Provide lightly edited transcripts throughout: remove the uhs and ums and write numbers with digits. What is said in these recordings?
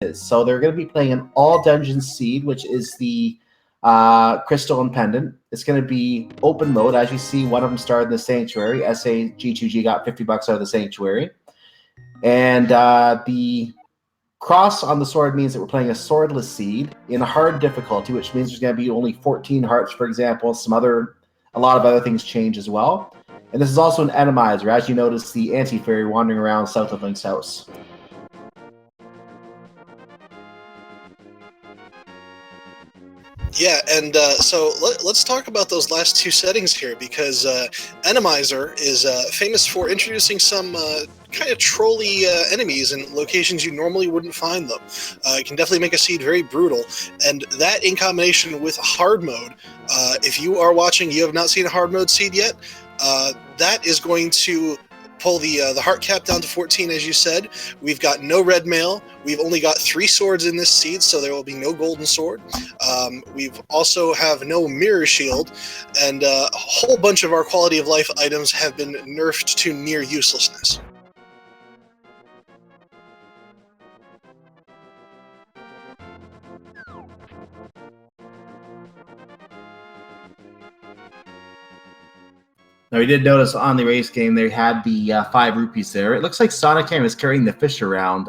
is. So they're going to be playing an all dungeon seed, which is the crystal and pendant. It's going to be open mode. As you see, one of them started in the sanctuary. SAG2G got $50 out of the sanctuary. And the cross on the sword means that we're playing a swordless seed in a hard difficulty, which means there's going to be only 14 hearts, for example. A lot of other things change as well. And this is also an Randomizer. As you notice, the anti-fairy wandering around south of Link's house. Yeah, and so let's talk about those last two settings here, because Randomizer is famous for introducing some kind of trolly enemies in locations you normally wouldn't find them. It can definitely make a seed very brutal, and that in combination with hard mode, if you are watching, you have not seen a hard mode seed yet, that is going to pull the heart cap down to 14, as you said. We've got no red mail. We've only got 3 swords in this seed, so there will be no golden sword. We've also have no mirror shield, and a whole bunch of our quality of life items have been nerfed to near uselessness. Now, we did notice on the race game they had the 5 rupees there. It looks like sonicam is carrying the fish around.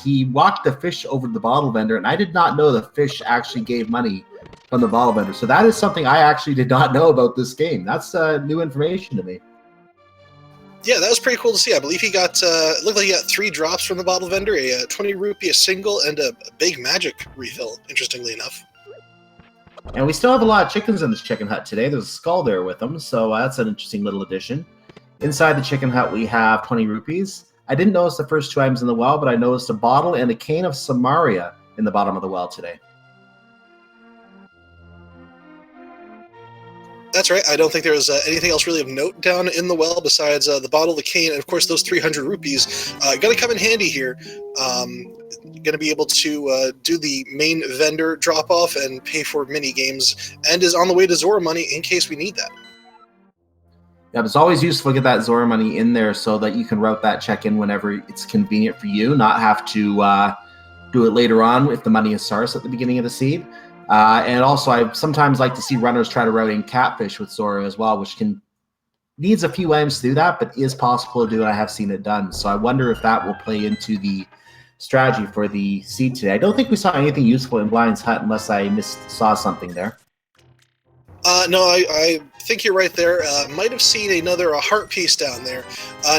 He walked the fish over to the bottle vendor, and I did not know the fish actually gave money from the bottle vendor. So that is something I actually did not know about this game. That's new information to me. Yeah, that was pretty cool to see. I believe he got, it looked like he got 3 drops from the bottle vendor, a 20 rupee, a single, and a big magic refill, interestingly enough. And we still have a lot of chickens in this chicken hut today. There's a skull there with them, so that's an interesting little addition. Inside the chicken hut, we have 20 rupees. I didn't notice the first 2 items in the well, but I noticed a bottle and a cane of Samaria in the bottom of the well today. That's right. I don't think there was anything else really of note down in the well besides the bottle, the cane, and of course those 300 rupees. Going to come in handy here. Going to be able to do the main vendor drop off and pay for mini games, and is on the way to Zora money in case we need that. Yeah, it's always useful to get that Zora money in there so that you can route that check in whenever it's convenient for you, not have to do it later on if the money is scarce at the beginning of the seed. And also, I sometimes like to see runners try to route in catfish with Zora as well, which needs a few items to do that, but is possible to do, and I have seen it done. So I wonder if that will play into the strategy for the seed today. I don't think we saw anything useful in Blind's Hut unless I saw something there. No, I think you're right there. Might have seen another heart piece down there.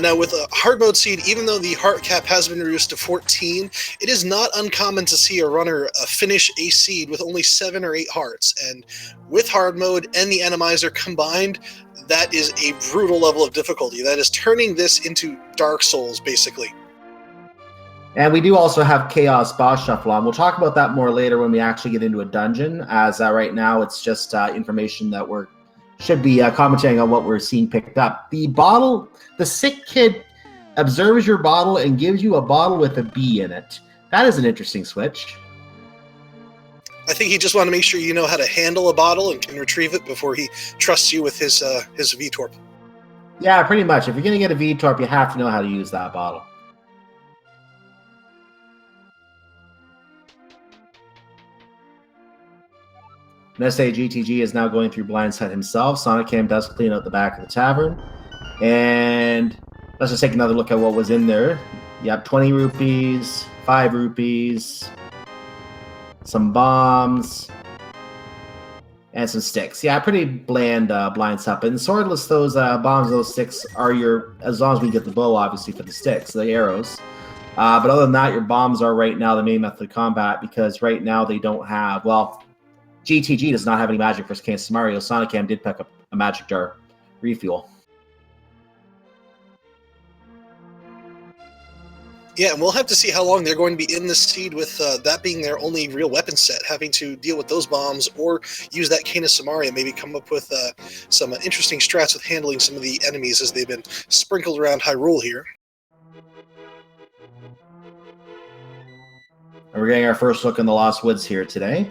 Now, with a hard mode seed, even though the heart cap has been reduced to 14, it is not uncommon to see a runner finish a seed with only 7 or 8 hearts. And with hard mode and the Randomizer combined, that is a brutal level of difficulty. That is turning this into Dark Souls, basically. And we do also have Chaos Boss Shuffle on. We'll talk about that more later when we actually get into a dungeon, as right now it's just information that should be commenting on what we're seeing picked up. The sick kid observes your bottle and gives you a bottle with a B in it. That is an interesting switch. I think he just wanted to make sure you know how to handle a bottle and can retrieve it before he trusts you with his VTorp. Yeah, pretty much. If you're going to get a VTorp, you have to know how to use that bottle. SAGTG is now going through Blind's Hut himself. sonicam does clean out the back of the tavern. And let's just take another look at what was in there. Yep, 20 rupees, 5 rupees, some bombs, and some sticks. Yeah, pretty bland Blind's Hut. And swordless, those bombs, those sticks are as long as we get the bow, obviously, for the sticks, the arrows. But other than that, your bombs are right now the main method of combat, because right now they don't have, well, GTG does not have any magic for Cane Samario. sonicam did pick up a magic jar refuel. Yeah, and we'll have to see how long they're going to be in this seed with that being their only real weapon set, having to deal with those bombs or use that Cane of Samaria, maybe come up with some interesting strats with handling some of the enemies as they've been sprinkled around Hyrule here. And we're getting our first look in the Lost Woods here today.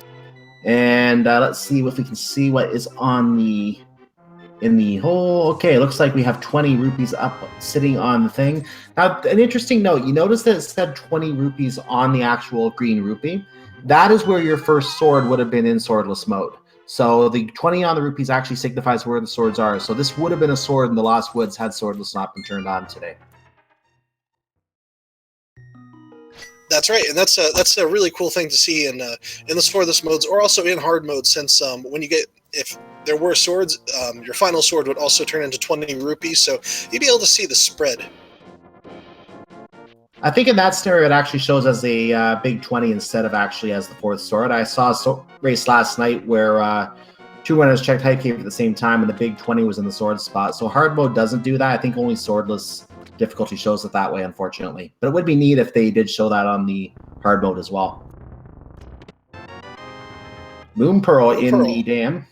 And let's see if we can see what is on the in the hole. Okay, looks like we have 20 rupees up sitting on the thing. Now, an interesting note, you notice that it said 20 rupees on the actual green rupee. That is where your first sword would have been in swordless mode. So the 20 on the rupees actually signifies where the swords are. So this would have been a sword in the Lost Woods had swordless not been turned on today. That's right, and that's a really cool thing to see in the swordless modes, or also in hard mode. Since when you get, if there were swords, your final sword would also turn into 20 rupees, so you'd be able to see the spread. I think in that scenario, it actually shows as a big 20 instead of actually as the fourth sword. I saw a race last night where two runners checked Hype Cave at the same time, and the big 20 was in the sword spot. So hard mode doesn't do that. I think only swordless difficulty shows it that way, unfortunately. But it would be neat if they did show that on the hard mode as well. Moon Pearl in the dam.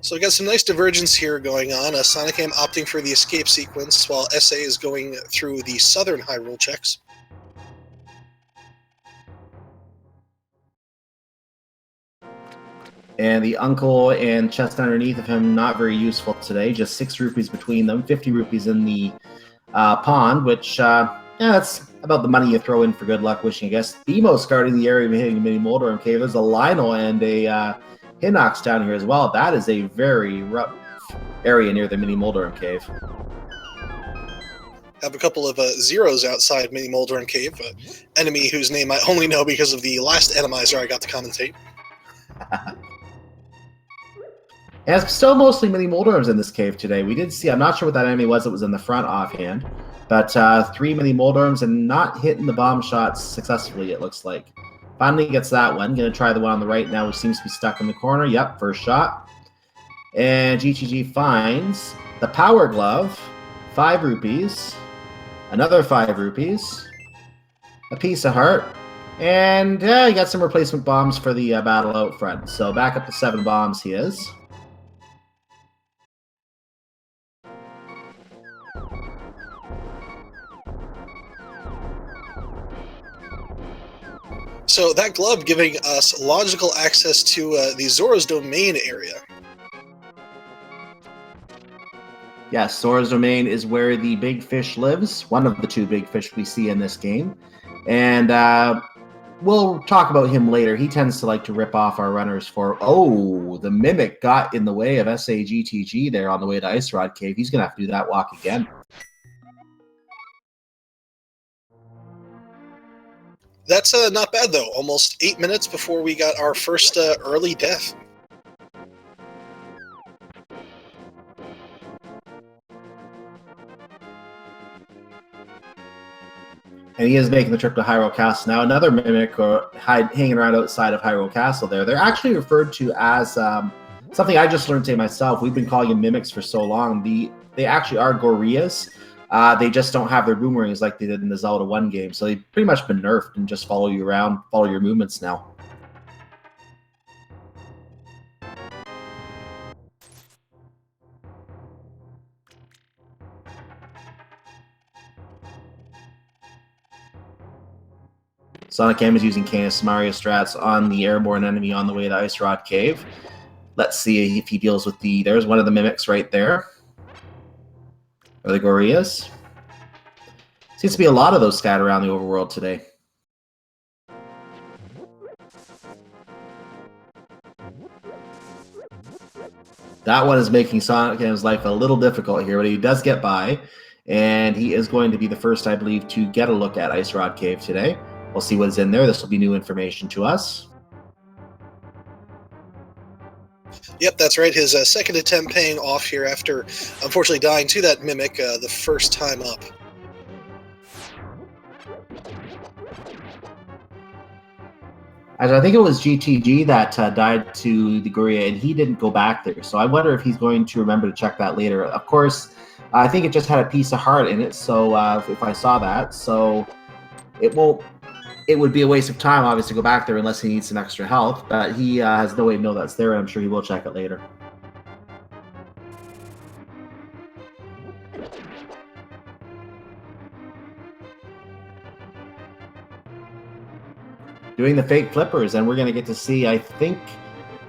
So we got some nice divergence here going on. Sonicam opting for the escape sequence, while SA is going through the southern Hyrule checks. And the uncle and chest underneath of him, not very useful today. Just 6 rupees between them, 50 rupees in the pond, which, yeah, that's about the money you throw in for good luck wishing, I guess. BMO's guarding the area hitting Mini Moldorm Cave. There's a Lionel and a Hinox down here as well. That is a very rough area near the Mini Moldorm Cave. Have a couple of zeros outside Mini Moldorm Cave, an enemy whose name I only know because of the last Randomizer I got to commentate. And it's still mostly Mini Moldorms in this cave today. We did see, I'm not sure what that enemy was that was in the front offhand, but 3 Mini Moldorms and not hitting the bomb shots successfully, it looks like. Finally gets that one. Going to try the one on the right now, which seems to be stuck in the corner. Yep, first shot. And GTG finds the Power Glove, 5 rupees, another 5 rupees, a piece of heart, and you got some replacement bombs for the battle out front. So back up to 7 bombs he is. So that glove giving us logical access to the Zora's Domain area. Yes, Zora's Domain is where the big fish lives, one of the 2 big fish we see in this game. And we'll talk about him later. He tends to like to rip off our runners for... Oh, the Mimic got in the way of SAGTG there on the way to Ice Rod Cave. He's going to have to do that walk again. That's not bad, though. Almost 8 minutes before we got our first early death. And he is making the trip to Hyrule Castle now. Another Mimic hanging around outside of Hyrule Castle there. They're actually referred to as something I just learned today myself. We've been calling them Mimics for so long. They actually are Goriyas. They just don't have their boomerangs like they did in the Zelda 1 game. So they've pretty much been nerfed and just follow you around, follow your movements now. sonicam is using Canis Mario strats on the airborne enemy on the way to Ice Rod Cave. Let's see if he deals with the... There's one of the Mimics right there. Or the Goriyas. Seems to be a lot of those scattered around the overworld today. That one is making Sonicam's life a little difficult here, but he does get by. And he is going to be the first, I believe, to get a look at Ice Rod Cave today. We'll see what is in there. This will be new information to us. Yep, that's right. His second attempt paying off here after, unfortunately, dying to that Mimic the first time up. As I think it was GTG that died to the Gorilla, and he didn't go back there. So I wonder if he's going to remember to check that later. Of course, I think it just had a piece of heart in it, so if I saw that. So it won't... It would be a waste of time, obviously, to go back there unless he needs some extra health. But he has no way to know that's there, and I'm sure he will check it later. doing the fake flippers, and we're going to get to see, I think,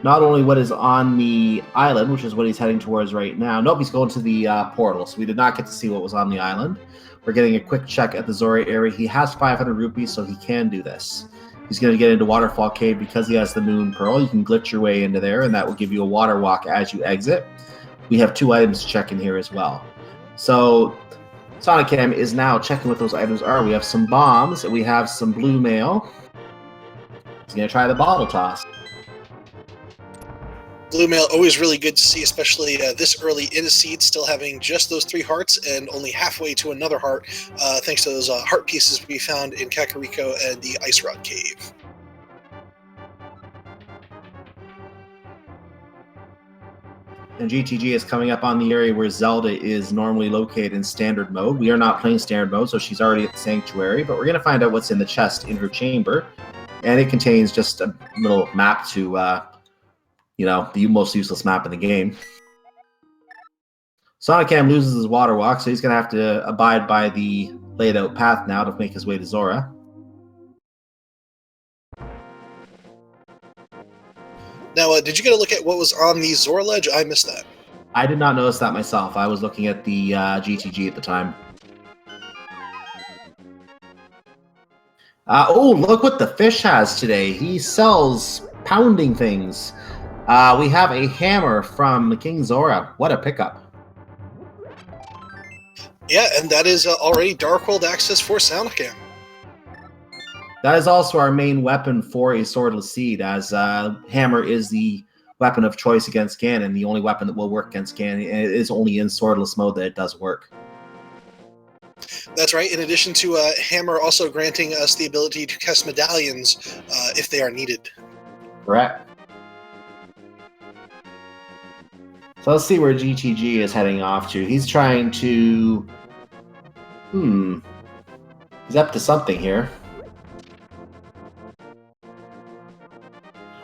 not only what is on the island, which is what he's heading towards right now. Nope, he's going to the portal, so we did not get to see what was on the island. We're getting a quick check at the Zora area. He has 500 rupees, so he can do this. He's going to get into Waterfall Cave because he has the Moon Pearl. You can glitch your way into there, and that will give you a water walk as you exit. We have 2 items to check in here as well. So sonicam is now checking what those items are. We have some bombs, and we have some blue mail. He's going to try the bottle toss. Blue mail, always really good to see, especially this early in a seed, still having just those 3 hearts and only halfway to another heart, thanks to those heart pieces we found in Kakariko and the Ice Rock Cave. And GTG is coming up on the area where Zelda is normally located in standard mode. We are not playing standard mode, so she's already at the sanctuary, but we're going to find out what's in the chest in her chamber. And it contains just a little map to, the most useless map in the game. sonicam loses his water walk, so he's going to have to abide by the laid out path now to make his way to Zora. Now, did you get a look at what was on the Zora ledge? I missed that. I did not notice that myself. I was looking at the GTG at the time. Oh, look what the fish has today. He sells pounding things. We have a hammer from King Zora. What a pickup. Yeah, and that is already Dark World access for sonicam. That is also our main weapon for a swordless seed, as hammer is the weapon of choice against Ganon, the only weapon that will work against Ganon. And it is only in swordless mode that it does work. That's right. In addition to hammer also granting us the ability to cast medallions if they are needed. Correct. So let's see where GTG is heading off to. He's trying to... He's up to something here.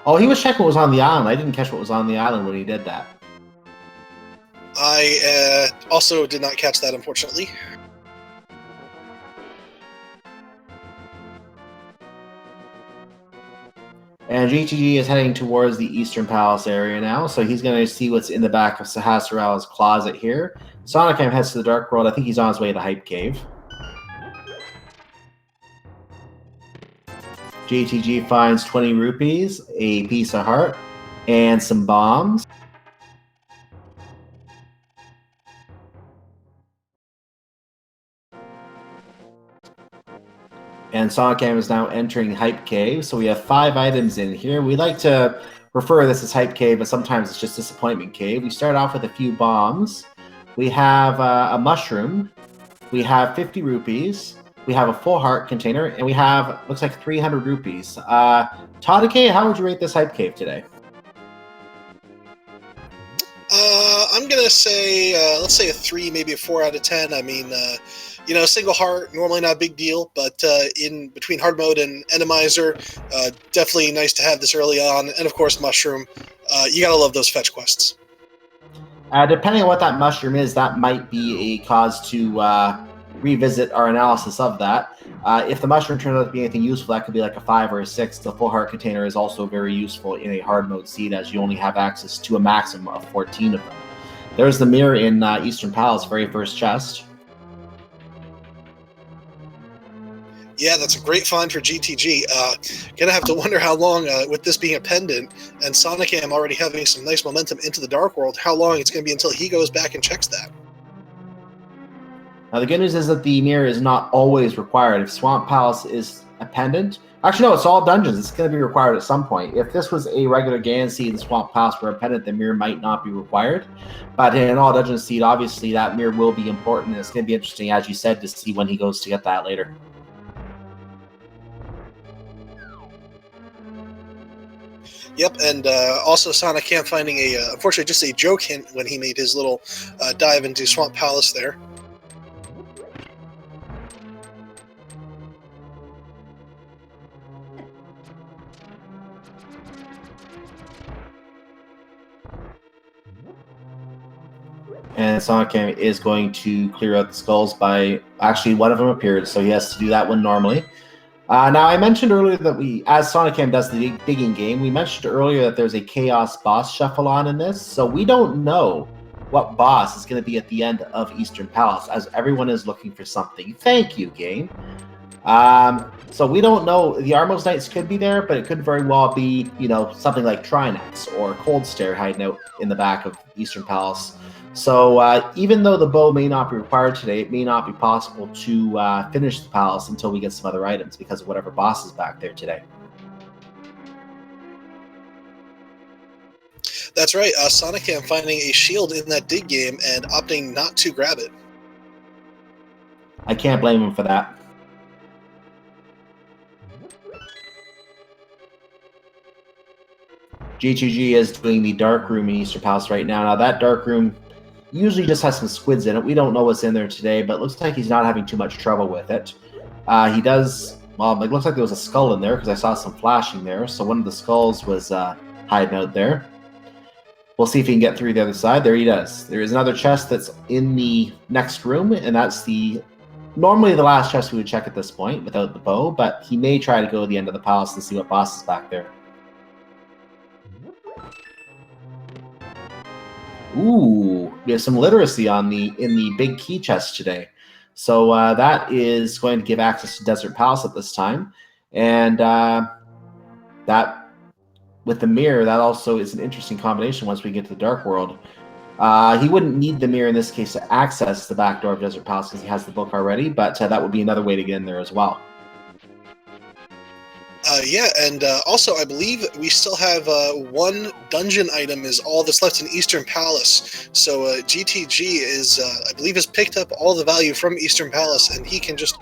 Oh, he was checking what was on the island. I didn't catch what was on the island when he did that. I also did not catch that, unfortunately. And GTG is heading towards the Eastern Palace area now, so he's going to see what's in the back of Sahasraral's closet here. sonicam heads to the Dark World. I think he's on his way to Hype Cave. GTG finds 20 rupees, a piece of heart, and some bombs. And sonicam is now entering Hype Cave, so we have 5 items in here. We like to refer to this as Hype Cave, but sometimes it's just Disappointment Cave. We start off with a few bombs. We have a mushroom. We have 50 rupees. We have a full heart container, and we have, looks like 300 rupees. Tadake, how would you rate this Hype Cave today? I'm going to say, let's say a 3, maybe a 4 out of 10. I mean, single heart, normally not a big deal, but in between hard mode and Randomizer, definitely nice to have this early on. And of course, mushroom. You got to love those fetch quests. Depending on what that mushroom is, that might be a cause to revisit our analysis of that. If the mushroom turns out to be anything useful, that could be like a 5 or a 6. The full heart container is also very useful in a hard mode seed, as you only have access to a maximum of 14 of them. There's the mirror in Eastern Palace, very first chest. Yeah, that's a great find for GTG. Gonna have to wonder how long, with this being a pendant, and sonicam already having some nice momentum into the Dark World, how long it's gonna be until he goes back and checks that. Now, the good news is that the mirror is not always required. If Swamp Palace is a pendant, actually, no, it's all dungeons. It's going to be required at some point. If this was a regular Ganon seed and Swamp Palace were a pendant, the mirror might not be required. But in an all dungeon seed, obviously, that mirror will be important. And it's going to be interesting, as you said, to see when he goes to get that later. Yep, and also sonicam finding unfortunately, just a joke hint when he made his little dive into Swamp Palace there. And sonicam is going to clear out the skulls by... Actually, one of them appeared, so he has to do that one normally. Now, I mentioned earlier that as sonicam does the digging game, we mentioned earlier that there's a chaos boss shuffle on in this, so we don't know what boss is going to be at the end of Eastern Palace, as everyone is looking for something. Thank you, game. So we don't know. The Armos Knights could be there, but it could very well be, something like Trinex or Cold Stare hiding out in the back of Eastern Palace. So even though the bow may not be required today, it may not be possible to finish the palace until we get some other items because of whatever boss is back there today. That's right. Sonicam finding a shield in that dig game and opting not to grab it. I can't blame him for that. G2G is doing the dark room in Eastern Palace right now. Now that dark room usually just has some squids in it. We don't know what's in there today, but it looks like he's not having too much trouble with it. He does. Well, it looks like there was a skull in there because I saw some flashing there. So one of the skulls was hiding out there. We'll see if he can get through the other side. There he does. There is another chest that's in the next room, and that's normally the last chest we would check at this point without the bow, but he may try to go to the end of the palace and see what boss is back there. Ooh, we have some literacy in the big key chest today. So that is going to give access to Desert Palace at this time. And that, with the mirror, that also is an interesting combination once we get to the Dark World. He wouldn't need the mirror in this case to access the back door of Desert Palace because he has the book already, but that would be another way to get in there as well. Yeah, and also I believe we still have one dungeon item is all that's left in Eastern Palace. So GTG is, I believe, has picked up all the value from Eastern Palace, and he can just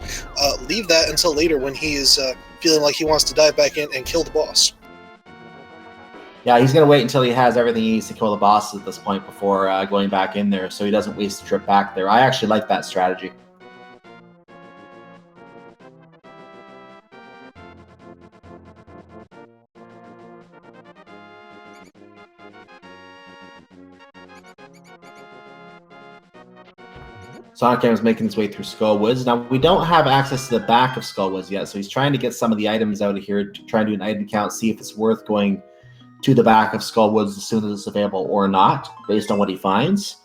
leave that until later when he is feeling like he wants to dive back in and kill the boss. Yeah, he's going to wait until he has everything he needs to kill the boss at this point before going back in there, so he doesn't waste the trip back there. I actually like that strategy. Sonicam is making his way through Skull Woods. Now, we don't have access to the back of Skull Woods yet, so he's trying to get some of the items out of here to try and do an item count, see if it's worth going to the back of Skull Woods as soon as it's available or not, based on what he finds.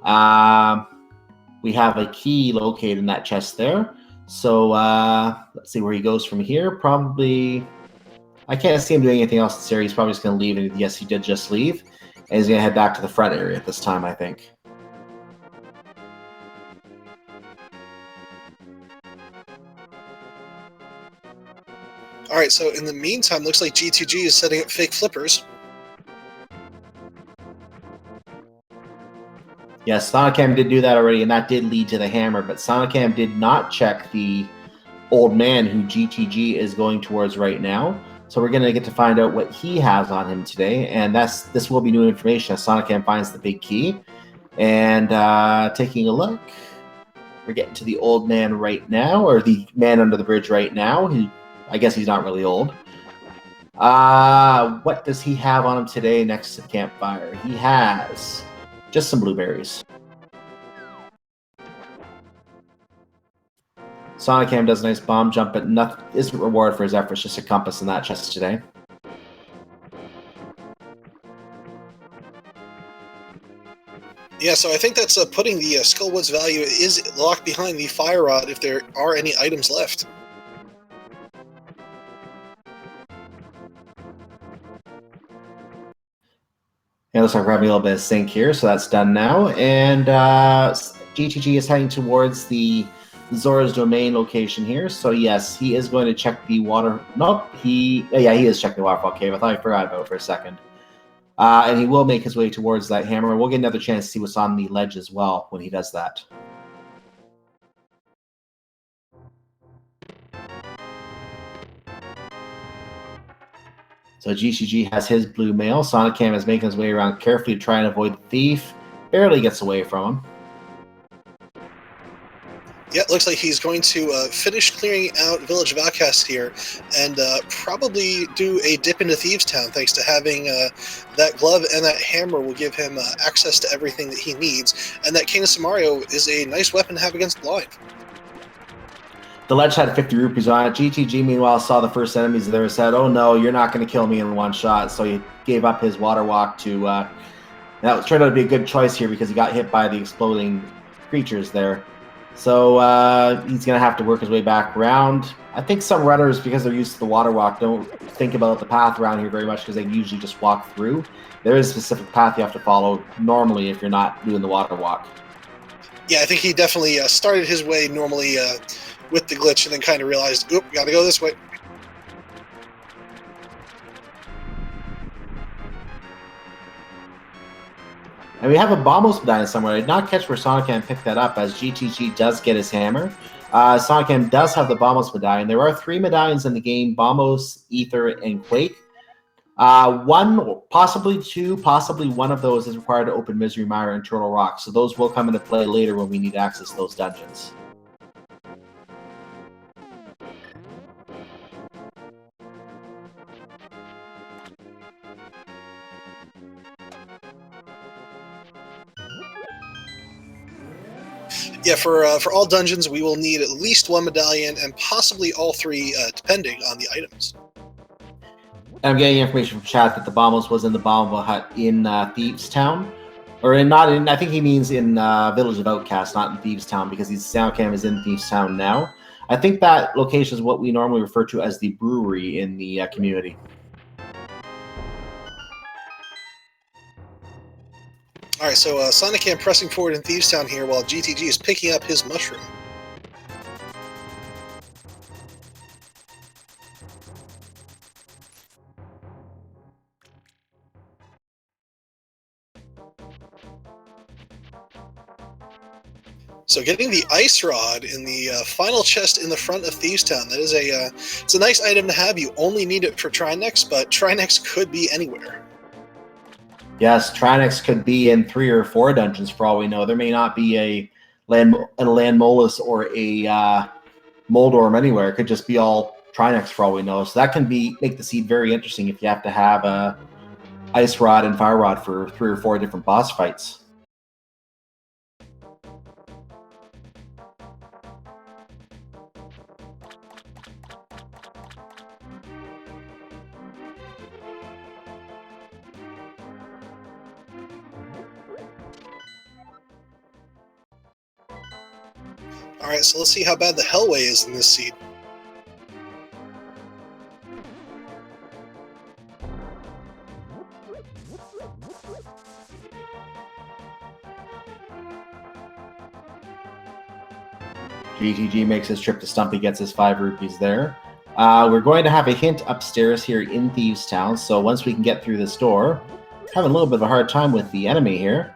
We have a key located in that chest there. So let's see where he goes from here. Probably, I can't see him doing anything else in this area. He's probably just going to leave, and yes, he did just leave. And he's going to head back to the front area at this time, I think. All right, so in the meantime, looks like G2G is setting up fake flippers. Yes, Sonicam did do that already, and that did lead to the hammer, but Sonicam did not check the old man who GTG is going towards right now. So we're going to get to find out what he has on him today, and this will be new information as Sonicam finds the big key. And taking a look, we're getting to the old man right now, or the man under the bridge right now. I guess he's not really old. What does he have on him today next to the campfire? He has just some blueberries. Sonicam does a nice bomb jump, but nothing isn't reward for his efforts, just a compass in that chest today. Yeah, so I think that's putting the Skullwood's value is locked behind the fire rod if there are any items left. It looks like we're having a little bit of sync here, so that's done now. And GTG is heading towards the Zora's Domain location here. So yes, he is going to check the water. Nope, he is checking the waterfall cave. I thought I forgot about it for a second. And he will make his way towards that hammer. We'll get another chance to see what's on the ledge as well when he does that. So GCG has his blue mail. Sonicam is making his way around carefully to try and avoid the thief. Barely gets away from him. Yeah, it looks like he's going to finish clearing out Village of Outcasts here and probably do a dip into Thieves Town, thanks to having that glove and that hammer will give him access to everything that he needs. And that King of Samario is a nice weapon to have against blind. The ledge had 50 rupees on it. GTG, meanwhile, saw the first enemies there and said, "Oh no, you're not going to kill me in one shot." So he gave up his water walk to. That turned out to be a good choice here because he got hit by the exploding creatures there. So he's going to have to work his way back around. I think some runners, because they're used to the water walk, don't think about the path around here very much because they usually just walk through. There is a specific path you have to follow normally if you're not doing the water walk. Yeah, I think he definitely started his way normally with the glitch and then kind of realized, oop, gotta go this way. And we have a Bombos medallion somewhere. I did not catch where sonicam picked that up, as GTG does get his hammer. sonicam does have the Bombos medallion. There are 3 medallions in the game: Bombos, Ether, and Quake. One, possibly 2, possibly one of those is required to open Misery Mire and Turtle Rock. So those will come into play later when we need to access those dungeons. Yeah, for all dungeons, we will need at least 1 medallion and possibly all 3, depending on the items. I'm getting information from chat that the Bombos was in the Bombo Hut in Thieves Town. Or not in, I think he means in Village of Outcast, not in Thieves Town, because his soundcam is in Thieves Town now. I think that location is what we normally refer to as the brewery in the community. All right, so sonicam pressing forward in Thieves Town here while GTG is picking up his mushroom. So getting the ice rod in the final chest in the front of Thieves Town, that is it's a nice item to have. You only need it for Trinex, but Trinex could be anywhere. Yes, Trinex could be in 3 or 4 dungeons for all we know. There may not be a land molus or a Moldorm anywhere. It could just be all Trinex for all we know. So that can make the seed very interesting if you have to have a ice rod and fire rod for 3 or 4 different boss fights. All right, so let's see how bad the Hellway is in this seed. GTG makes his trip to Stumpy, gets his 5 rupees there. We're going to have a hint upstairs here in Thieves Town, so once we can get through this door, having a little bit of a hard time with the enemy here.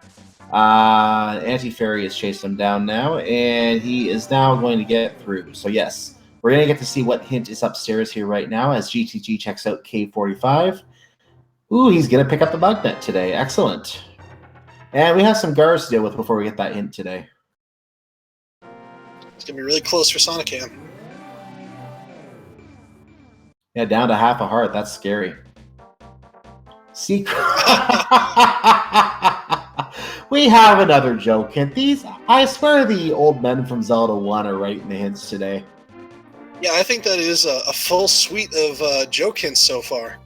Anti-Fairy has chased him down now, and he is now going to get through. So yes, we're going to get to see what hint is upstairs here right now as GTG checks out K45. Ooh, he's going to pick up the bug net today. Excellent. And we have some guards to deal with before we get that hint today. It's going to be really close for Sonicam. Yeah, down to half a heart. That's scary. Secret. We have another joke hint. I swear the old men from Zelda 1 are writing the hints today. Yeah, I think that is a full suite of joke hints so far.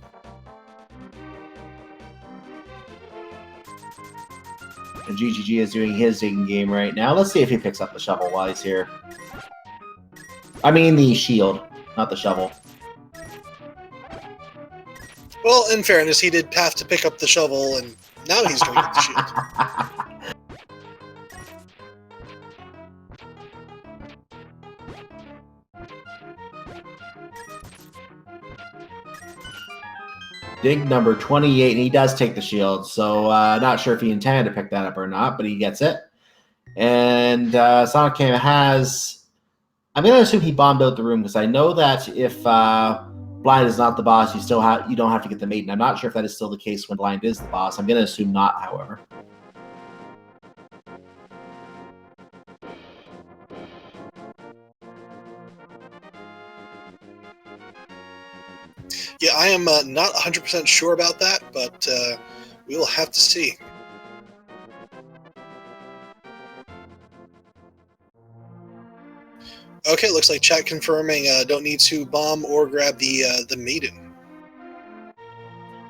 And GGG is doing his digging game right now. Let's see if he picks up the shovel while he's here. I mean the shield, not the shovel. Well, in fairness, he did have to pick up the shovel, and now he's going to get the shield. Dig number 28, and he does take the shield. So not sure if he intended to pick that up or not, but he gets it. And sonicam has... I'm going to assume he bombed out the room, because I know that if Blind is not the boss, you don't have to get the maiden. I'm not sure if that is still the case when Blind is the boss. I'm going to assume not, however. Yeah, I am not 100% sure about that, but we will have to see. Okay, looks like chat confirming don't need to bomb or grab the maiden.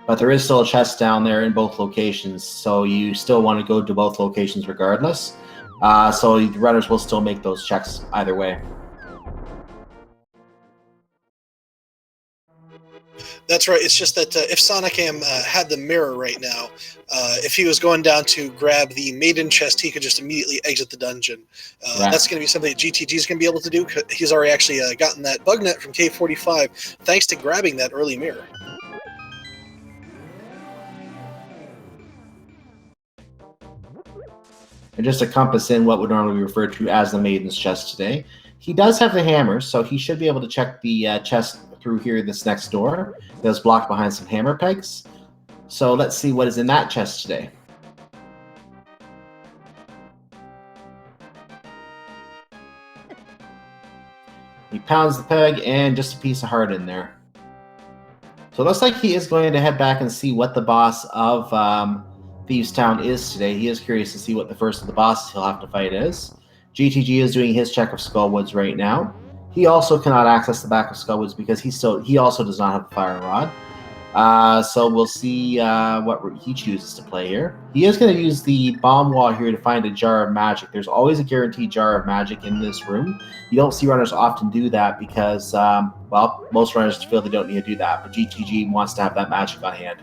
But there is still a chest down there in both locations, so you still want to go to both locations regardless. So the runners will still make those checks either way. That's right. It's just that if sonicam had the mirror right now, if he was going down to grab the maiden chest, he could just immediately exit the dungeon. Right. That's going to be something that GTG is going to be able to do. He's already actually gotten that bug net from K45 thanks to grabbing that early mirror. And just to compass in what would normally be referred to as the maiden's chest today, he does have the hammer, so he should be able to check the chest through here, this next door that's blocked behind some hammer pegs. So let's see what is in that chest today. He pounds the peg and just a piece of heart in there. So it looks like he is going to head back and see what the boss of Thieves Town is today. He is curious to see what the first of the bosses he'll have to fight is. GTG is doing his check of Skullwoods right now. He also cannot access the back of Skullwoods because he also does not have the Fire Rod. So we'll see what he chooses to play here. He is going to use the bomb wall here to find a jar of magic. There's always a guaranteed jar of magic in this room. You don't see runners often do that because, well, most runners feel they don't need to do that, but GTG wants to have that magic on hand.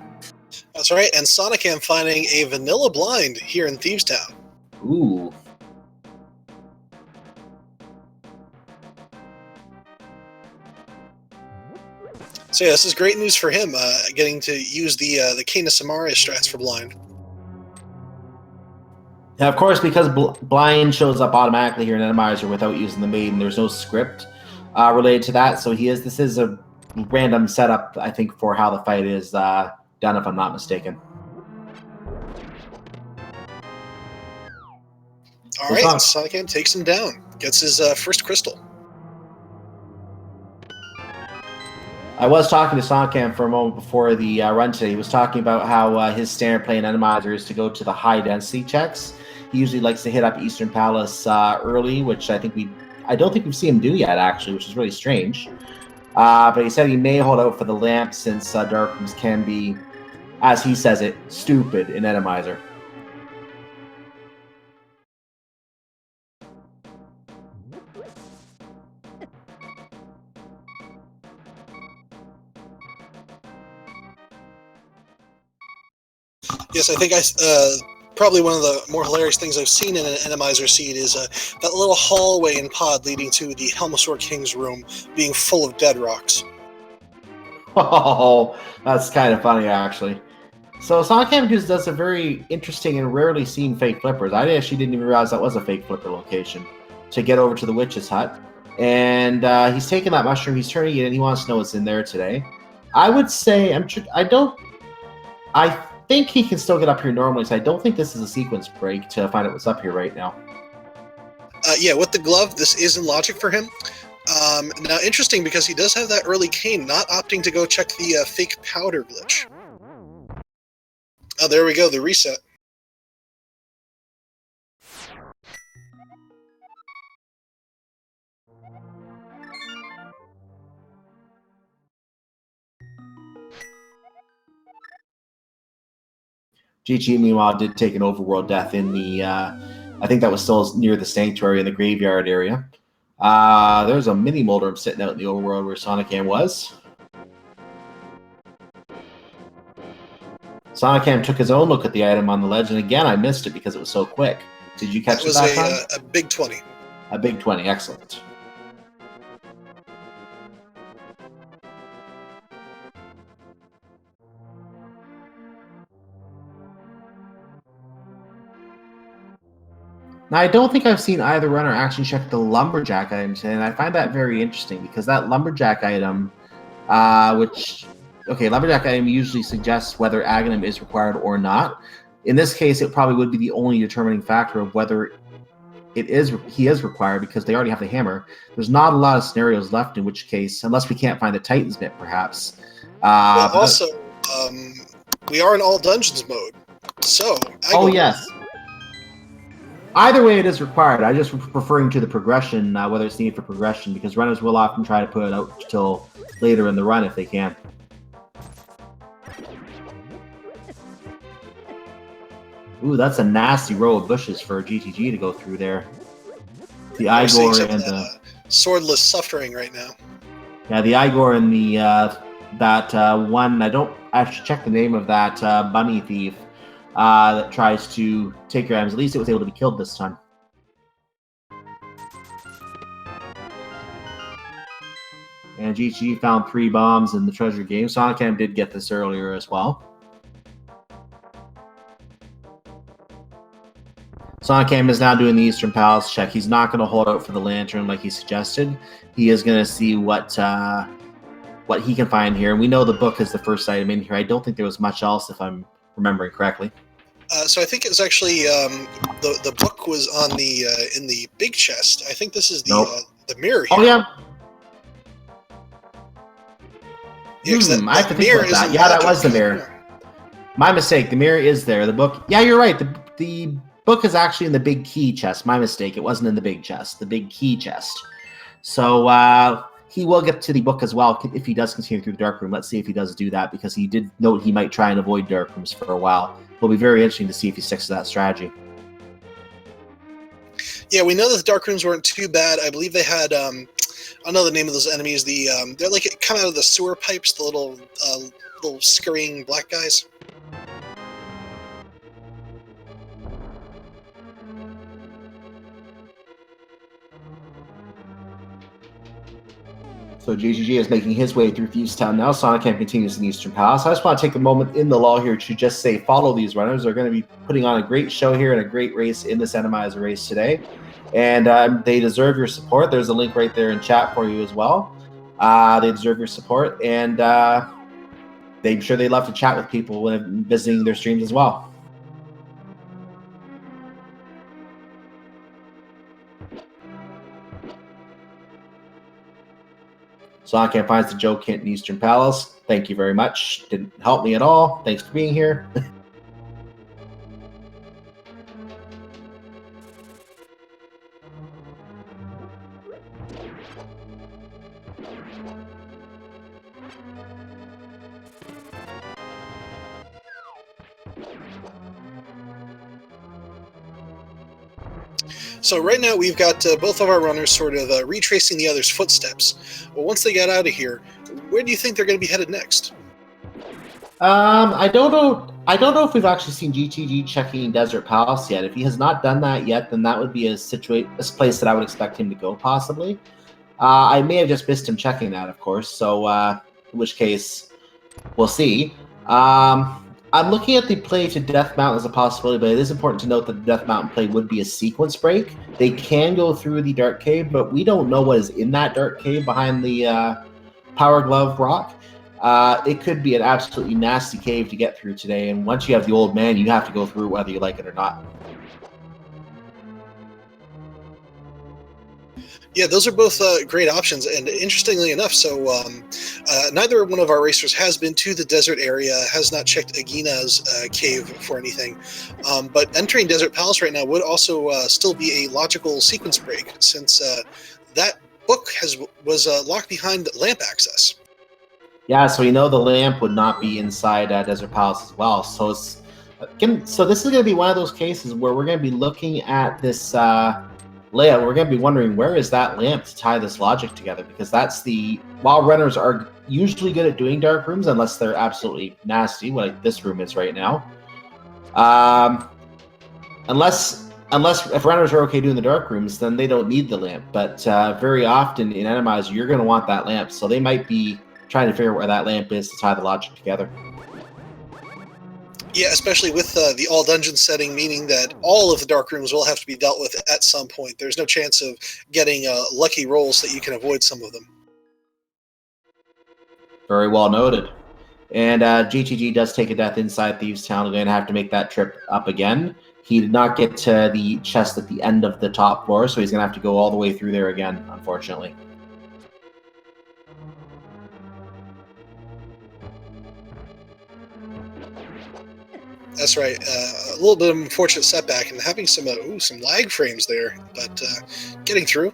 That's right, and sonicam finding a vanilla blind here in Thieves Town. Ooh. So yeah, this is great news for him, getting to use the Kana Samaria strats for blind. Now, of course, because blind shows up automatically here in Randomizer without using the maiden, there's no script related to that. So this is a random setup, I think, for how the fight is done, if I'm not mistaken. All right, sonicam takes him down, gets his first crystal. I was talking to sonicam for a moment before the run today. He was talking about how his standard play in Randomizer is to go to the high density checks. He usually likes to hit up Eastern Palace early, which I don't think we've seen him do yet, actually, which is really strange. But he said he may hold out for the lamp since dark rooms can be, as he says it, stupid in Randomizer. Yes, I think probably one of the more hilarious things I've seen in an Randomizer seed is that little hallway and pod leading to the Helmasaur King's room being full of dead rocks. Oh, that's kind of funny, actually. So sonicam does a very interesting and rarely seen fake flippers. I actually didn't even realize that was a fake flipper location to get over to the witch's hut. And he's taking that mushroom, he's turning it in, he wants to know what's in there today. I would say, I think he can still get up here normally, so I don't think this is a sequence break to find out what's up here right now. Yeah, with the glove, this is in logic for him. Now, interesting because he does have that early cane, not opting to go check the fake powder glitch. Oh, there we go, the reset. GG, meanwhile, did take an overworld death in the, I think that was still near the sanctuary in the graveyard area. There's a mini Moldorm sitting out in the overworld where sonicam was. sonicam took his own look at the item on the ledge, and again, I missed it because it was so quick. Did you catch it that time? That was a big 20. A big 20, excellent. Now, I don't think I've seen either runner actually check the Lumberjack item today, and I find that very interesting because that Lumberjack item, Lumberjack item usually suggests whether Aghanim is required or not. In this case, it probably would be the only determining factor of whether he is required because they already have the hammer. There's not a lot of scenarios left in which case, unless we can't find the Titan's Mitt, perhaps. Well, also, we are in all dungeons mode, so... Oh, yes. Either way, it is required. I just referring to the progression, whether it's needed for progression, because runners will often try to put it out till later in the run if they can. Ooh, that's a nasty row of bushes for GTG to go through there. The Igor and the swordless suffering right now. Yeah, the Igor and the that one. I don't actually check the name of that bunny thief that tries to take your items. At least it was able to be killed this time. And GG found 3 bombs in the treasure game. sonicam did get this earlier as well. sonicam is now doing the Eastern Palace check. He's not going to hold out for the lantern like he suggested. He is going to see what he can find here. And we know the book is the first item in here. I don't think there was much else, if I'm remembering correctly. So I think it was actually the book was on the in the big chest. I think this is the the mirror here. Oh yeah. Yeah, I have to think about that. Yeah, that was the mirror. My mistake. The mirror is there. The book. Yeah, you're right. The book is actually in the big key chest. My mistake. It wasn't in the big chest. The big key chest. So he will get to the book as well if he does continue through the dark room. Let's see if he does do that, because he did note he might try and avoid dark rooms for a while. It'll be very interesting to see if he sticks to that strategy. Yeah, we know that the dark rooms weren't too bad. I believe they had I know the name of those enemies. They're like come out of the sewer pipes, the little scurrying black guys. So GGG is making his way through Thieves Town now. sonicam continues in the Eastern Palace. I just want to take a moment in the lull here to just say follow these runners. They're going to be putting on a great show here and a great race in this Randomizer race today. And they deserve your support. There's a link right there in chat for you as well. They deserve your support. And I'm sure they love to chat with people when visiting their streams as well. sonicam finds the joke hint in Eastern Palace. Thank you very much. Didn't help me at all. Thanks for being here. So right now we've got both of our runners sort of retracing the other's footsteps. Well, once they get out of here, where do you think they're going to be headed next? I don't know. I don't know if we've actually seen GTG checking Desert Palace yet. If he has not done that yet, then that would be a place that I would expect him to go, possibly. I may have just missed him checking that, of course. So, in which case, we'll see. I'm looking at the play to Death Mountain as a possibility, but it is important to note that the Death Mountain play would be a sequence break. They can go through the Dark Cave, but we don't know what is in that Dark Cave behind the Power Glove rock. It could be an absolutely nasty cave to get through today, and once you have the Old Man, you have to go through whether you like it or not. Yeah, those are both great options, and interestingly enough, so neither one of our racers has been to the desert area, has not checked Agina's cave for anything, but entering Desert Palace right now would also still be a logical sequence break, since that book was locked behind lamp access. Yeah, so we know the lamp would not be inside Desert Palace as well. So this is going to be one of those cases where we're going to be looking at this layout. We're going to be wondering, where is that lamp to tie this logic together? Because that's while runners are usually good at doing dark rooms, unless they're absolutely nasty, like this room is right now. Unless if runners are okay doing the dark rooms, then they don't need the lamp. But very often in Randomizer, you're going to want that lamp. So they might be trying to figure out where that lamp is to tie the logic together. Yeah, especially with the all dungeon setting, meaning that all of the dark rooms will have to be dealt with at some point. There's no chance of getting lucky rolls that you can avoid some of them. Very well noted. And GTG does take a death inside Thieves Town. We're going to have to make that trip up again. He did not get to the chest at the end of the top floor, so he's going to have to go all the way through there again, unfortunately. That's right. A little bit of an unfortunate setback and having some lag frames there, but getting through.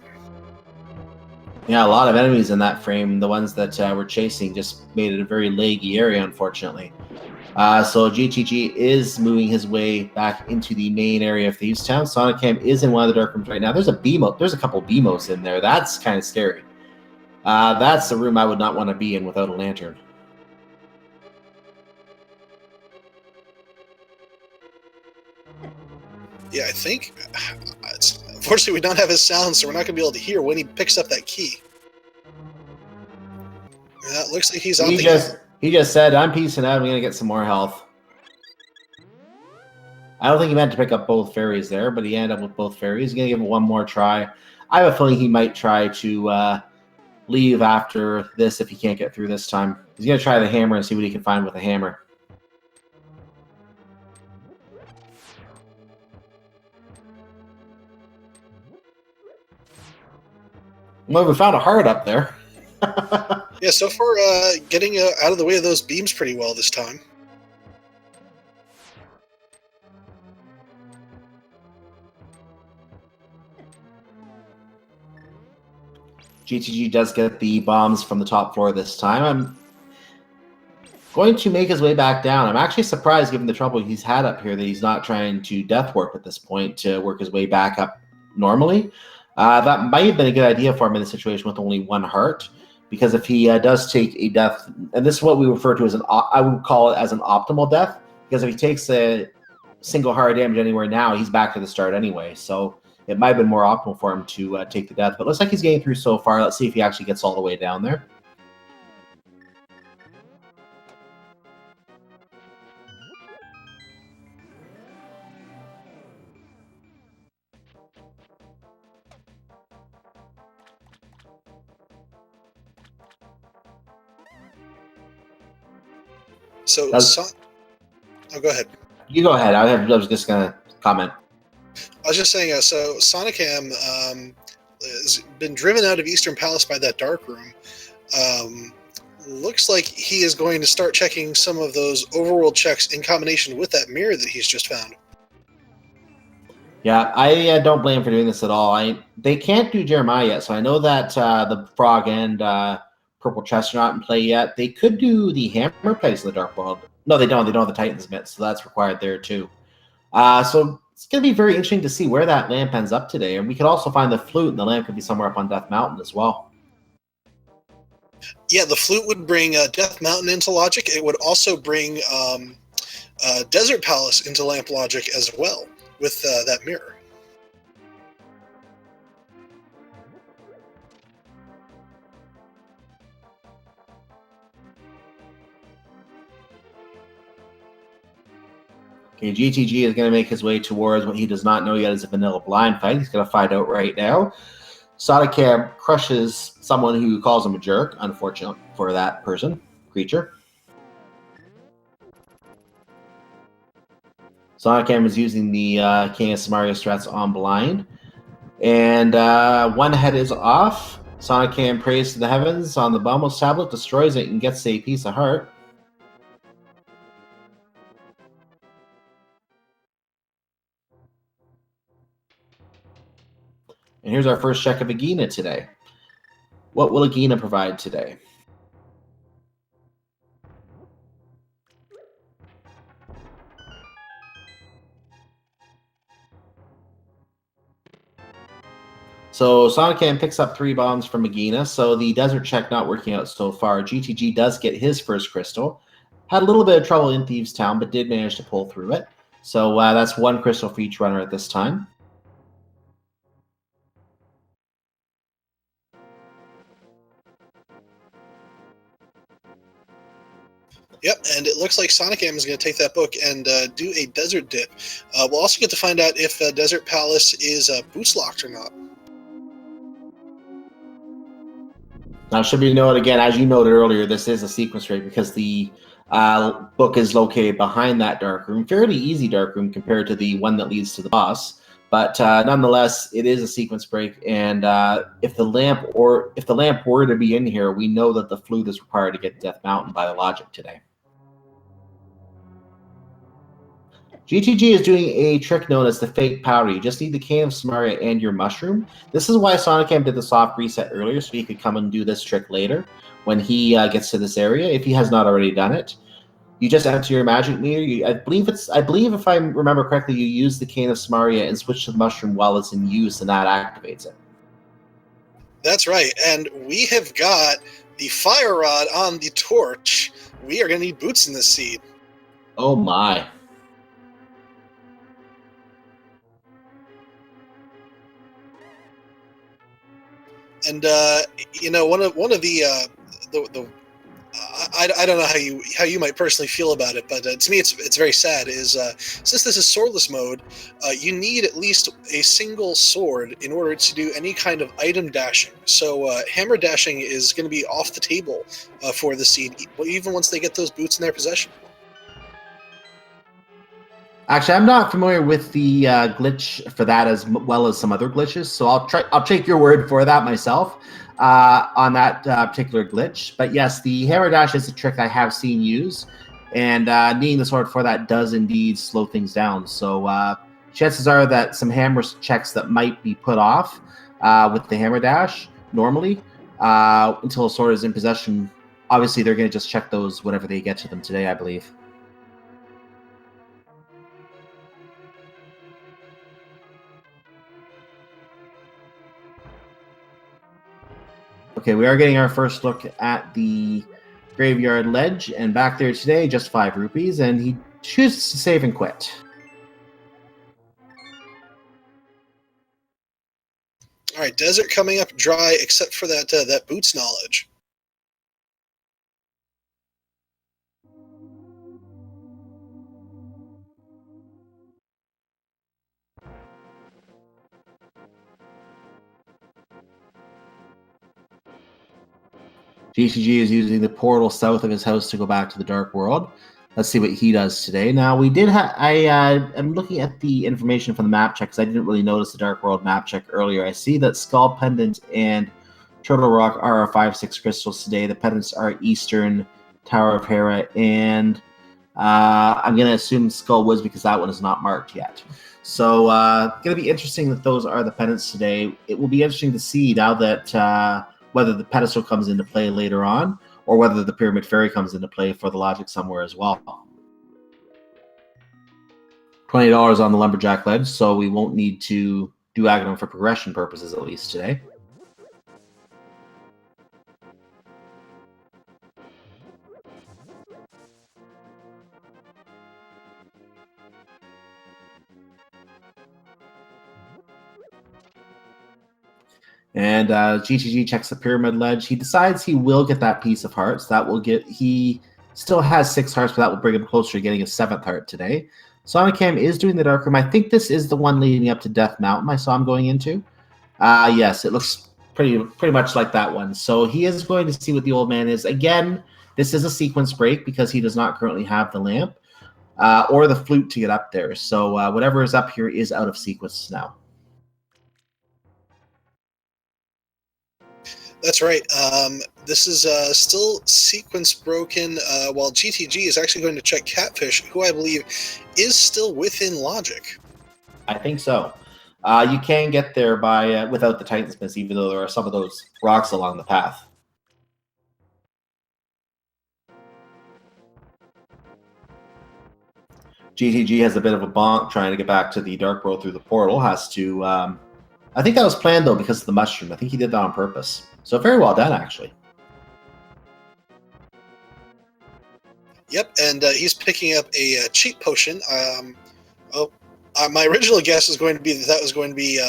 Yeah, a lot of enemies in that frame. The ones that we're chasing just made it a very laggy area, unfortunately. So GTG is moving his way back into the main area of Thieves Town. Sonicam is in one of the dark rooms right now. There's a couple BMOs in there. That's kind of scary. That's a room I would not want to be in without a lantern. Yeah, I think. Unfortunately, we don't have his sound, so we're not going to be able to hear when he picks up that key. It looks like he's on He just said, "I'm peacing out. I'm going to get some more health." I don't think he meant to pick up both fairies there, but he ended up with both fairies. He's going to give it one more try. I have a feeling he might try to leave after this if he can't get through this time. He's going to try the hammer and see what he can find with the hammer. Well, we found a heart up there. Yeah, so far getting out of the way of those beams pretty well this time. GTG does get the bombs from the top floor this time. I'm going to make his way back down. I'm actually surprised, given the trouble he's had up here, that he's not trying to death warp at this point to work his way back up normally. That might have been a good idea for him in a situation with only one heart, because if he does take a death, and this is what we refer to as I would call it as an optimal death, because if he takes a single heart damage anywhere now, he's back to the start anyway. So it might have been more optimal for him to take the death, but looks like he's getting through so far. Let's see if he actually gets all the way down there. So, go ahead. You go ahead. I was just going to comment. I was just saying, so Sonicam has been driven out of Eastern Palace by that dark room. Looks like he is going to start checking some of those overworld checks in combination with that mirror that he's just found. Yeah, I don't blame him for doing this at all. They can't do Jeremiah yet, so I know that the Frog and Purple Chest are not in play yet. They could do the Hammer Place in the Dark World. No, they don't. They don't have the Titan's Mitt, so that's required there too. So it's going to be very interesting to see where that lamp ends up today. And we could also find the flute, and the lamp could be somewhere up on Death Mountain as well. Yeah, the flute would bring Death Mountain into logic. It would also bring Desert Palace into lamp logic as well with that mirror. Okay, GTG is going to make his way towards what he does not know yet is a vanilla blind fight. He's going to find out right now. Sonicam crushes someone who calls him a jerk, unfortunate for that creature. Sonicam is using the King of Samaria strats on blind. And one head is off. Sonicam prays to the heavens on the Balmos tablet, destroys it, and gets a piece of heart. And here's our first check of Agina today. What will Agina provide today? So Sonicam picks up 3 bombs from Agina, so the desert check not working out so far. GTG does get his first crystal. Had a little bit of trouble in Thieves Town, but did manage to pull through it. So that's 1 crystal for each runner at this time. Yep, and it looks like Sonicam is going to take that book and do a desert dip. We'll also get to find out if Desert Palace is boots locked or not. Now, should be noted again, as you noted earlier, this is a sequence break because the book is located behind that dark room. Fairly easy dark room compared to the one that leads to the boss. But nonetheless, it is a sequence break, and if the lamp were to be in here, we know that the flute is required to get Death Mountain by the logic today. GTG is doing a trick known as the fake powder. You just need the Cane of Samaria and your mushroom. This is why sonicam did the soft reset earlier, so he could come and do this trick later when he gets to this area, if he has not already done it. You just enter your magic meter. I believe if I remember correctly, you use the Cane of Samaria and switch to the mushroom while it's in use, and that activates it. That's right, and we have got the fire rod on the torch. We are going to need boots in this seed. Oh my. And one of the I don't know how you might personally feel about it, but to me it's very sad. Since this is swordless mode, you need at least a single sword in order to do any kind of item dashing. So hammer dashing is going to be off the table for the seed, even once they get those boots in their possession. Actually, I'm not familiar with the glitch for that as well as some other glitches, so I'll take your word for that myself on that particular glitch. But yes, the hammer dash is a trick I have seen used, and needing the sword for that does indeed slow things down. So chances are that some hammer checks that might be put off with the hammer dash normally until a sword is in possession. Obviously, they're going to just check those whenever they get to them today, I believe. Okay, we are getting our first look at the graveyard ledge, and back there today, just 5 rupees, and he chooses to save and quit. All right, desert coming up dry, except for that boots knowledge. GCG is using the portal south of his house to go back to the Dark World. Let's see what he does today. Now, we did I'm looking at the information from the map check because I didn't really notice the Dark World map check earlier. I see that Skull Pendant and Turtle Rock are our 5-6 crystals today. The pendants are Eastern, Tower of Hera, and I'm going to assume Skull Woods because that one is not marked yet. So going to be interesting that those are the pendants today. It will be interesting to see now that whether the pedestal comes into play later on or whether the Pyramid Fairy comes into play for the logic somewhere as well. $20 on the Lumberjack ledge, so we won't need to do Ganon for progression purposes at least today. And GTG checks the pyramid ledge. He decides he will get that piece of hearts. He still has 6 hearts, but that will bring him closer to getting a 7th heart today. sonicam is doing the dark room. I think this is the one leading up to Death Mountain I saw him going into. Yes, it looks pretty much like that one. So he is going to see what the old man is. Again, this is a sequence break because he does not currently have the lamp or the flute to get up there. So whatever is up here is out of sequence now. That's right. This is still sequence broken, while GTG is actually going to check Catfish, who I believe is still within logic. I think so. You can get there by without the Titansmiths, even though there are some of those rocks along the path. GTG has a bit of a bonk trying to get back to the Dark World through the portal. Has to... I think that was planned, though, because of the mushroom. I think he did that on purpose. So very well done, actually. Yep, and he's picking up a cheat potion. My original guess was going to be that was going to be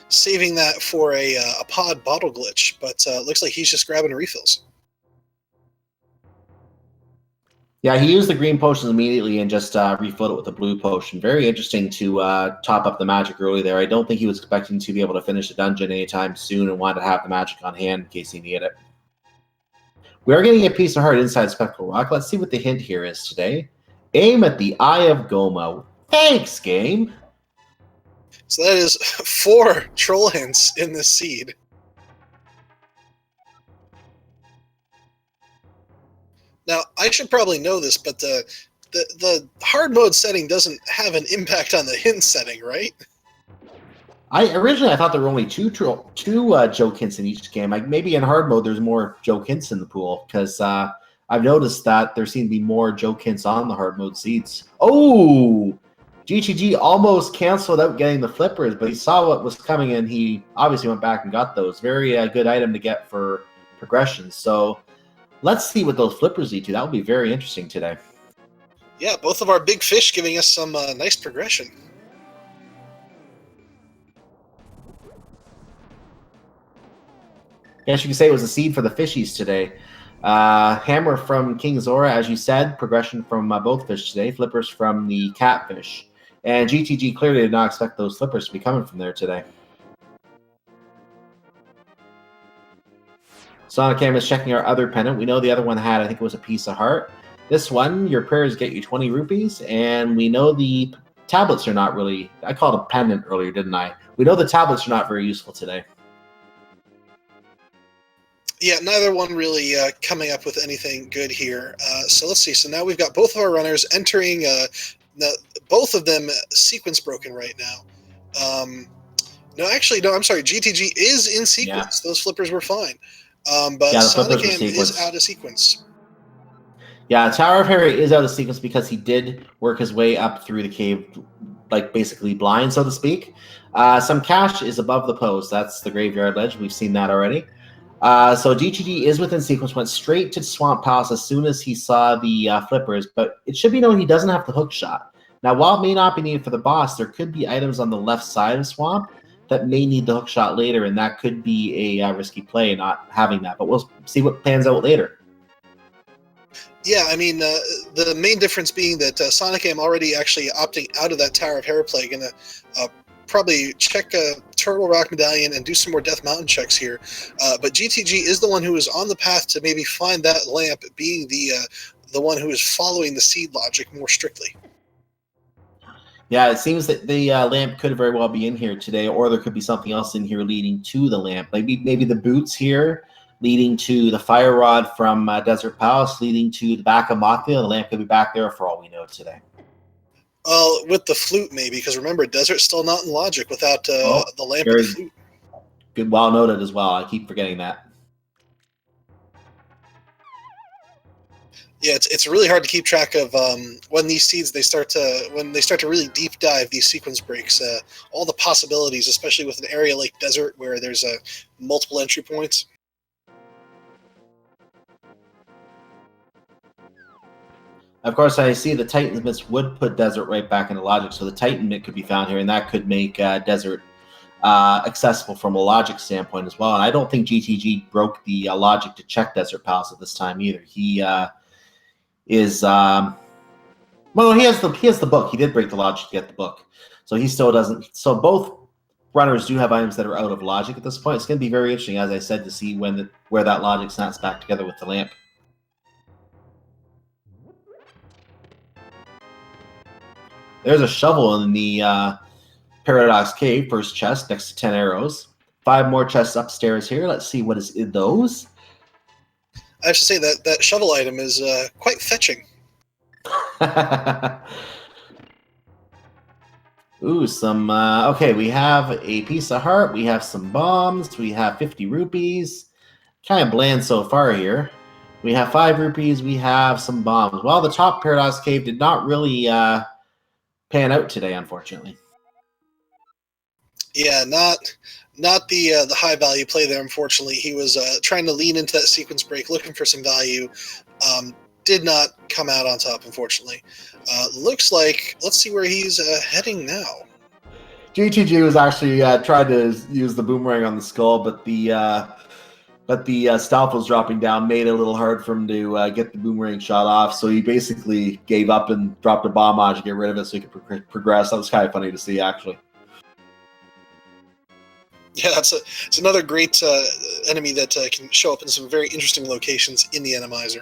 saving that for a pod bottle glitch, but looks like he's just grabbing refills. Yeah, he used the green potion immediately and just refilled it with the blue potion. Very interesting to top up the magic early there. I don't think he was expecting to be able to finish the dungeon anytime soon and wanted to have the magic on hand in case he needed it. We are getting a piece of heart inside Spectral Rock. Let's see what the hint here is today. Aim at the Eye of Goma. Thanks, game. So that is 4 troll hints in this seed. Now, I should probably know this, but the the hard mode setting doesn't have an impact on the hint setting, right? Originally I thought there were only two joke hints in each game. Like maybe in hard mode there's more joke hints in the pool because I've noticed that there seem to be more joke hints on the hard mode seeds. Oh, GTG almost canceled out getting the flippers, but he saw what was coming and he obviously went back and got those. Very good item to get for progression. So let's see what those flippers lead to. That will be very interesting today. Yeah, both of our big fish giving us some nice progression. Yes, you could say it was a seed for the fishies today. Hammer from King Zora, as you said, progression from both fish today. Flippers from the catfish. And GTG clearly did not expect those flippers to be coming from there today. sonicam is checking our other pennant. We know the other one had, I think it was a piece of heart. This one, your prayers get you 20 rupees. And we know the tablets are not really, I called a pendant earlier, didn't I? We know the tablets are not very useful today. Yeah, neither one really coming up with anything good here. So let's see. So now we've got both of our runners entering, both of them sequence broken right now. No, actually, no, I'm sorry. GTG is in sequence. Yeah. Those flippers were fine. But yeah, sonicam is out of sequence. Yeah, Tower of Harry is out of sequence because he did work his way up through the cave, like basically blind, so to speak. Some cash is above the post. That's the graveyard ledge. We've seen that already. So GTG is within sequence, went straight to Swamp Palace as soon as he saw the flippers, but it should be known he doesn't have the hook shot. Now, while it may not be needed for the boss, there could be items on the left side of Swamp that may need the hook shot later, and that could be a risky play not having that, but we'll see what pans out later. Yeah, I mean, the main difference being that sonicam already actually opting out of that Tower of Hair play, going to probably check Turtle Rock Medallion and do some more Death Mountain checks here. But GTG is the one who is on the path to maybe find that lamp, being the one who is following the seed logic more strictly. Yeah, it seems that the lamp could very well be in here today, or there could be something else in here leading to the lamp. Maybe the boots here leading to the fire rod from Desert Palace, leading to the back of Mothville. The lamp could be back there for all we know today. With the flute, maybe, because remember, Desert's still not in logic without the lamp and the flute. Good, well noted as well. I keep forgetting that. Yeah, it's really hard to keep track of when these seeds start to really deep dive these sequence breaks. All the possibilities, especially with an area like Desert where there's multiple entry points. Of course, I see the Titan Myths would put Desert right back into logic, so the Titan Myth could be found here, and that could make Desert accessible from a logic standpoint as well. And I don't think GTG broke the logic to check Desert Palace at this time either. He is well, he has the book. He did break the logic to get the book, so he still doesn't. So both runners do have items that are out of logic at this point. It's going to be very interesting, as I said, to see where that logic snaps back together with the lamp. There's a shovel in the Paradox Cave, first chest, next to 10 arrows. 5 more chests upstairs here. Let's see what is in those. I have to say that shovel item is quite fetching. Ooh, some... okay, we have a piece of heart. We have some bombs. We have 50 rupees. Kind of bland so far here. We have 5 rupees. We have some bombs. Well, the top Paradox Cave did not really... pan out today, unfortunately. Yeah, not the high value play there. Unfortunately, he was trying to lean into that sequence break, looking for some value. Did not come out on top, unfortunately. Looks like, let's see where he's heading now. GTG was actually trying to use the boomerang on the skull, but the stealth was dropping down, made it a little hard for him to get the boomerang shot off. So he basically gave up and dropped a bomb on to get rid of it so he could progress. That was kind of funny to see, actually. Yeah, it's another great enemy that can show up in some very interesting locations in the Randomizer.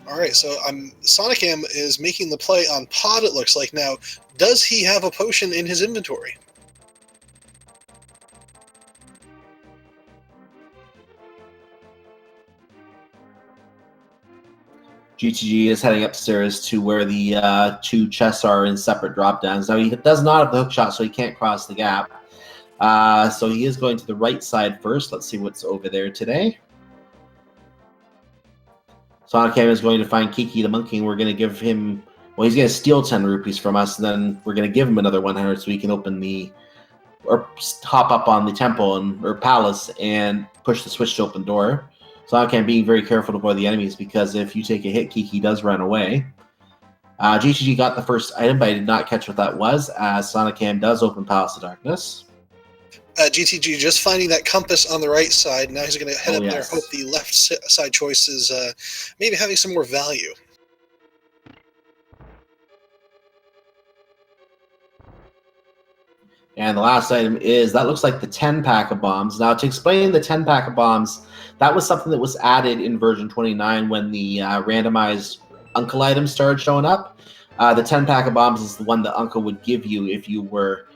All right, so sonicam is making the play on Pod, it looks like now. Does he have a potion in his inventory? GTG is heading upstairs to where the 2 chests are in separate drop downs. Now he does not have the hook shot, so he can't cross the gap. So he is going to the right side first. Let's see what's over there today. sonicam is going to find Kiki the monkey, and we're going to give him... Well, he's going to steal 10 rupees from us, and then we're going to give him another 100 so he can open the... or hop up on the temple or palace and push the switch to open the door. sonicam being very careful to avoid the enemies, because if you take a hit, Kiki does run away. GTG got the first item, but I did not catch what that was, as sonicam does open Palace of Darkness. GTG just finding that compass on the right side. Now he's going to head up there, yes. hope the left side choice is maybe having some more value. And the last item is, that looks like the 10-pack of bombs. Now, to explain the 10-pack of bombs, that was something that was added in version 29 when the randomized Uncle items started showing up. The 10-pack of bombs is the one that Uncle would give you if you were...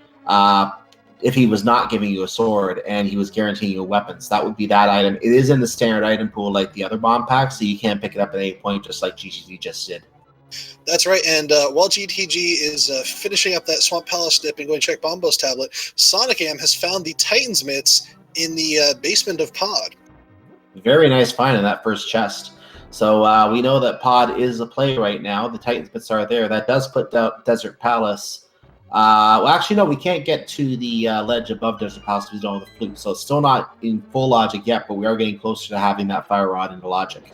if he was not giving you a sword and he was guaranteeing you weapons. That would be that item. It is in the standard item pool like the other bomb packs, so you can pick it up at any point, just like GTG just did. That's right, and while GTG is finishing up that Swamp Palace dip and going to check Bombo's tablet, sonicam has found the Titan's Mitts in the basement of Pod. Very nice find in that first chest. So we know that Pod is a play right now. The Titan's Mitts are there. That does put out Desert Palace. Well, actually, no, we can't get to the ledge above Desert Palace because we don't have the flute. So it's still not in full logic yet, but we are getting closer to having that fire rod into logic.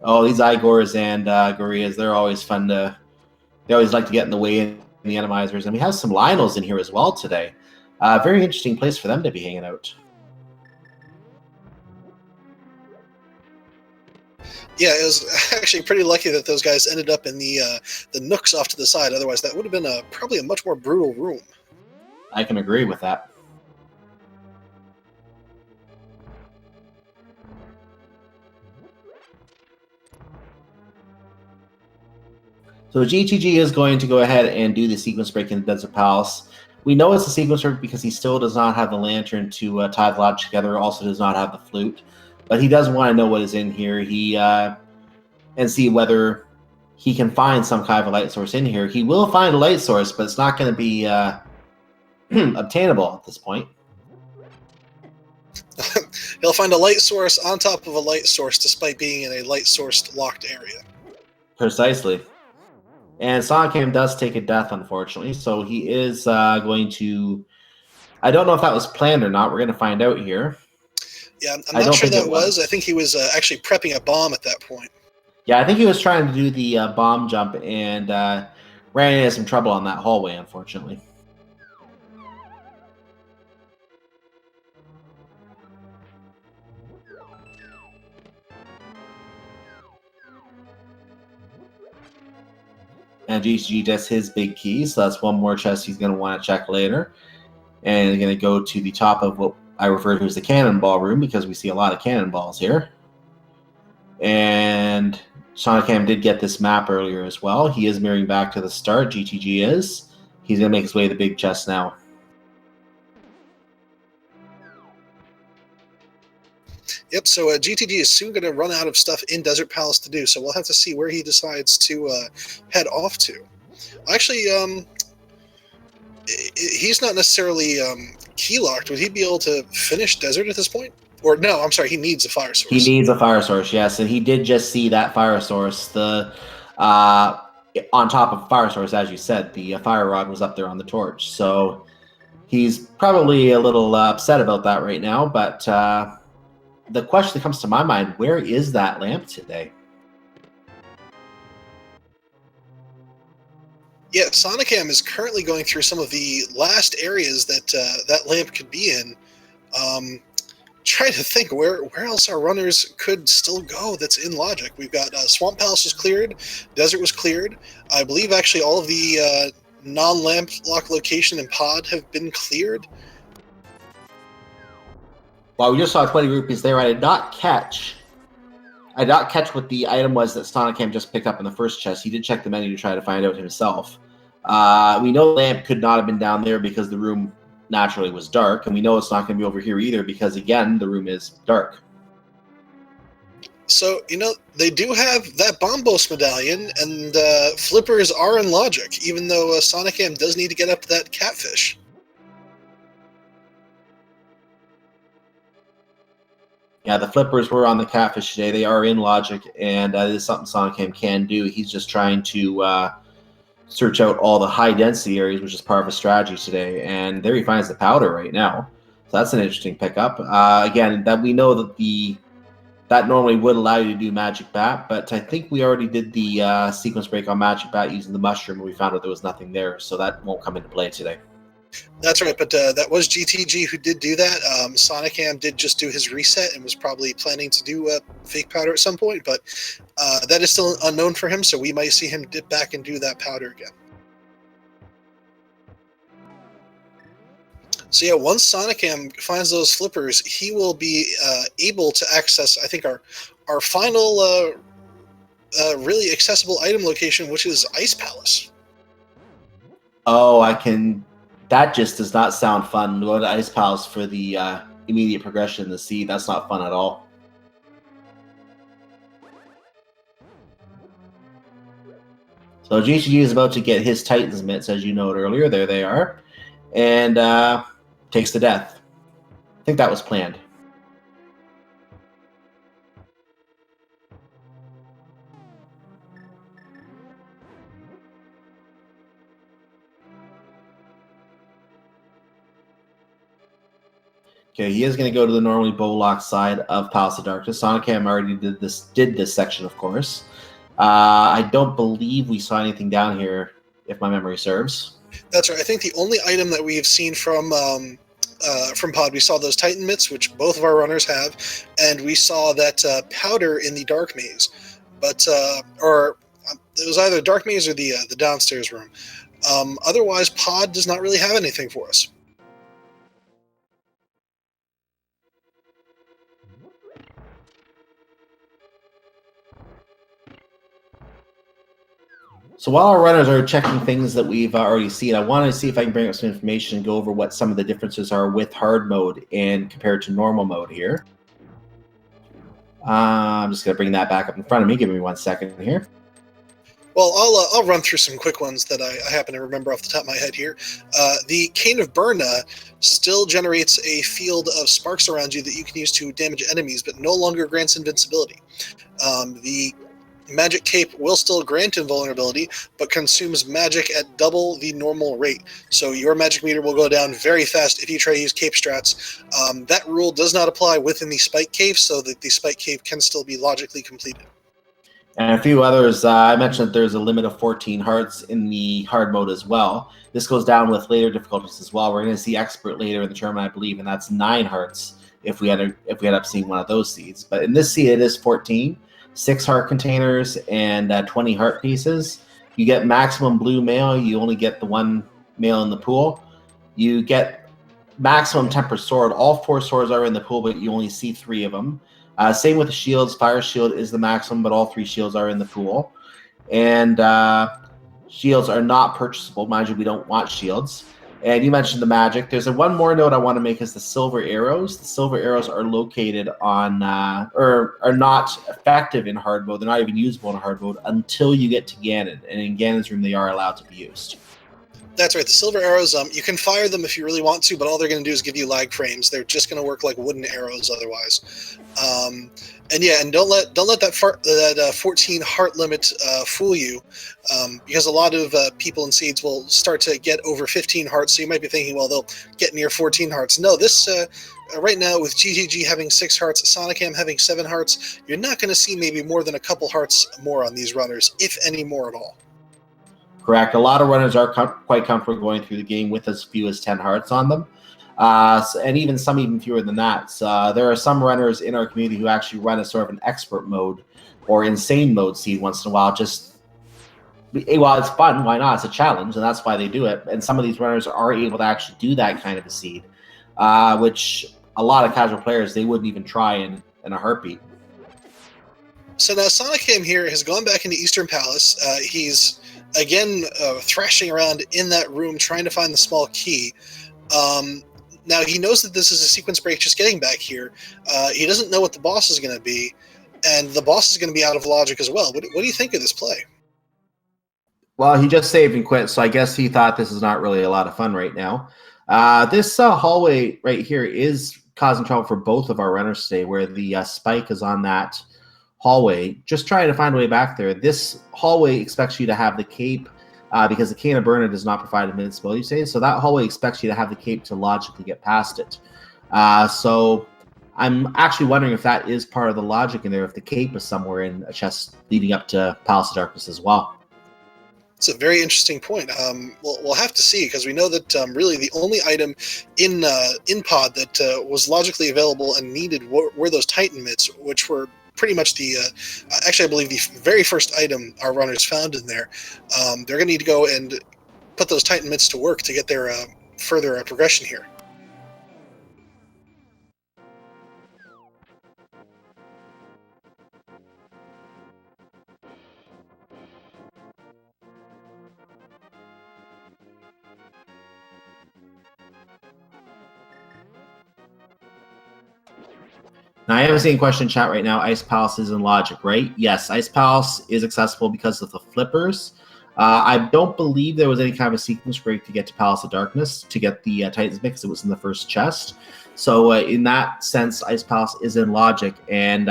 Oh, these Igors and Gorias, they're always fun to... They always like to get in the way in the Randomizers. And we have some Lionels in here as well today. Very interesting place for them to be hanging out. Yeah, it was actually pretty lucky that those guys ended up in the nooks off to the side. Otherwise, that would have been probably a much more brutal room. I can agree with that. So GTG is going to go ahead and do the sequence break in the Desert Palace. We know it's a sequence break because he still does not have the lantern to tie the logic together, also does not have the flute. But he does want to know what is in here. And see whether he can find some kind of a light source in here. He will find a light source, but it's not going to be obtainable at this point. He'll find a light source on top of a light source despite being in a light sourced locked area. Precisely. And sonicam does take a death, unfortunately, so he is going to... I don't know if that was planned or not. We're going to find out here. Yeah, I'm not sure that was. I think he was actually prepping a bomb at that point. Yeah, I think he was trying to do the bomb jump and ran into some trouble on that hallway, unfortunately. And GG does his big key, so that's one more chest he's going to want to check later. And he's going to go to the top of what I refer to as the cannonball room, because we see a lot of cannonballs here. And sonicam did get this map earlier as well. He is mirroring back to the start. GTG is. He's going to make his way to the big chest now. Yep, so GTG is soon going to run out of stuff in Desert Palace to do, so we'll have to see where he decides to head off to. Actually, he's not necessarily key-locked. Would he be able to finish Desert at this point? Or no, I'm sorry, he needs a fire source. He needs a fire source, yes, and he did just see that fire source. The on top of fire source, as you said, the fire rod was up there on the torch. So he's probably a little upset about that right now, but the question that comes to my mind, where is that lamp today? Yeah, sonicam is currently going through some of the last areas that that lamp could be in. Trying to think where else our runners could still go that's in logic. We've got Swamp Palace was cleared, Desert was cleared. I believe actually all of the non-lamp lock location and pod have been cleared. Well, we just saw 20 rupees there. I did not catch I did not catch what the item was that sonicam just picked up in the first chest. He did check the menu to try to find out himself. We know the lamp could not have been down there because the room naturally was dark, and we know it's not going to be over here either because, again, the room is dark. So, they do have that Bombos medallion, and flippers are in logic, even though sonicam does need to get up to that catfish. Yeah, the flippers were on the catfish today. They are in logic, and that is something sonicam can do. He's just trying to search out all the high-density areas, which is part of his strategy today. And there he finds the powder right now. So that's an interesting pickup. Again, that we know that that normally would allow you to do Magic Bat, but I think we already did the sequence break on Magic Bat using the mushroom, and we found out there was nothing there, so that won't come into play today. That's right, but that was GTG who did do that. sonicam did just do his reset and was probably planning to do fake powder at some point, but that is still unknown for him, so we might see him dip back and do that powder again. So yeah, once sonicam finds those flippers, he will be able to access, I think, our final really accessible item location, which is Ice Palace. Oh, that just does not sound fun. Go to Ice Palace for the immediate progression in the sea. That's not fun at all. So GTG is about to get his Titan's mitts, as you noted earlier. There they are. And takes the death. I think that was planned. Okay, he is going to go to the normally bow-locked side of Palace of Darkness. sonicam already did this section, of course. I don't believe we saw anything down here, if my memory serves. That's right. I think the only item that we've seen from Pod, we saw those Titan mitts, which both of our runners have, and we saw that powder in the Dark Maze. But it was either the Dark Maze or the downstairs room. Otherwise, Pod does not really have anything for us. So while our runners are checking things that we've already seen, I wanted to see if I can bring up some information and go over what some of the differences are with hard mode and compared to normal mode here. I'm just going to bring that back up in front of me. Give me 1 second here. Well, I'll run through some quick ones that I happen to remember off the top of my head here. The Cane of Burna still generates a field of sparks around you that you can use to damage enemies, but no longer grants invincibility. The Magic Cape will still grant invulnerability, but consumes magic at double the normal rate. So your magic meter will go down very fast if you try to use cape strats. That rule does not apply within the Spike Cave, so that the Spike Cave can still be logically completed. And a few others. I mentioned that there's a limit of 14 hearts in the hard mode as well. This goes down with later difficulties as well. We're going to see Expert later in the tournament, I believe, and that's 9 hearts if we end up seeing one of those seeds. But in this seed, it is 14. 6 heart containers and 20 heart pieces. You get maximum blue mail. You only get the 1 mail in the pool. You get maximum temper sword. All 4 swords are in the pool, but you only see 3 of them. Same with the shields. Fire shield is the maximum, but all 3 shields are in the pool. And shields are not purchasable. Mind you, we don't want shields. And you mentioned the magic. There's one more note I want to make is the silver arrows. The silver arrows are located on, or are not effective in hard mode. They're not even usable in hard mode until you get to Ganon. And in Ganon's room, they are allowed to be used. That's right. The silver arrows, you can fire them if you really want to, but all they're going to do is give you lag frames. They're just going to work like wooden arrows otherwise. And don't let that 14 heart limit fool you, because a lot of people in seeds will start to get over 15 hearts. So you might be thinking, well, they'll get near 14 hearts. No, this right now with GTG having 6 hearts, sonicam having 7 hearts, you're not going to see maybe more than a couple hearts more on these runners, if any more at all. Correct. A lot of runners are quite comfortable going through the game with as few as 10 hearts on them. And even fewer than that. So, there are some runners in our community who actually run a sort of an expert mode or insane mode seed once in a while. While it's fun, why not? It's a challenge, and that's why they do it. And some of these runners are able to actually do that kind of a seed, which a lot of casual players, they wouldn't even try in a heartbeat. So now Sonicam here has gone back into Eastern Palace. He's again thrashing around in that room trying to find the small key. Now he knows that this is a sequence break just getting back here. He doesn't know what the boss is going to be, and the boss is going to be out of logic as well. What do you think of this play? Well, he just saved and quit, so I guess he thought this is not really a lot of fun right now. This hallway right here is causing trouble for both of our runners today, where the spike is on that hallway. Just trying to find a way back there. This hallway expects you to have the cape, because the Cane of Burner does not provide invincibility save, so that hallway expects you to have the cape to logically get past it. So I'm actually wondering if that is part of the logic in there, if the cape is somewhere in a chest leading up to Palace of Darkness as well. It's a very interesting point. We'll have to see, because we know that really the only item in Pod that was logically available and needed were those Titan mitts, which were pretty much the actually I believe the very first item our runners found in there. They're going to need to go and put those Titan mitts to work to get their further progression here. Now, I haven't seen a question in chat right now. Ice Palace is in logic, right? Yes, Ice Palace is accessible because of the flippers. I don't believe there was any kind of a sequence break to get to Palace of Darkness to get the Titans mix. It was in the first chest. So in that sense, Ice Palace is in logic, and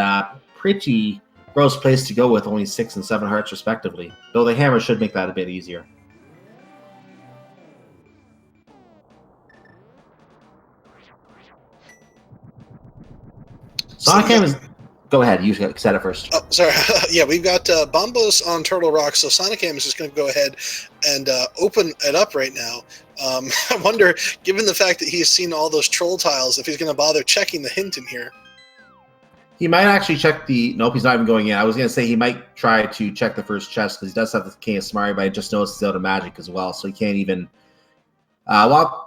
pretty gross place to go with only 6 and 7 hearts respectively. Though the hammer should make that a bit easier. Sonicam is... Go ahead. You said it first. Oh, sorry. Yeah, we've got Bombos on Turtle Rock, so Sonicam is just going to go ahead and open it up right now. I wonder, given the fact that he's seen all those troll tiles, if he's going to bother checking the hint in here. He might actually check the... Nope, he's not even going in. I was going to say he might try to check the first chest, because he does have the King of Samari, but I just noticed it's out of magic as well, so he can't even... well...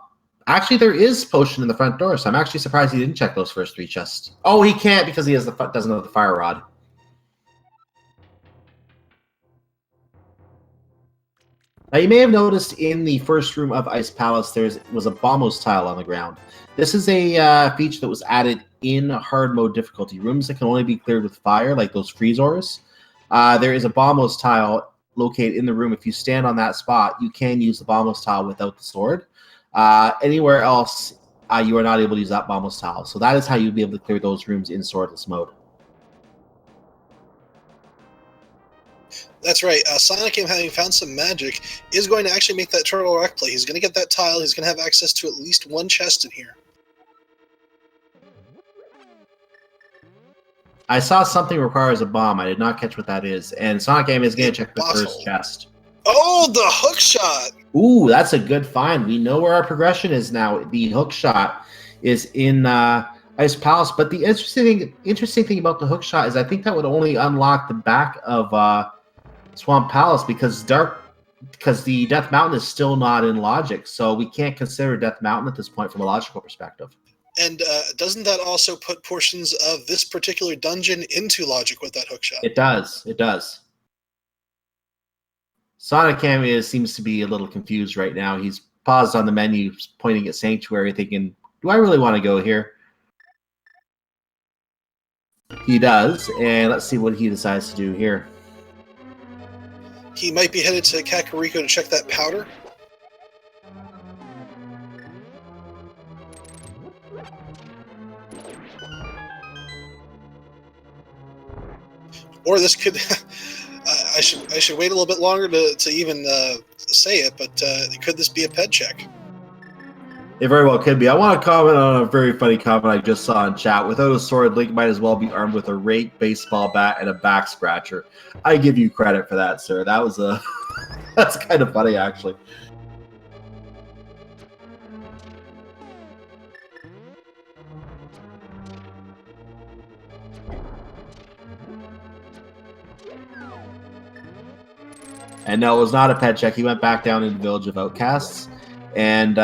Actually, there is potion in the front door, so I'm actually surprised he didn't check those first 3 chests. Oh, he can't because he has doesn't have the fire rod. Now, you may have noticed in the first room of Ice Palace, there was a Bombos tile on the ground. This is a feature that was added in hard mode difficulty. Rooms that can only be cleared with fire, like those freeze ores. There is a Bombos tile located in the room. If you stand on that spot, you can use the Bombos tile without the sword. Anywhere else, you are not able to use that Bombos tile. So that is how you'll be able to clear those rooms in swordless mode. That's right. Sonicam, having found some magic, is going to actually make that Turtle Rock play. He's going to get that tile. He's going to have access to at least 1 chest in here. I saw something requires a bomb. I did not catch what that is. And Sonicam is going to check the first chest. Oh, the hook shot! Ooh, that's a good find. We know where our progression is now. The hook shot is in Ice Palace. But the interesting thing about the hook shot is I think that would only unlock the back of Swamp Palace because the Death Mountain is still not in logic. So we can't consider Death Mountain at this point from a logical perspective. And doesn't that also put portions of this particular dungeon into logic with that hook shot? It does. It does. Sonicam seems to be a little confused right now. He's paused on the menu, pointing at Sanctuary, thinking, do I really want to go here? He does, and let's see what he decides to do here. He might be headed to Kakariko to check that powder. Or this could... I should wait a little bit longer to even say it, but could this be a ped check? It very well could be. I want to comment on a very funny comment I just saw in chat. Without a sword, Link might as well be armed with a rake, baseball bat, and a back scratcher. I give you credit for that, sir. That was a... That's kind of funny, actually. And no, it was not a pet check. He went back down into the Village of Outcasts. And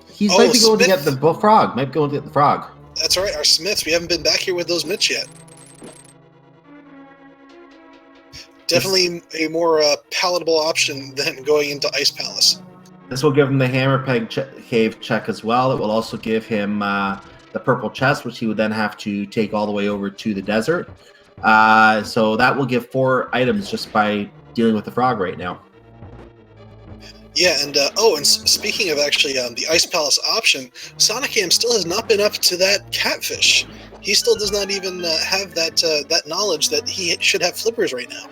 he might be going to get the frog. Might be going to get the frog. That's all right. Our Smiths, we haven't been back here with those mitts yet. Definitely a more palatable option than going into Ice Palace. This will give him the Hammer Peg Cave check as well. It will also give him the purple chest, which he would then have to take all the way over to the desert. So that will give 4 items just by dealing with the frog right now. Yeah, and speaking of actually the Ice Palace option, sonicam still has not been up to that catfish. He still does not even have that knowledge that he should have flippers right now.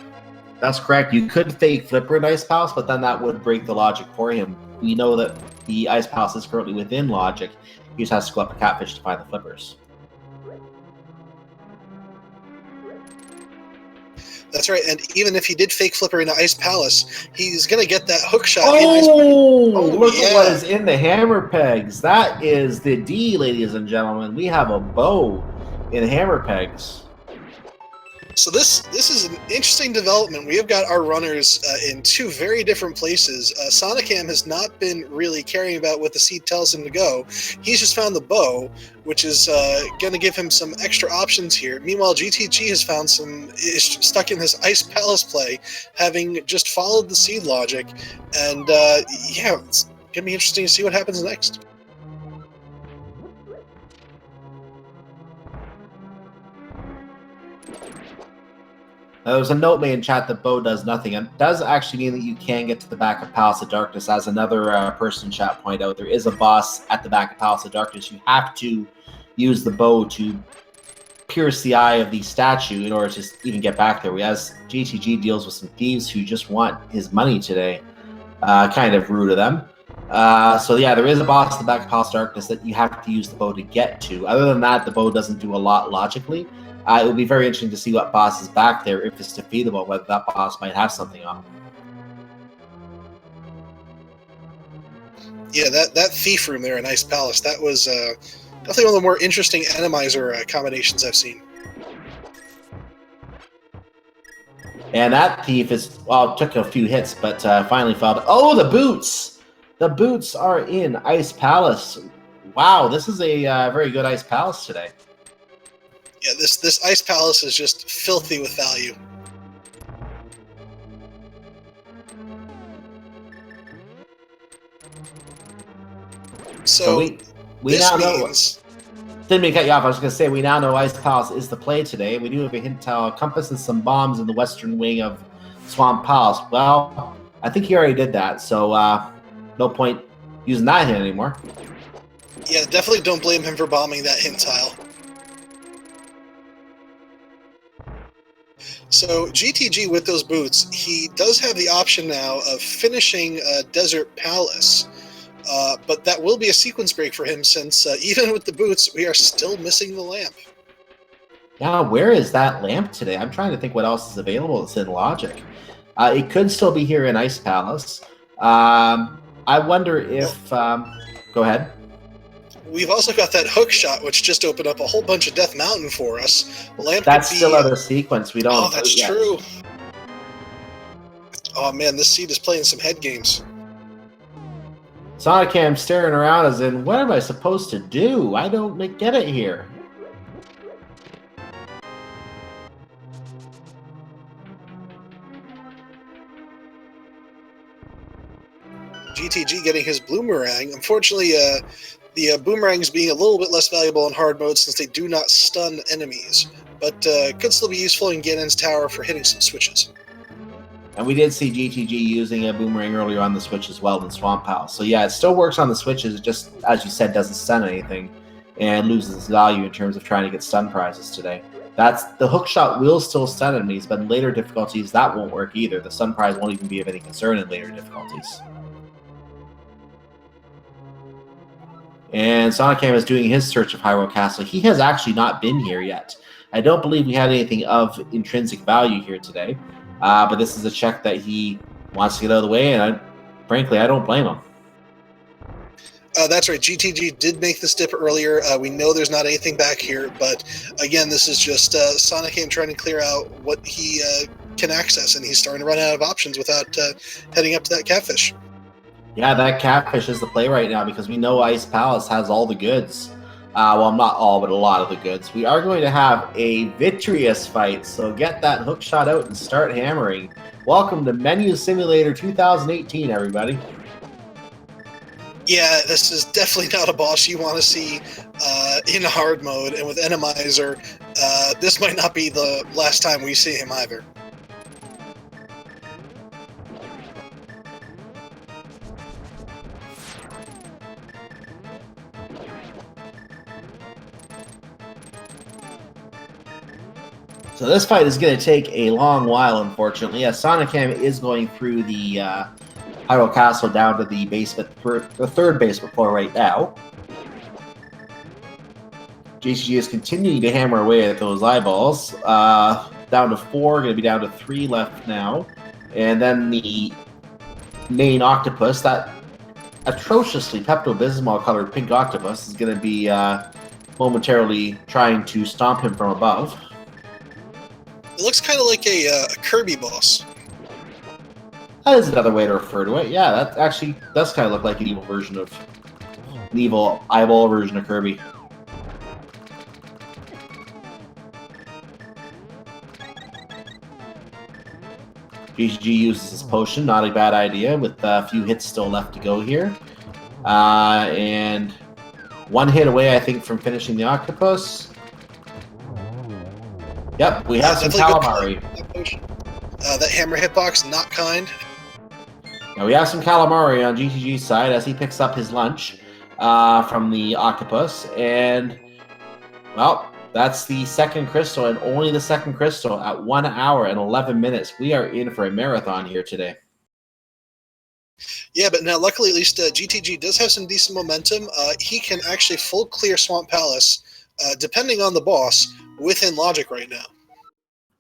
That's correct. You could fake Flipper in Ice Palace, but then that would break the logic for him. We know that the Ice Palace is currently within logic. He just has to go up a catfish to find the flippers. That's right, and even if he did fake Flipper into Ice Palace, he's going to get that hook shot in Ice Palace. Oh, look at what is in the hammer pegs. That is the D, ladies and gentlemen. We have a bow in hammer pegs. So this is an interesting development. We have got our runners in 2 very different places. sonicam has not been really caring about what the seed tells him to go. He's just found the bow, which is going to give him some extra options here. Meanwhile, GTG has found is stuck in his Ice Palace play, having just followed the seed logic. And yeah, it's going to be interesting to see what happens next. There was a note made in chat that bow does nothing. It does actually mean that you can get to the back of Palace of Darkness. As another person in chat pointed out, there is a boss at the back of Palace of Darkness. You have to use the bow to pierce the eye of the statue in order to even get back there. Whereas GTG deals with some thieves who just want his money today. Kind of rude of them. So yeah, there is a boss at the back of Palace of Darkness that you have to use the bow to get to. Other than that, the bow doesn't do a lot logically. It will be very interesting to see what boss is back there, if it's defeatable, whether that boss might have something on. Yeah, that thief room there in Ice Palace, that was definitely one of the more interesting Randomizer combinations I've seen. And that thief took a few hits, but finally fell. Oh, the boots! The boots are in Ice Palace. Wow, this is a very good Ice Palace today. Yeah, this Ice Palace is just filthy with value. So we now know. Didn't mean to cut you off. I was going to say we now know Ice Palace is the play today. We do have a hint compass and some bombs in the western wing of Swamp Palace. Well, I think he already did that, so no point using that hint anymore. Yeah, definitely don't blame him for bombing that hint tile. So GTG with those boots, he does have the option now of finishing Desert Palace, but that will be a sequence break for him since even with the boots, we are still missing the lamp. Yeah, where is that lamp today? I'm trying to think what else is available that's in Logic. It could still be here in Ice Palace. I wonder if... go ahead. We've also got that hook shot, which just opened up a whole bunch of Death Mountain for us. Lamp That's still out of sequence. We don't. Oh, that's true. Oh man, this seed is playing some head games. sonicam staring around as in, what am I supposed to do? I don't get it here. GTG getting his boomerang. Unfortunately, the boomerangs being a little bit less valuable in hard mode since they do not stun enemies, but could still be useful in Ganon's tower for hitting some switches. And we did see GTG using a boomerang earlier on the Switch as well in Swamp Palace. So yeah, it still works on the Switches. It just, as you said, doesn't stun anything and loses its value in terms of trying to get stun prizes today. The hook shot will still stun enemies, but in later difficulties, that won't work either. The stun prize won't even be of any concern in later difficulties. And sonicam is doing his search of Hyrule Castle. He has actually not been here yet. I don't believe we had anything of intrinsic value here today. But this is a check that he wants to get out of the way, and frankly, I don't blame him. That's right. GTG did make this dip earlier. We know there's not anything back here, but again, this is just sonicam trying to clear out what he can access, and he's starting to run out of options without heading up to that catfish. Yeah, that catfish is the play right now because we know Ice Palace has all the goods. well, not all, but a lot of the goods. We are going to have a Vitreous fight, so get that hook shot out and start hammering. Welcome to Menu Simulator 2018, everybody. Yeah, this is definitely not a boss you want to see in hard mode, and with Randomizer, this might not be the last time we see him either. So this fight is going to take a long while, unfortunately, as sonicam is going through the Hyrule Castle down to the basement, the third basement floor right now. JCG is continuing to hammer away at those eyeballs. Down to 4, going to be down to 3 left now. And then the main octopus, that atrociously Pepto-Bismol colored pink octopus, is going to be momentarily trying to stomp him from above. It looks kind of like a Kirby boss. That is another way to refer to it. Yeah, that actually does kind of look like an evil version of an evil eyeball version of Kirby. GGG uses his potion, not a bad idea, with a few hits still left to go here. And one hit away, I think, from finishing the octopus. Yep, we have some calamari. That hammer hitbox, not kind. Now we have some calamari on GTG's side as he picks up his lunch from the octopus. And, well, that's the second crystal, and only the second crystal at 1 hour and 11 minutes. We are in for a marathon here today. Yeah, but now luckily at least GTG does have some decent momentum. He can actually full clear Swamp Palace, depending on the boss, within logic right now.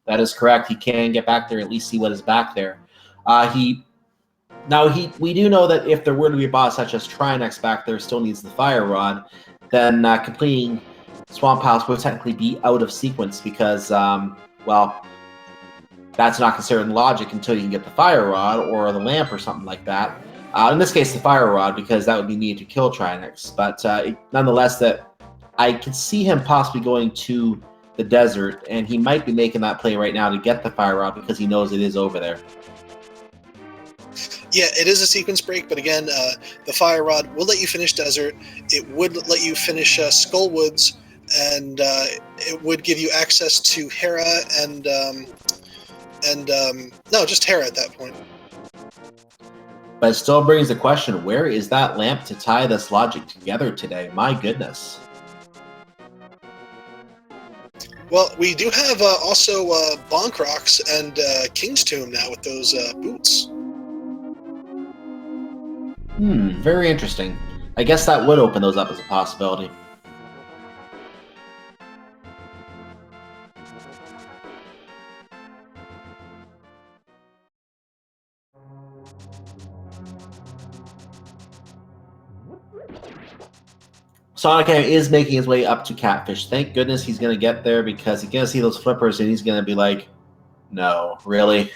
That is correct. He can get back there, at least see what is back there. We do know that if there were to be a boss such as Trinex back there still needs the Fire Rod, then completing Swamp Palace would technically be out of sequence because, well, that's not considered in logic until you can get the Fire Rod or the Lamp or something like that. In this case, the Fire Rod, because that would be needed to kill Trinex. But nonetheless, that I could see him possibly going to the desert, and he might be making that play right now to get the Fire Rod because he knows it is over there. Yeah, it is a sequence break, but again, the Fire Rod will let you finish Desert. It would let you finish Skull Woods, and it would give you access to Hera and no, just Hera at that point. But it still brings the question, where is that lamp to tie this logic together today? My goodness. Well, we do have also Bonk Rocks and King's Tomb now with those boots. Very interesting. I guess that would open those up as a possibility. sonicam is making his way up to Catfish. Thank goodness he's going to get there because he's going to see those flippers and he's going to be like, no, really?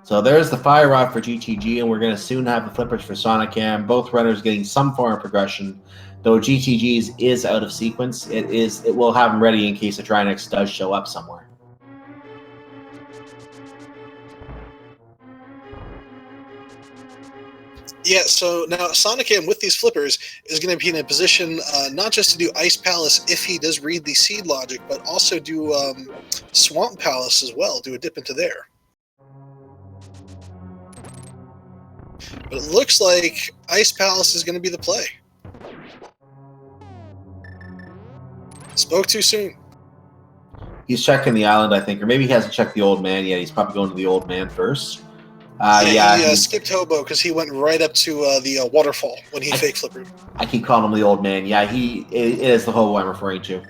So there's the Fire Rod for GTG, and we're going to soon have the flippers for sonicam. Both runners getting some form of progression, though GTG's is out of sequence. It will have them ready in case a Trinex does show up somewhere. Yeah, so now sonicam with these flippers is going to be in a position not just to do Ice Palace if he does read the seed logic, but also do Swamp Palace as well, do a dip into there. But it looks like Ice Palace is going to be the play. Spoke too soon. He's checking the island, I think, or maybe he hasn't checked the old man yet. He's probably going to the old man first. He skipped Hobo because he went right up to the waterfall when he fake flippered. I keep calling him the old man. Yeah, it is the Hobo I'm referring to.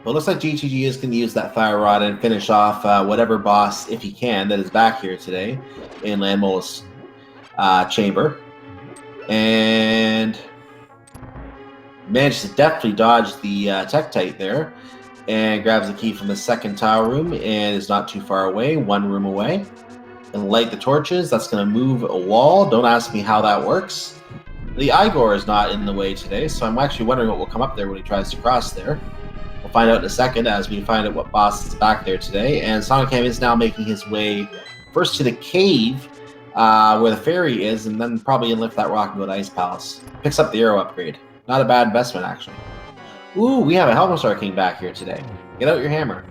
Well, it looks like GTG is going to use that Fire Rod and finish off whatever boss, if he can, that is back here today in Landmola's chamber. And manages to deftly dodge the Tektite there, and grabs the key from the second tile room and is not too far away, one room away. And light the torches. That's going to move a wall. Don't ask me how that works. The Igor is not in the way today, so I'm actually wondering what will come up there when he tries to cross there. We'll find out in a second as we find out what boss is back there today. And sonicam is now making his way first to the cave where the fairy is, and then probably gonna lift that rock and go to Ice Palace. Picks up the arrow upgrade. Not a bad investment, actually. Ooh, we have a Helmstar King back here today. Get out your hammer.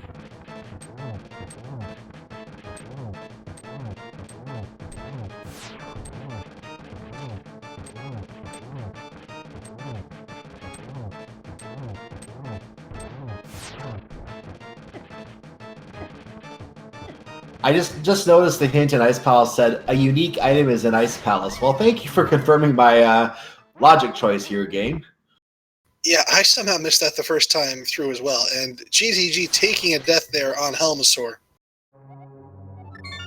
I just noticed the hint in Ice Palace said a unique item is in Ice Palace. Well, thank you for confirming my logic choice here, game. Yeah, I somehow missed that the first time through as well. And GTG taking a death there on Helmasaur.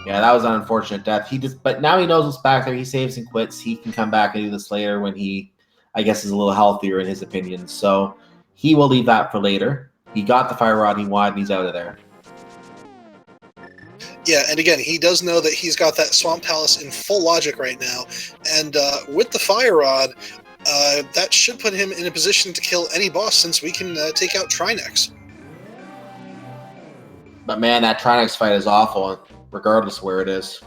Yeah, that was an unfortunate death. But now he knows what's back there. He saves and quits. He can come back and do this later when he, I guess, is a little healthier in his opinion. So he will leave that for later. He got the fire rod he wanted, and he's out of there. Yeah, and again, he does know that he's got that Swamp Palace in full logic right now. And with the fire rod, that should put him in a position to kill any boss since we can take out Trinex. But man, that Trinex fight is awful, regardless where it is.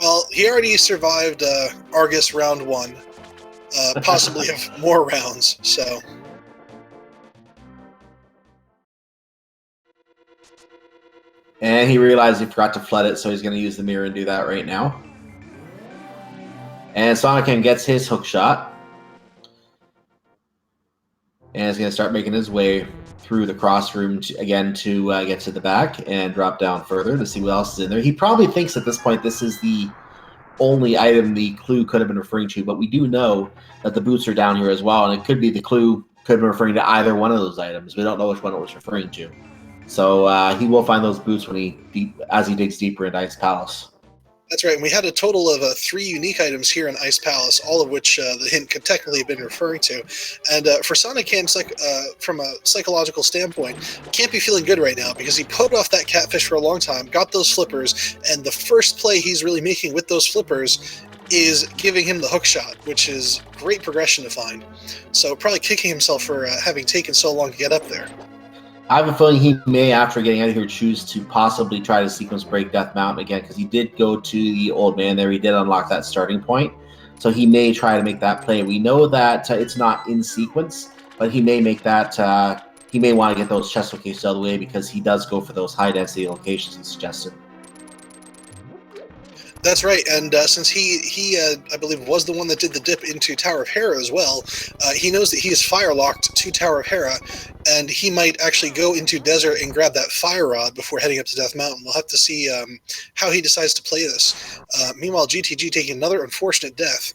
Well, he already survived Argus round 1. Possibly have more rounds, so... And he realized he forgot to flood it, so he's going to use the mirror and do that right now. And sonicam gets his hook shot. And is going to start making his way through the cross room again to get to the back and drop down further to see what else is in there. He probably thinks at this point this is the only item the clue could have been referring to, but we do know that the boots are down here as well, and it could be the clue could have been referring to either one of those items. We don't know which one it was referring to. So he will find those boots when as he digs deeper into Ice Palace. That's right. And we had a total of 3 unique items here in Ice Palace, all of which the hint could technically have been referring to. And for sonicam, from a psychological standpoint, can't be feeling good right now because he put off that catfish for a long time, got those flippers, and the first play he's really making with those flippers is giving him the hook shot, which is great progression to find. So probably kicking himself for having taken so long to get up there. I have a feeling he may, after getting out of here, choose to possibly try to sequence break Death Mountain again, because he did go to the old man there. He did unlock that starting point. So he may try to make that play. We know that it's not in sequence, but he may make that, he may want to get those chest locations out of the way because he does go for those high-density locations he suggested. That's right, and since he I believe, was the one that did the dip into Tower of Hera as well, he knows that he is fire-locked to Tower of Hera, and he might actually go into Desert and grab that fire rod before heading up to Death Mountain. We'll have to see how he decides to play this. Meanwhile, GTG taking another unfortunate death.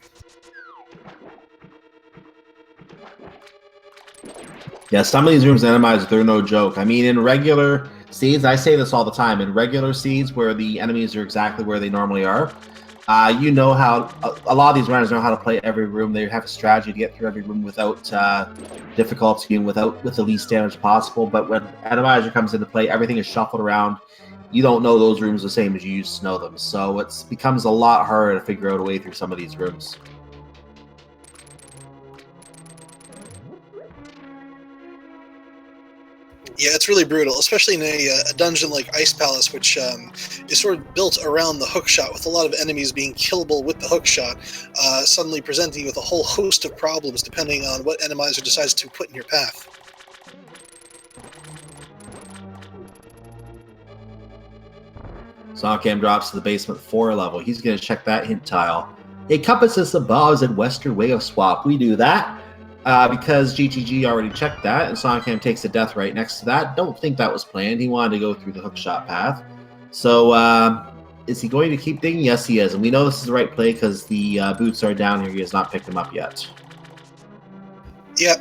Yeah, some of these rooms randomized, they're no joke. I mean, in regular seeds, I say this all the time, in regular seeds where the enemies are exactly where they normally are, you know how, a lot of these runners know how to play every room. They have a strategy to get through every room without difficulty and with the least damage possible. But when Randomizer comes into play, everything is shuffled around. You don't know those rooms the same as you used to know them. So it becomes a lot harder to figure out a way through some of these rooms. Yeah, it's really brutal, especially in a dungeon like Ice Palace, which is sort of built around the hookshot, with a lot of enemies being killable with the hookshot, suddenly presenting you with a whole host of problems depending on what Randomizer decides to put in your path. sonicam drops to the basement 4 level. He's going to check that hint tile. It compasses the bobs and western way of swap. We do that. Because GTG already checked that, and sonicam takes a death right next to that. Don't think that was planned. He wanted to go through the hookshot path. So, is he going to keep digging? Yes, he is. And we know this is the right play because the boots are down here. He has not picked them up yet. Yeah,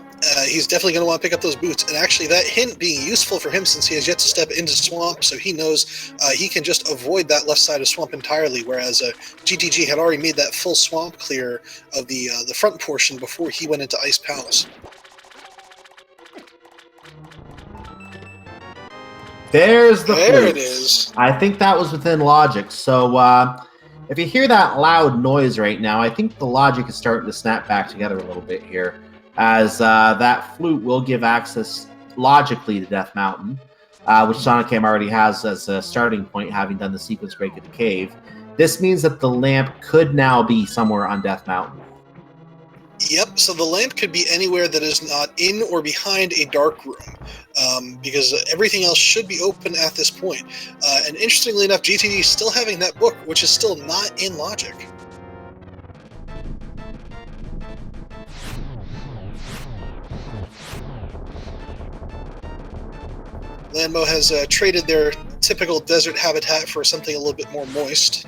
he's definitely going to want to pick up those boots. And actually, that hint being useful for him since he has yet to step into swamp, so he knows he can just avoid that left side of swamp entirely. Whereas GTG had already made that full swamp clear of the front portion before he went into Ice Palace. There's the There flute. it is. I think that was within logic. So if you hear that loud noise right now, I think the logic is starting to snap back together a little bit here, as that flute will give access logically to Death Mountain, which sonicam already has as a starting point, having done the sequence break of the cave. This means that the lamp could now be somewhere on Death Mountain. Yep, so the lamp could be anywhere that is not in or behind a dark room, because everything else should be open at this point. And interestingly enough, GTD is still having that book, which is still not in logic. Lambo has traded their typical desert habitat for something a little bit more moist.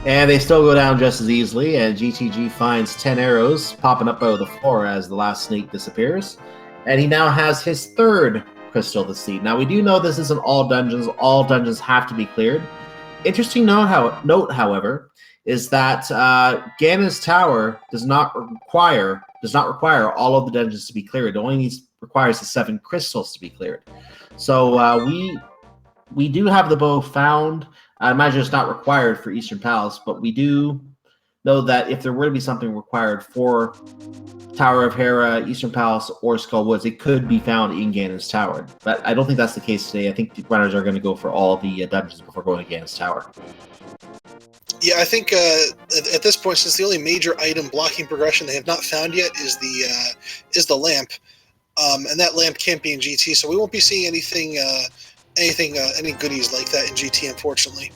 And they still go down just as easily, and GTG finds 10 arrows popping up out of the floor as the last snake disappears. And he now has his third crystal to see. Now, we do know this isn't all dungeons. All dungeons have to be cleared. Interesting note, however, is that Ganon's Tower does not require all of the dungeons to be cleared. It only requires the 7 crystals to be cleared. So we do have the bow found. I imagine it's not required for Eastern Palace, but we do know that if there were to be something required for Tower of Hera, Eastern Palace, or Skull Woods, it could be found in Ganon's Tower. But I don't think that's the case today. I think the runners are going to go for all the dungeons before going to Ganon's Tower. Yeah, I think at this point, since the only major item blocking progression they have not found yet is the lamp, and that lamp can't be in GT, so we won't be seeing any goodies like that in GT, unfortunately.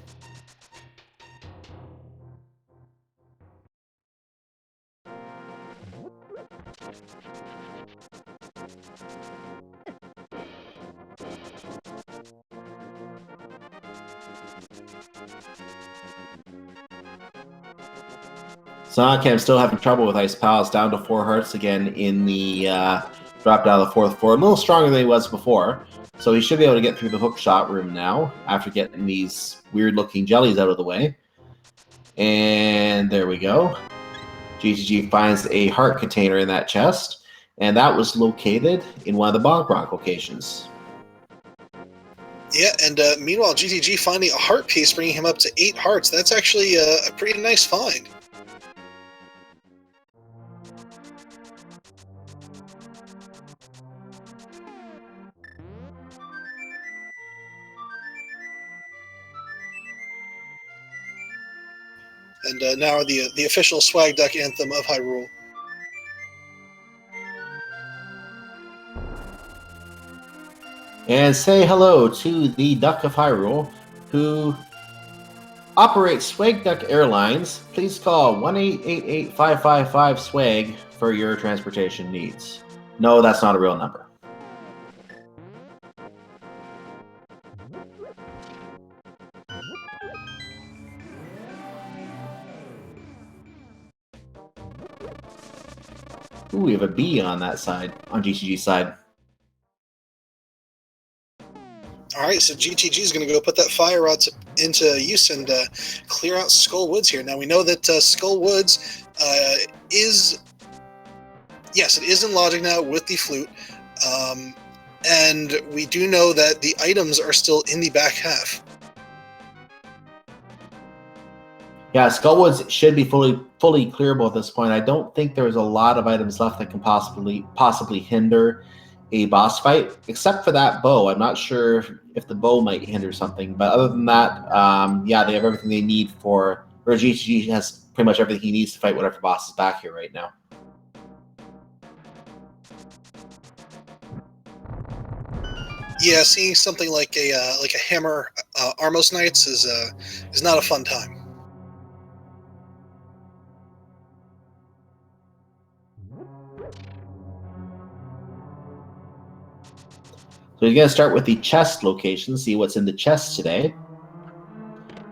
Sonicam still having trouble with Ice Palace, down to 4 hearts again in the drop down the 4th floor. A little stronger than he was before, so he should be able to get through the hookshot room now after getting these weird-looking jellies out of the way. And there we go. GTG finds a heart container in that chest, and that was located in one of the Bog Rock locations. Yeah, and meanwhile, GTG finding a heart piece, bringing him up to 8 hearts. That's actually a pretty nice find. And now the official Swag Duck anthem of Hyrule. And say hello to the Duck of Hyrule, who operates Swag Duck Airlines. Please call 1-888-555-SWAG for your transportation needs. No, that's not a real number. Ooh, we have a B on that side, on GTG's side. All right, so GTG is going to go put that fire rod into use and clear out Skull Woods here. Now we know that Skull Woods is in logic now with the flute, and we do know that the items are still in the back half. Yeah, Skullwoods should be fully clearable at this point. I don't think there's a lot of items left that can possibly hinder a boss fight, except for that bow. I'm not sure if the bow might hinder something, but other than that, yeah, they have everything they need for. Or GTG has pretty much everything he needs to fight whatever boss is back here right now. Yeah, seeing something like a hammer Armos Knights is not a fun time. So he's going to start with the chest location, see what's in the chest today.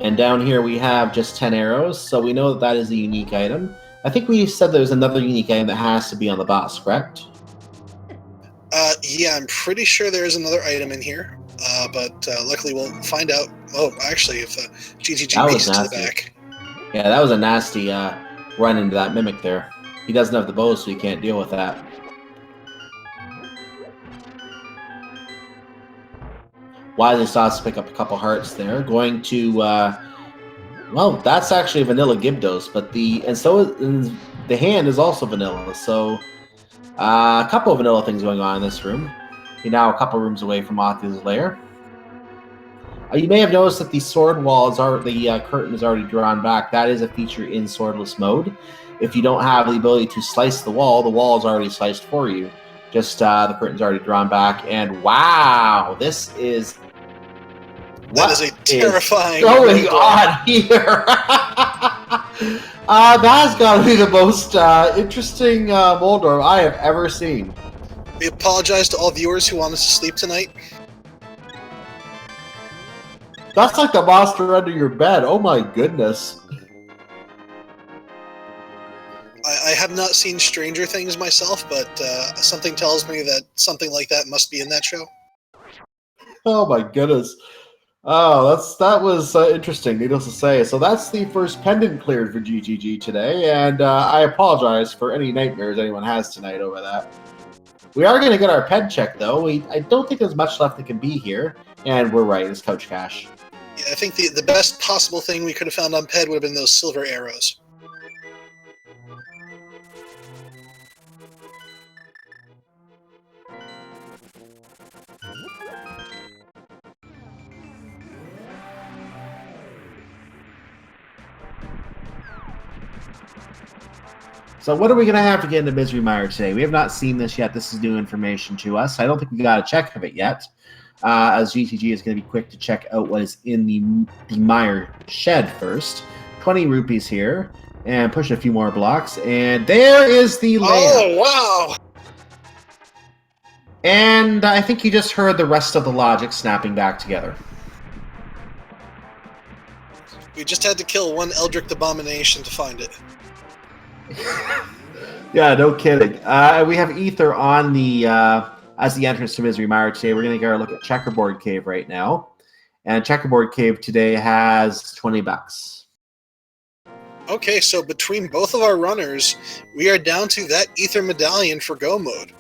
And down here we have just 10 arrows, so we know that that is a unique item. I think we said there's another unique item that has to be on the boss, correct? Yeah, I'm pretty sure there is another item in here, but luckily we'll find out. Oh, actually, if GTG That was races to the nasty. back. Yeah, that was a nasty run into that mimic there. He doesn't have the bow, so he can't deal with that. Wisely stops to pick up a couple hearts there. Going to, well, that's actually a vanilla Gyarados, but the hand is also vanilla. So a couple of vanilla things going on in this room. You're now a couple rooms away from Athia's lair. You may have noticed that the sword wall the curtain is already drawn back. That is a feature in swordless mode. If you don't have the ability to slice the wall is already sliced for you. Just the curtain's already drawn back, and wow, this is That is a terrifying going on here. That's got to be the most interesting Moldor I have ever seen. We apologize to all viewers who want us to sleep tonight. That's like the monster under your bed. Oh my goodness. I have not seen Stranger Things myself, but something tells me that something like that must be in that show. Oh my goodness. Oh, that was interesting, needless to say. So that's the first pendant cleared for GTG today, and I apologize for any nightmares anyone has tonight over that. We are going to get our ped check, though. I don't think there's much left that can be here, and we're right, it's Couch Cash. Yeah, I think the best possible thing we could have found on ped would have been those silver arrows. So what are we going to have to get into Misery Mire today? We have not seen this yet. This is new information to us. I don't think we got a check of it yet, as GTG is going to be quick to check out what is in the Mire shed first. 20 rupees here, and push a few more blocks, and there is the lair. Oh, wow! And I think you just heard the rest of the logic snapping back together. We just had to kill one Eldritch Abomination to find it. Yeah, no kidding. We have Ether on the as the entrance to Misery Mire today. We're going to go look at Checkerboard Cave right now. And Checkerboard Cave today has 20 bucks. Okay, so between both of our runners, we are down to that Ether Medallion for Go mode.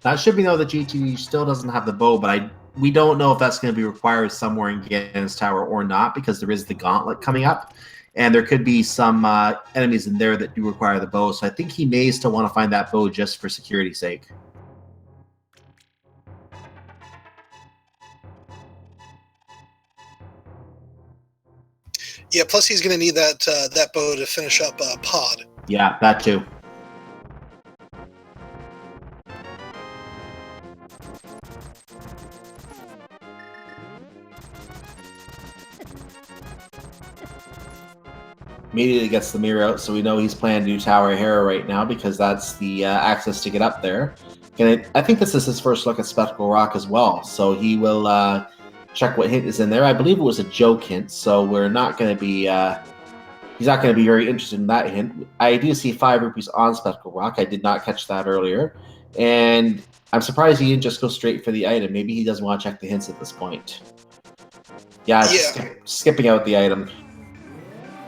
That should be known that GTG still doesn't have the bow, but we don't know if that's going to be required somewhere in Ganon's Tower or not, because there is the gauntlet coming up, and there could be some enemies in there that do require the bow. So I think he may still want to find that bow just for security's sake. Yeah, plus he's going to need that bow to finish up Pod. Yeah, that too. Immediately gets the mirror out, so we know he's planning to do Tower of Hera right now, because that's the access to get up there. And I think this is his first look at Spectacle Rock as well, so he will check what hint is in there. I believe it was a joke hint, so we're not going to be... he's not going to be very interested in that hint. I do see 5 rupees on Spectacle Rock. I did not catch that earlier. And I'm surprised he didn't just go straight for the item. Maybe he doesn't want to check the hints at this point. Yeah, skipping out the item.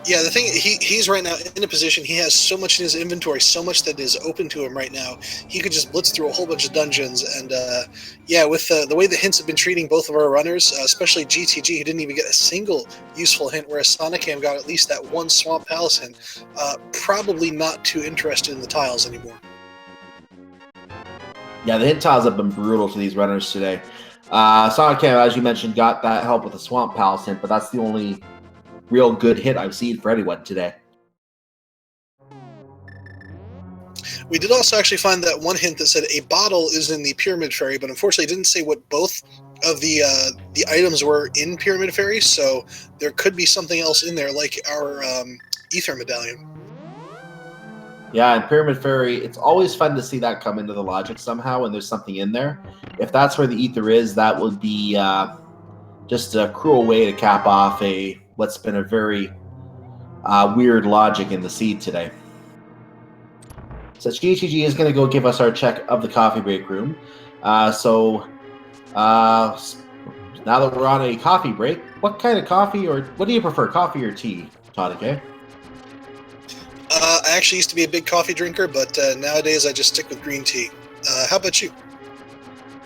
Yeah, the thing, he's right now in a position, he has so much in his inventory, so much that is open to him right now. He could just blitz through a whole bunch of dungeons, and yeah, with the way the hints have been treating both of our runners, especially GTG, who didn't even get a single useful hint, whereas sonicam got at least that one Swamp Palace hint, probably not too interested in the tiles anymore. Yeah, the hint tiles have been brutal to these runners today. sonicam, as you mentioned, got that help with the Swamp Palace hint, but that's the only real good hit I've seen for anyone today. We did also actually find that one hint that said a bottle is in the Pyramid Fairy, but unfortunately didn't say what both of the items were in Pyramid Fairy, so there could be something else in there, like our Ether Medallion. Yeah, and Pyramid Fairy, it's always fun to see that come into the logic somehow when there's something in there. If that's where the ether is, that would be just a cruel way to cap off what's been a very weird logic in the seed today. So GTG is going to go give us our check of the coffee break room. So now that we're on a coffee break, what kind of coffee, or what do you prefer, coffee or tea, Todike? I actually used to be a big coffee drinker, but nowadays I just stick with green tea. How about you?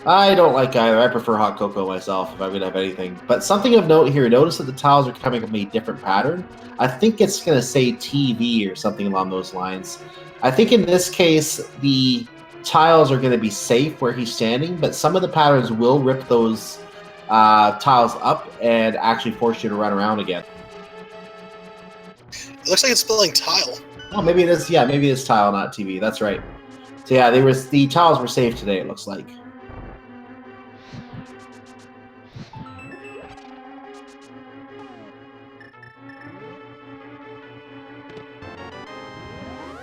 I don't like either. I prefer hot cocoa myself if I would have anything. But something of note here, notice that the tiles are coming up in a different pattern. I think it's going to say TV or something along those lines. I think in this case, the tiles are going to be safe where he's standing, but some of the patterns will rip those tiles up and actually force you to run around again. It looks like it's spelling tile. Oh, maybe it is. Yeah, maybe it's tile, not TV. That's right. So yeah, the tiles were safe today, it looks like.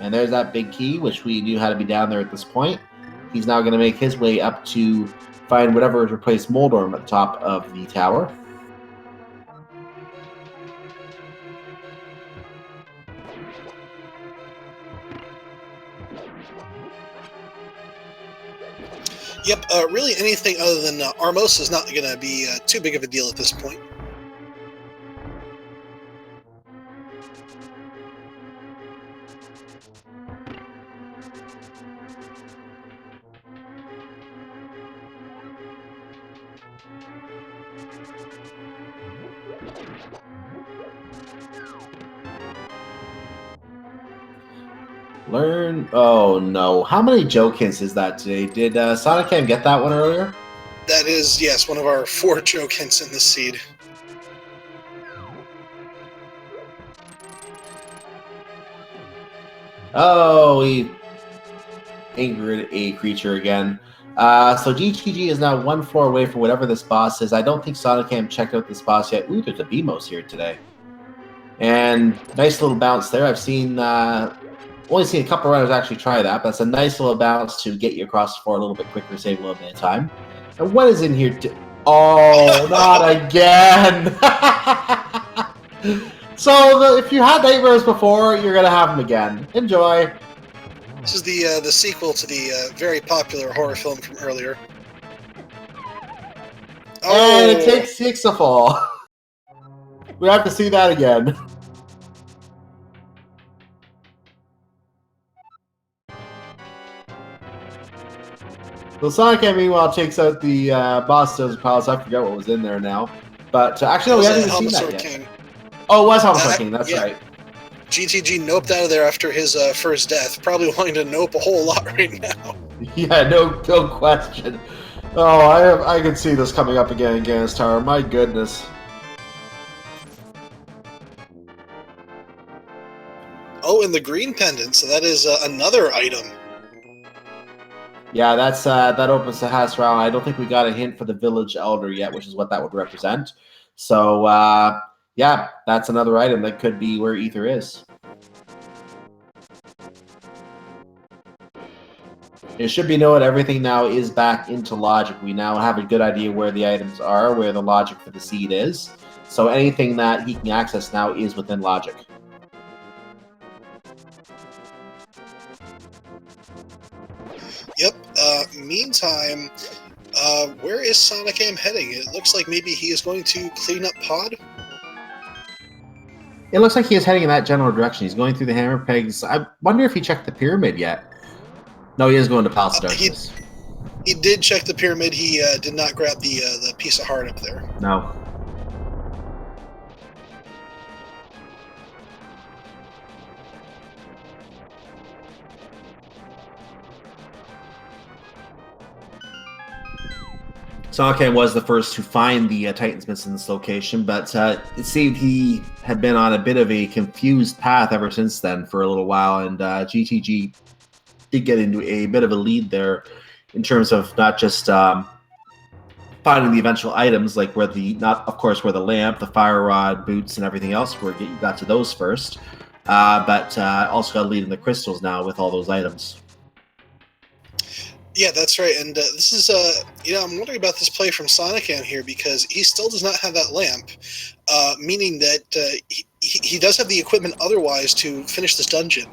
And there's that big key, which we knew had to be down there at this point. He's now going to make his way up to find whatever has replaced Moldorm at the top of the tower. Yep, really anything other than Armos is not going to be too big of a deal at this point. Learn. Oh no! How many joke hints is that today? Did sonicam get that one earlier? That is, yes, one of our 4 joke hints in this seed. Oh, he angered a creature again. So GTG is now 1 floor away from whatever this boss is. I don't think sonicam checked out this boss yet. Ooh, there's a BMOS here today. And nice little bounce there. I've seen only seen a couple runners actually try that. But that's a nice little bounce to get you across the floor a little bit quicker, save a little bit of time. And what is in here? Oh, not again! So if you had nightmares before, you're gonna have them again. Enjoy. This is the sequel to the very popular horror film from earlier. Oh. And it takes 6 to fall. We have to see that again. So Sonicam, meanwhile, takes out the boss Dozer Palace. I forget what was in there now. But actually, no, we haven't even seen that yet. King. Oh, it was Homicide King, that's right. GTG noped out of there after his first death. Probably wanting to nope a whole lot right now. Yeah, no question. Oh, I can see this coming up again in Ganon's Tower. My goodness. Oh, and the green pendant. So that is another item. Yeah, that opens the house round. I don't think we got a hint for the village elder yet, which is what that would represent. So, yeah, that's another item that could be where Ether is. It should be noted everything now is back into logic. We now have a good idea where the items are, where the logic for the seed is. So anything that he can access now is within logic. Yep. Meantime, where is sonicam heading? It looks like maybe he is going to clean up Pod. It looks like he is heading in that general direction. He's going through the hammer pegs. I wonder if he checked the pyramid yet. No, he is going to Palace of Darkness. He did check the pyramid. He did not grab the piece of heart up there. No. Sonicam was the first to find the Titan Smiths in this location, but it seemed he had been on a bit of a confused path ever since then for a little while, and GTG did get into a bit of a lead there in terms of not just finding the eventual items, like where the lamp, the fire rod, boots, and everything else were. You got to those first, but also got to lead in the crystals now with all those items. Yeah, that's right. And this is, I'm wondering about this play from sonicam here because he still does not have that lamp, meaning that he does have the equipment otherwise to finish this dungeon.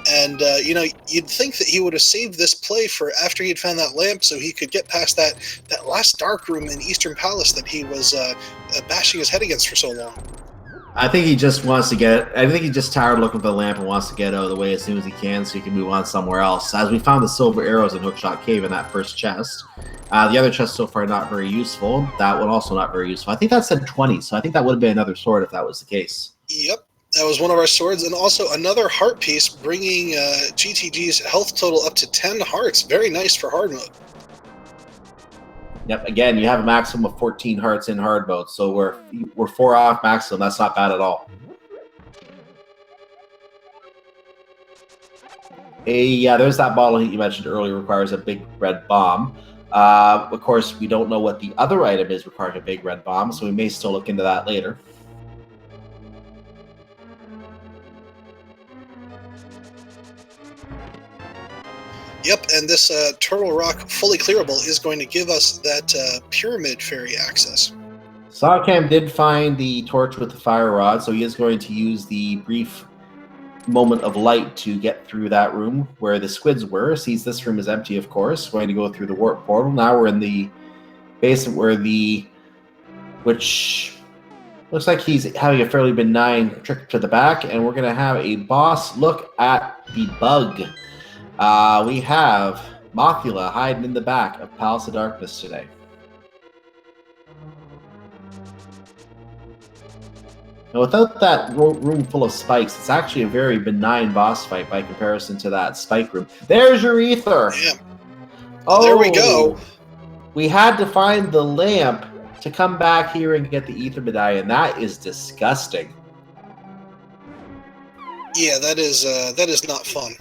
And, you'd think that he would have saved this play for after he had found that lamp so he could get past that last dark room in Eastern Palace that he was bashing his head against for so long. I think he just wants to get. I think he's just tired of looking for the lamp and wants to get out of the way as soon as he can, so he can move on somewhere else. As we found the silver arrows in Hookshot Cave in that first chest, the other chest so far not very useful. That one also not very useful. I think that said 20, so I think that would have been another sword if that was the case. Yep, that was one of our swords, and also another heart piece, bringing GTG's health total up to 10 hearts. Very nice for hard mode. Yep. Again, you have a maximum of 14 hearts in hard mode, so we're 4 off maximum. That's not bad at all. Yeah, there's that bottle you mentioned earlier. Requires a big red bomb. Of course, we don't know what the other item is requiring a big red bomb, so we may still look into that later. Yep, and this Turtle Rock fully clearable is going to give us that Pyramid Fairy access. Sonicam did find the torch with the fire rod, so he is going to use the brief moment of light to get through that room where the squids were. Sees this room is empty, of course. Going to go through the warp portal. Now we're in the basement which looks like he's having a fairly benign trick to the back, and we're going to have a boss look at the bug. We have Mothula hiding in the back of Palace of Darkness today. Now, without that room full of spikes, it's actually a very benign boss fight by comparison to that spike room. There's your ether! Yeah. Oh, there we go. We had to find the lamp to come back here and get the ether medallion. That is disgusting. Yeah, that is not fun.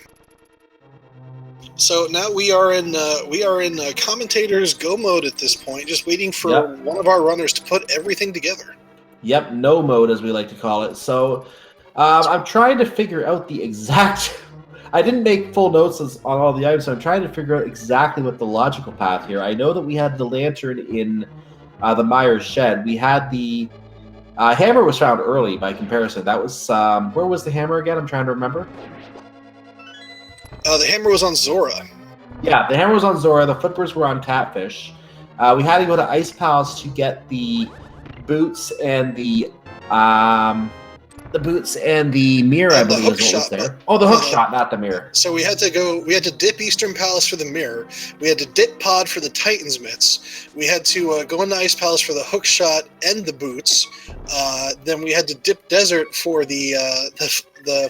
So now we are in commentators go mode at this point, just waiting for one of our runners to put everything together. Yep, no mode as we like to call it. So I'm trying to figure out the exact. I didn't make full notes on all the items, so I'm trying to figure out exactly what the logical path here. I know that we had the lantern in the Myers shed. We had the hammer was found early by comparison. That was where was the hammer again? I'm trying to remember. The hammer was on Zora. Yeah, the hammer was on Zora. The flippers were on Catfish. We had to go to Ice Palace to get the boots and the mirror. I believe is what was there. Oh, the hook shot, not the mirror. So we had to dip Eastern Palace for the mirror. We had to dip Pod for the Titan's mitts. We had to go into Ice Palace for the hook shot and the boots. Then we had to dip Desert for the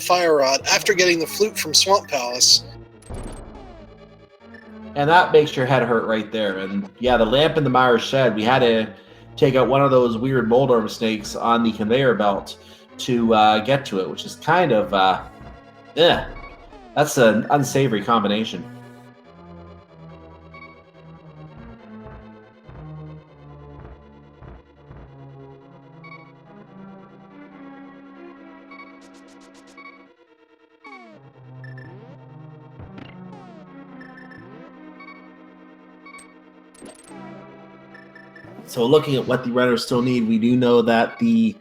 fire rod after getting the flute from Swamp Palace. And that makes your head hurt right there. And yeah, the lamp in the Myers shed, we had to take out one of those weird mold arm snakes on the conveyor belt to get to it, which is kind of, that's an unsavory combination. So looking at what the runners still need, we do know that the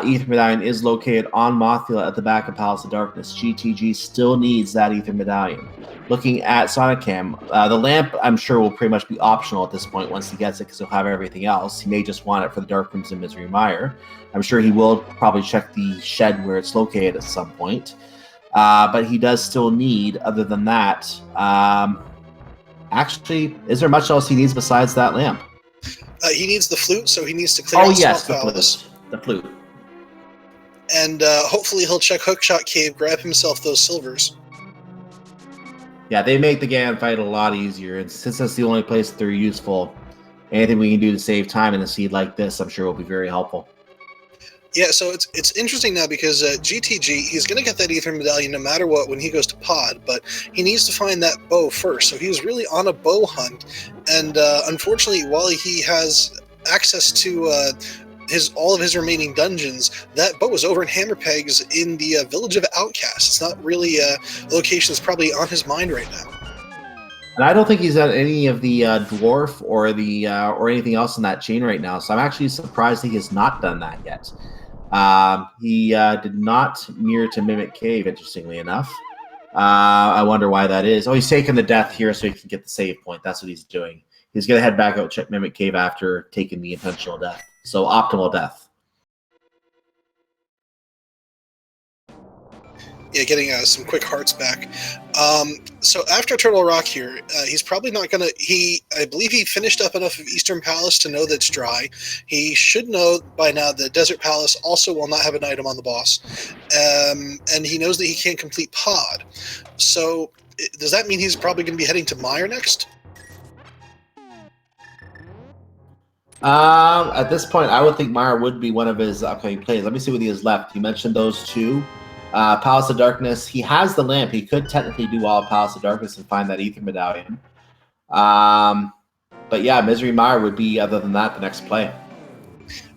Ether Medallion is located on Mothula at the back of Palace of Darkness. GTG still needs that Ether Medallion. Looking at Sonicam, the lamp I'm sure will pretty much be optional at this point once he gets it because he'll have everything else. He may just want it for the Dark Rooms in Misery Mire. I'm sure he will probably check the shed where it's located at some point. But he does still need, other than that, actually, is there much else he needs besides that lamp? He needs the flute, so he needs to clear out Swamp Palace. The flute. And hopefully he'll check Hookshot Cave, grab himself those silvers. Yeah, they make the Ganon fight a lot easier, and since that's the only place that they're useful, anything we can do to save time in a seed like this, I'm sure will be very helpful. Yeah, so it's interesting now because GTG, he's going to get that Ether Medallion no matter what when he goes to Pod, but he needs to find that bow first. So he was really on a bow hunt, and unfortunately, while he has access to all of his remaining dungeons, that bow is over in Hammerpegs in the village of Outcasts. It's not really a location that's probably on his mind right now. And I don't think he's at any of the dwarf or the or anything else in that chain right now. So I'm actually surprised he has not done that yet. He did not mirror to Mimic Cave, interestingly enough. I wonder why that is. Oh, he's taking the death here so he can get the save point. That's what he's doing. He's going to head back out, check Mimic Cave after taking the intentional death. So optimal death. Yeah, getting some quick hearts back. So after Turtle Rock here, he's probably not going to... I believe he finished up enough of Eastern Palace to know that it's dry. He should know by now that Desert Palace also will not have an item on the boss. And he knows that he can't complete Pod. So does that mean he's probably going to be heading to Mire next? At this point, I would think Mire would be one of his upcoming plays. Let me see what he has left. You mentioned those two. Palace of Darkness. He has the lamp. He could technically do all of Palace of Darkness and find that Ether Medallion. But yeah, Misery Mire would be, other than that, the next play.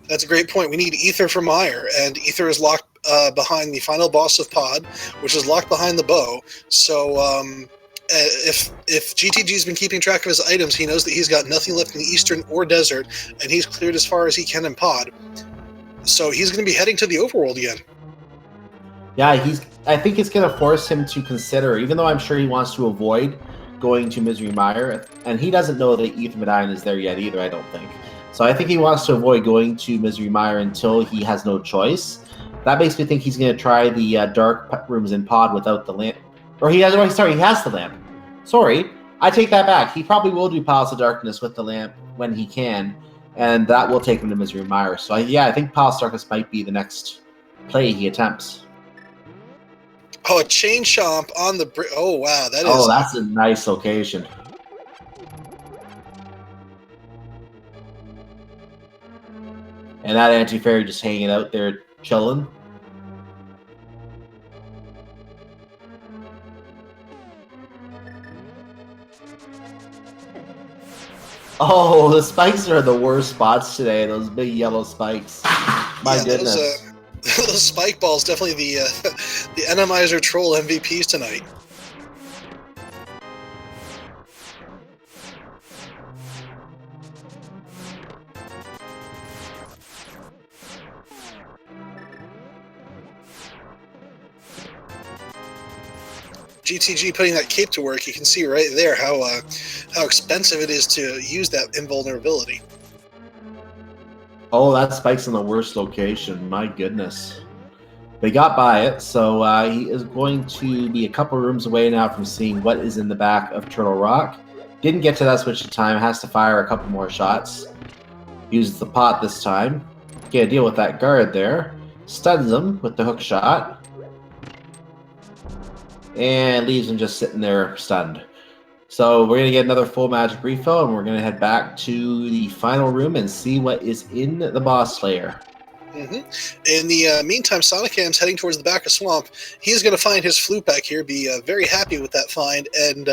That's a great point. We need Ether for Mire, and Ether is locked behind the final boss of Pod, which is locked behind the bow. So if GTG's been keeping track of his items, he knows that he's got nothing left in the Eastern or Desert, and he's cleared as far as he can in Pod. So he's going to be heading to the Overworld again. Yeah, I think it's going to force him to consider, even though I'm sure he wants to avoid going to Misery Mire, and he doesn't know that Ether Medallion is there yet either, I don't think. So I think he wants to avoid going to Misery Mire until he has no choice. That makes me think he's going to try the dark rooms in Pod without the lamp. Or he has the lamp. Sorry, I take that back. He probably will do Palace of Darkness with the lamp when he can, and that will take him to Misery Mire. So I think Palace of Darkness might be the next play he attempts. Oh, a chain chomp on the bridge. Oh, wow. That's a nice location. And that anti-fairy just hanging out there, chilling. Oh, the spikes are the worst spots today. Those big yellow spikes. My goodness. Those spike balls definitely the Randomizer troll MVPs tonight. GTG putting that cape to work. You can see right there how expensive it is to use that invulnerability. Oh, that spike's in the worst location. My goodness. They got by it, so he is going to be a couple rooms away now from seeing what is in the back of Turtle Rock. Didn't get to that switch in time. Has to fire a couple more shots. Uses the pot this time. Get a deal with that guard there. Stuns him with the hook shot. And leaves him just sitting there stunned. So we're going to get another full magic refill, and we're going to head back to the final room and see what is in the boss lair. In the meantime, Sonicam's heading towards the back of Swamp. He's going to find his flute back here, be very happy with that find, and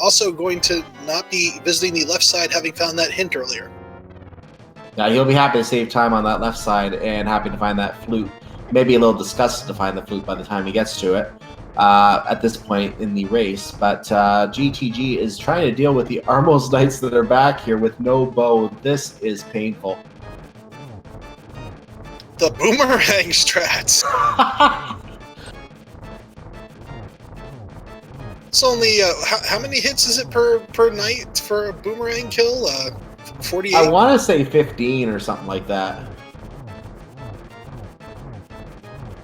also going to not be visiting the left side, having found that hint earlier. Now he'll be happy to save time on that left side and happy to find that flute. Maybe a little disgusted to find the flute by the time he gets to it. At this point in the race, but GTG is trying to deal with the Armos Knights that are back here with no bow. This is painful. The boomerang strats. It's only how many hits is it per night for a boomerang kill? 48. I want to say 15 or something like that.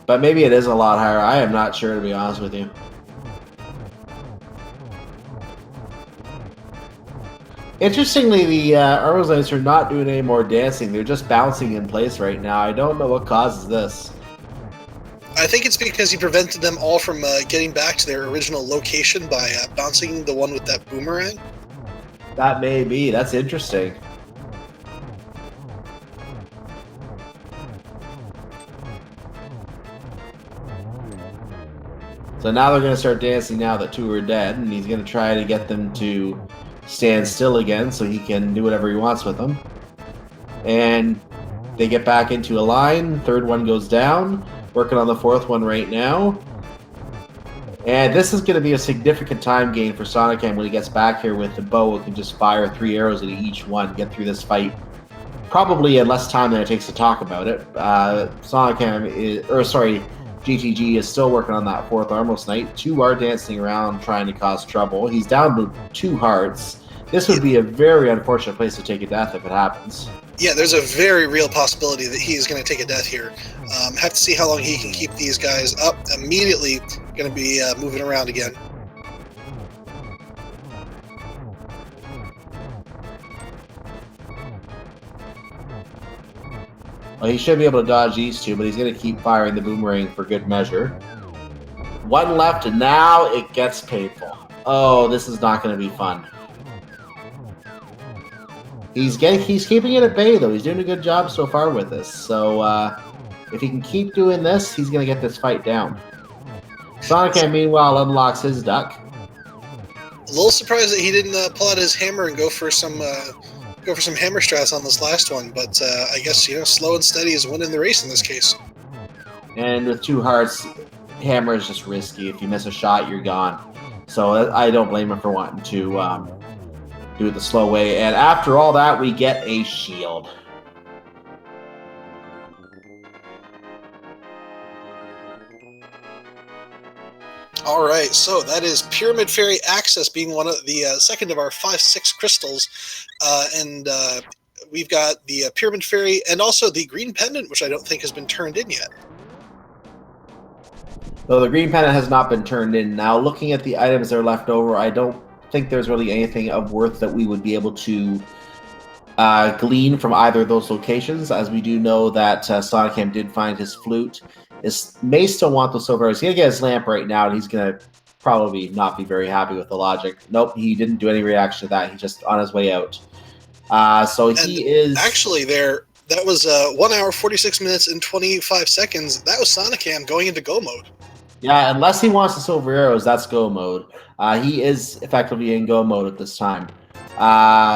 But maybe it is a lot higher. I am not sure, to be honest with you. Interestingly, the Armos Knights are not doing any more dancing. They're just bouncing in place right now. I don't know what causes this. I think it's because he prevented them all from getting back to their original location by bouncing the one with that boomerang. That may be. That's interesting. So now they're going to start dancing now that two are dead, and he's going to try to get them to stand still again so he can do whatever he wants with them. And They get back into a line. Third one goes down. Working on the fourth one right now. And this is going to be a significant time gain for sonicam when he gets back here with the bow. It can just fire 3 arrows into each one, get through this fight probably in less time than it takes to talk about it. GTG is still working on that fourth Armless Knight. 2 are dancing around trying to cause trouble. He's down to 2 hearts. This would be a very unfortunate place to take a death if it happens. Yeah, there's a very real possibility that he's going to take a death here. Have to see how long he can keep these guys up. Immediately going to be moving around again. Well, he should be able to dodge these 2, but he's going to keep firing the boomerang for good measure. 1 left, and now it gets painful. Oh, this is not going to be fun. He's keeping it at bay, though. He's doing a good job so far with this. So if he can keep doing this, he's going to get this fight down. sonicam, meanwhile, unlocks his duck. A little surprised that he didn't pull out his hammer and go for some hammer strats on this last one. But I guess slow and steady is winning the race in this case. And with 2 hearts, hammer is just risky. If you miss a shot, you're gone. So I don't blame him for wanting to do it the slow way. And after all that, we get a shield. All right, so that is Pyramid Fairy Access being one of the second of our 5-6 crystals. And we've got the Pyramid Fairy and also the Green Pendant, which I don't think has been turned in yet. Though the Green Pendant has not been turned in. Now, looking at the items that are left over, I don't think there's really anything of worth that we would be able to glean from either of those locations, as we do know that sonicam did find his flute. May still want the silver. He's going to get his lamp right now, and he's going to probably not be very happy with the logic. Nope, he didn't do any reaction to that. He's just on his way out. So he is... Actually, that was 1 hour, 46 minutes, and 25 seconds. That was sonicam going into go mode. Yeah, unless he wants the silver arrows, that's go mode. He is effectively in go mode at this time.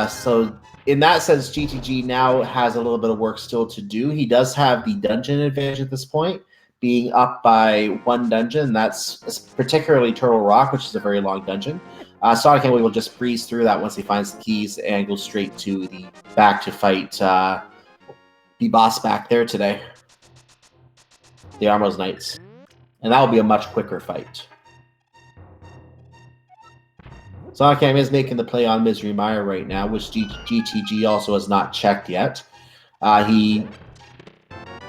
So in that sense, GTG now has a little bit of work still to do. He does have the dungeon advantage at this point, being up by 1 dungeon. That's particularly Turtle Rock, which is a very long dungeon. sonicam will just breeze through that once he finds the keys and go straight to the back to fight the boss back there today, the Armless Knights. And that will be a much quicker fight. sonicam is making the play on Misery Mire right now, which GTG also has not checked yet. He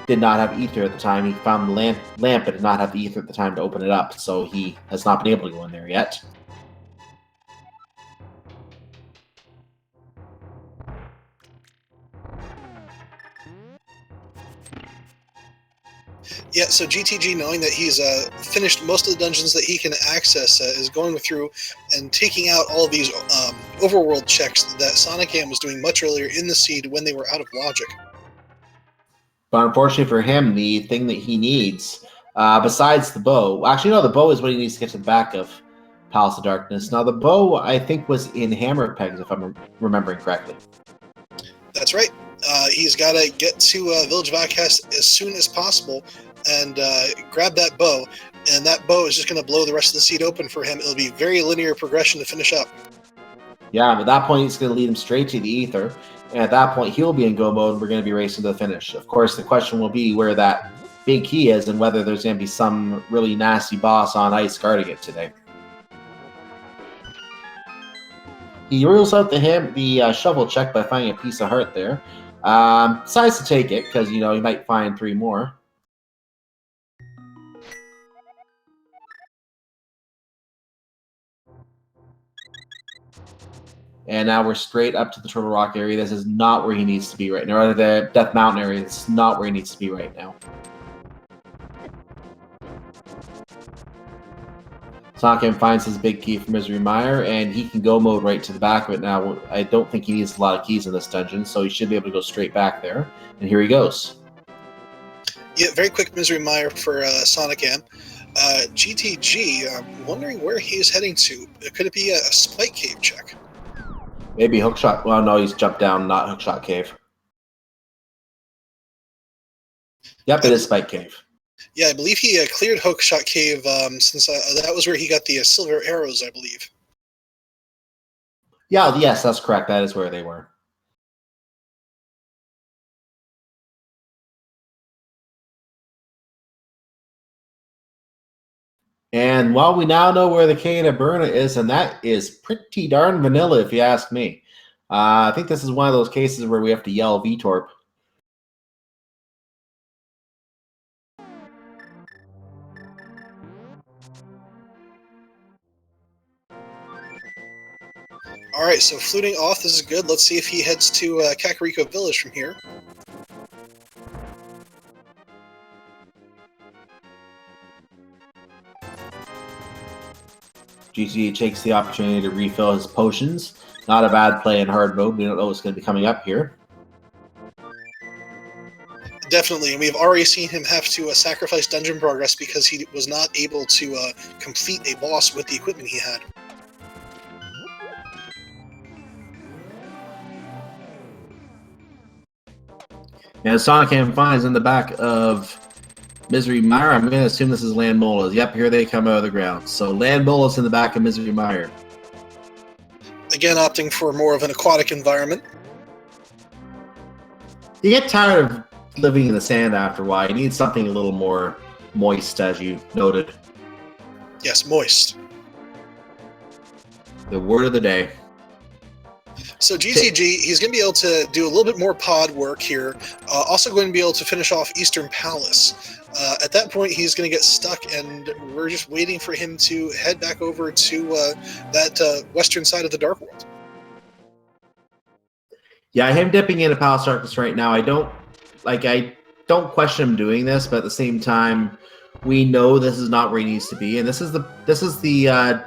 did not have ether at the time. He found the lamp but did not have the ether at the time to open it up, so he has not been able to go in there yet. Yeah, so GTG, knowing that he's finished most of the dungeons that he can access, is going through and taking out all of these overworld checks that sonicam was doing much earlier in the seed when they were out of logic. But unfortunately for him, the thing that he needs, besides the bow... Actually, no, the bow is what he needs to get to the back of Palace of Darkness. Now, the bow, I think, was in Hammer Pegs, if I'm remembering correctly. That's right. He's got to get to Village of Outcasts as soon as possible and grab that bow. And that bow is just going to blow the rest of the seed open for him. It'll be very linear progression to finish up. Yeah, but at that point, it's going to lead him straight to the ether. And at that point, he'll be in go mode, and we're going to be racing to the finish. Of course, the question will be where that big key is and whether there's going to be some really nasty boss on ice guarding it today. He rules out the shovel check by finding a piece of heart there. Decides to take it, because, he might find 3 more. And now we're straight up to the Turtle Rock area. This is not where he needs to be right now. Or the Death Mountain area. This is not where he needs to be right now. sonicam finds his big key from Misery Mire, and he can go mode right to the back of it now. I don't think he needs a lot of keys in this dungeon, so he should be able to go straight back there. And here he goes. Yeah, very quick Misery Mire for sonicam. GTG, I'm wondering where he is heading to. Could it be a Spike Cave check? Maybe Hookshot. Well, no, he's jumped down, not Hookshot Cave. Yep, it is Spike Cave. Yeah, I believe he cleared Hookshot Cave since that was where he got the silver arrows, I believe. Yeah, yes, that's correct. That is where they were. And while we now know where the Cave of Berna is, and that is pretty darn vanilla, if you ask me. I think this is one of those cases where we have to yell VTorp. All right, so fluting off, this is good. Let's see if he heads to Kakariko Village from here. GTG takes the opportunity to refill his potions. Not a bad play in hard mode. We don't know what's going to be coming up here. Definitely, and we've already seen him have to sacrifice dungeon progress because he was not able to complete a boss with the equipment he had. And sonicam finds in the back of Misery Mire. I'm going to assume this is Land Molas. Yep, here they come out of the ground. So Land Molas in the back of Misery Mire. Again, opting for more of an aquatic environment. You get tired of living in the sand after a while. You need something a little more moist, as you noted. Yes, moist. The word of the day. So GTG, he's going to be able to do a little bit more pod work here. Also going to be able to finish off Eastern Palace. At that point, he's going to get stuck, and we're just waiting for him to head back over to that western side of the Dark World. Yeah, him dipping into Palace Darkness right now, I don't question him doing this, but at the same time, we know this is not where he needs to be, and this is the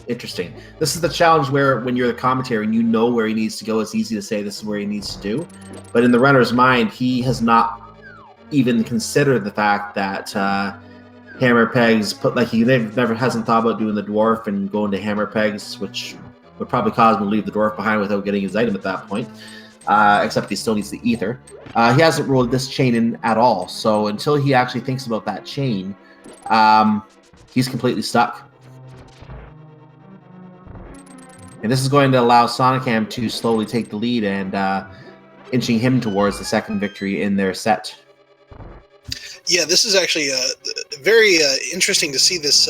interesting. This is the challenge where when you're the commentator and you know where he needs to go, it's easy to say this is where he needs to do. But in the runner's mind, he has not even considered the fact that Hammer Pegs he never hasn't thought about doing the dwarf and going to Hammer Pegs, which would probably cause him to leave the dwarf behind without getting his item at that point. Except he still needs the ether. He hasn't rolled this chain in at all. So until he actually thinks about that chain, he's completely stuck. And this is going to allow sonicam to slowly take the lead and inching him towards the second victory in their set. Yeah, this is actually very interesting to see this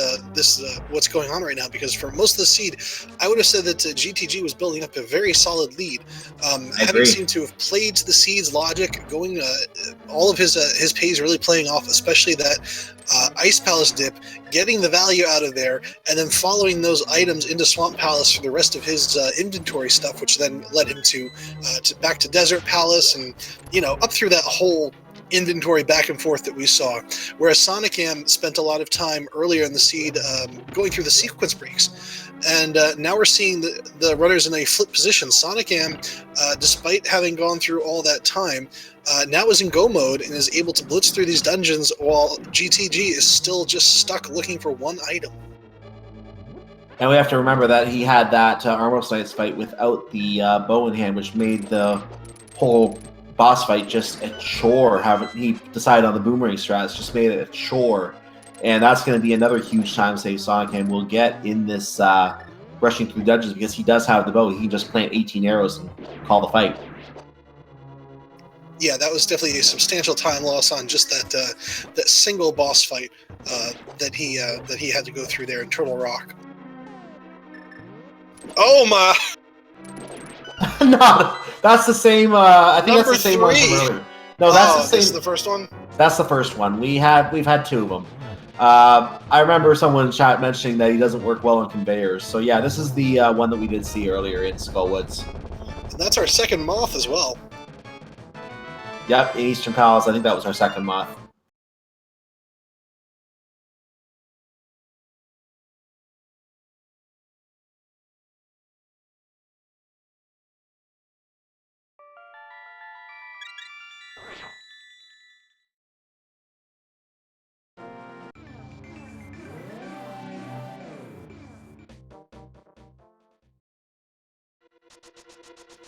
what's going on right now, because for most of the seed, I would have said that GTG was building up a very solid lead. Having seemed to have played to the seed's logic, going all of his pays really playing off, especially that Ice Palace dip, getting the value out of there, and then following those items into Swamp Palace for the rest of his inventory stuff, which then led him to back to Desert Palace, and up through that whole inventory back and forth that we saw, whereas sonicam spent a lot of time earlier in the seed going through the sequence breaks, and now we're seeing the runners in a flip position. sonicam, despite having gone through all that time, now is in go mode and is able to blitz through these dungeons, while GTG is still just stuck looking for one item. And we have to remember that he had that Armor Slice fight without the bow in hand, which made the whole boss fight just a chore. He decided on the boomerang strats, just made it a chore, and that's going to be another huge time save sonicam will get in this rushing through dungeons, because he does have the bow. He can just plant 18 arrows and call the fight. Yeah, that was definitely a substantial time loss on just that single boss fight that he had to go through there in Turtle Rock. Oh my! No, that's the same. I think Number that's the same 3. one from earlier. No, that's the same. This is the first one. That's the first one. We've had two of them. I remember someone in chat mentioning that he doesn't work well on conveyors. So yeah, this is the one that we did see earlier in Skullwoods. And that's our second moth as well. Yep, in Eastern Palace. I think that was our second moth.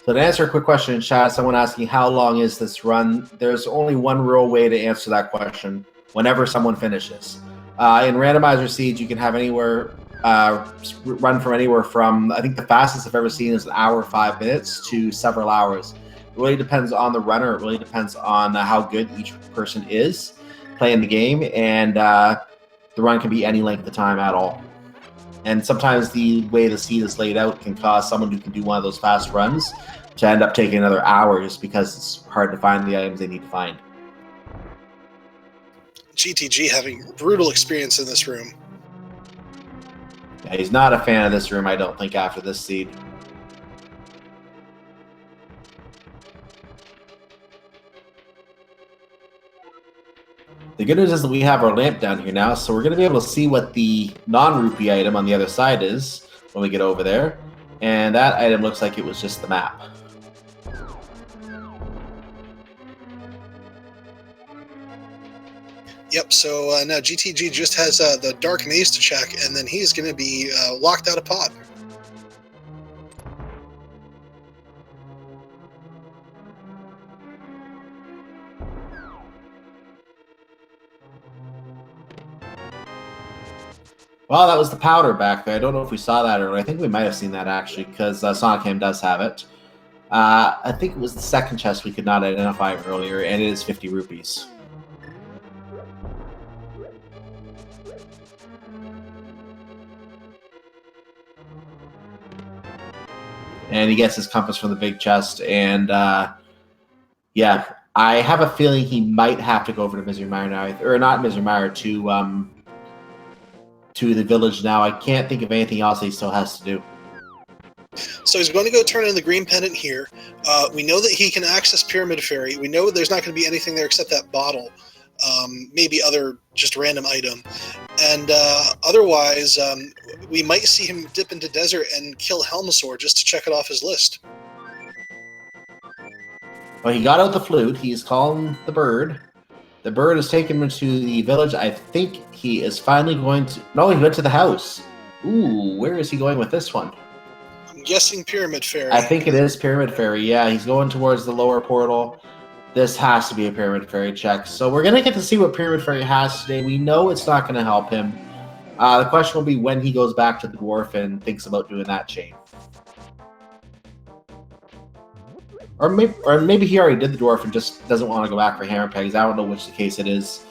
So to answer a quick question in chat, someone asking how long is this run? There's only one real way to answer that question. Whenever someone finishes. In Randomizer Siege, you can have anywhere run from anywhere from, I think the fastest I've ever seen is an hour 5 minutes to several hours. It really depends on the runner. It really depends on how good each person is playing the game, and the run can be any length of time at all. And sometimes the way the seed is laid out can cause someone who can do one of those fast runs to end up taking another hour just because it's hard to find the items they need to find. GTG having brutal experience in this room. Yeah, he's not a fan of this room, I don't think, after this seed. The good news is that we have our lamp down here now, so we're going to be able to see what the non-rupee item on the other side is when we get over there. And that item looks like it was just the map. Yep, so now GTG just has the Dark Maze to check, and then he's going to be locked out of pod. Well, that was the powder back there. I don't know if we saw that earlier. I think we might have seen that, actually, because sonicam does have it. I think it was the second chest we could not identify earlier, and it is 50 rupees. And he gets his compass from the big chest, and yeah, I have a feeling he might have to go over to Misery Mire now, or not Misery Mire, to the village now. I can't think of anything else he still has to do. So he's going to go turn in the green pendant here. We know that he can access Pyramid Fairy. We know there's not going to be anything there except that bottle. Maybe other just random item. And otherwise, we might see him dip into desert and kill Helmasaur just to check it off his list. Well, he got out the flute. He's calling the bird. The bird has taken him to the village. I think he is finally going to... No, he went to the house. Ooh, where is he going with this one? I'm guessing Pyramid Fairy. I think it is Pyramid Fairy. Yeah, he's going towards the lower portal. This has to be a Pyramid Fairy check. So we're going to get to see what Pyramid Fairy has today. We know it's not going to help him. The question will be when he goes back to the dwarf and thinks about doing that chain. Or maybe he already did the dwarf and just doesn't want to go back for hammer pegs. I don't know which the case it is.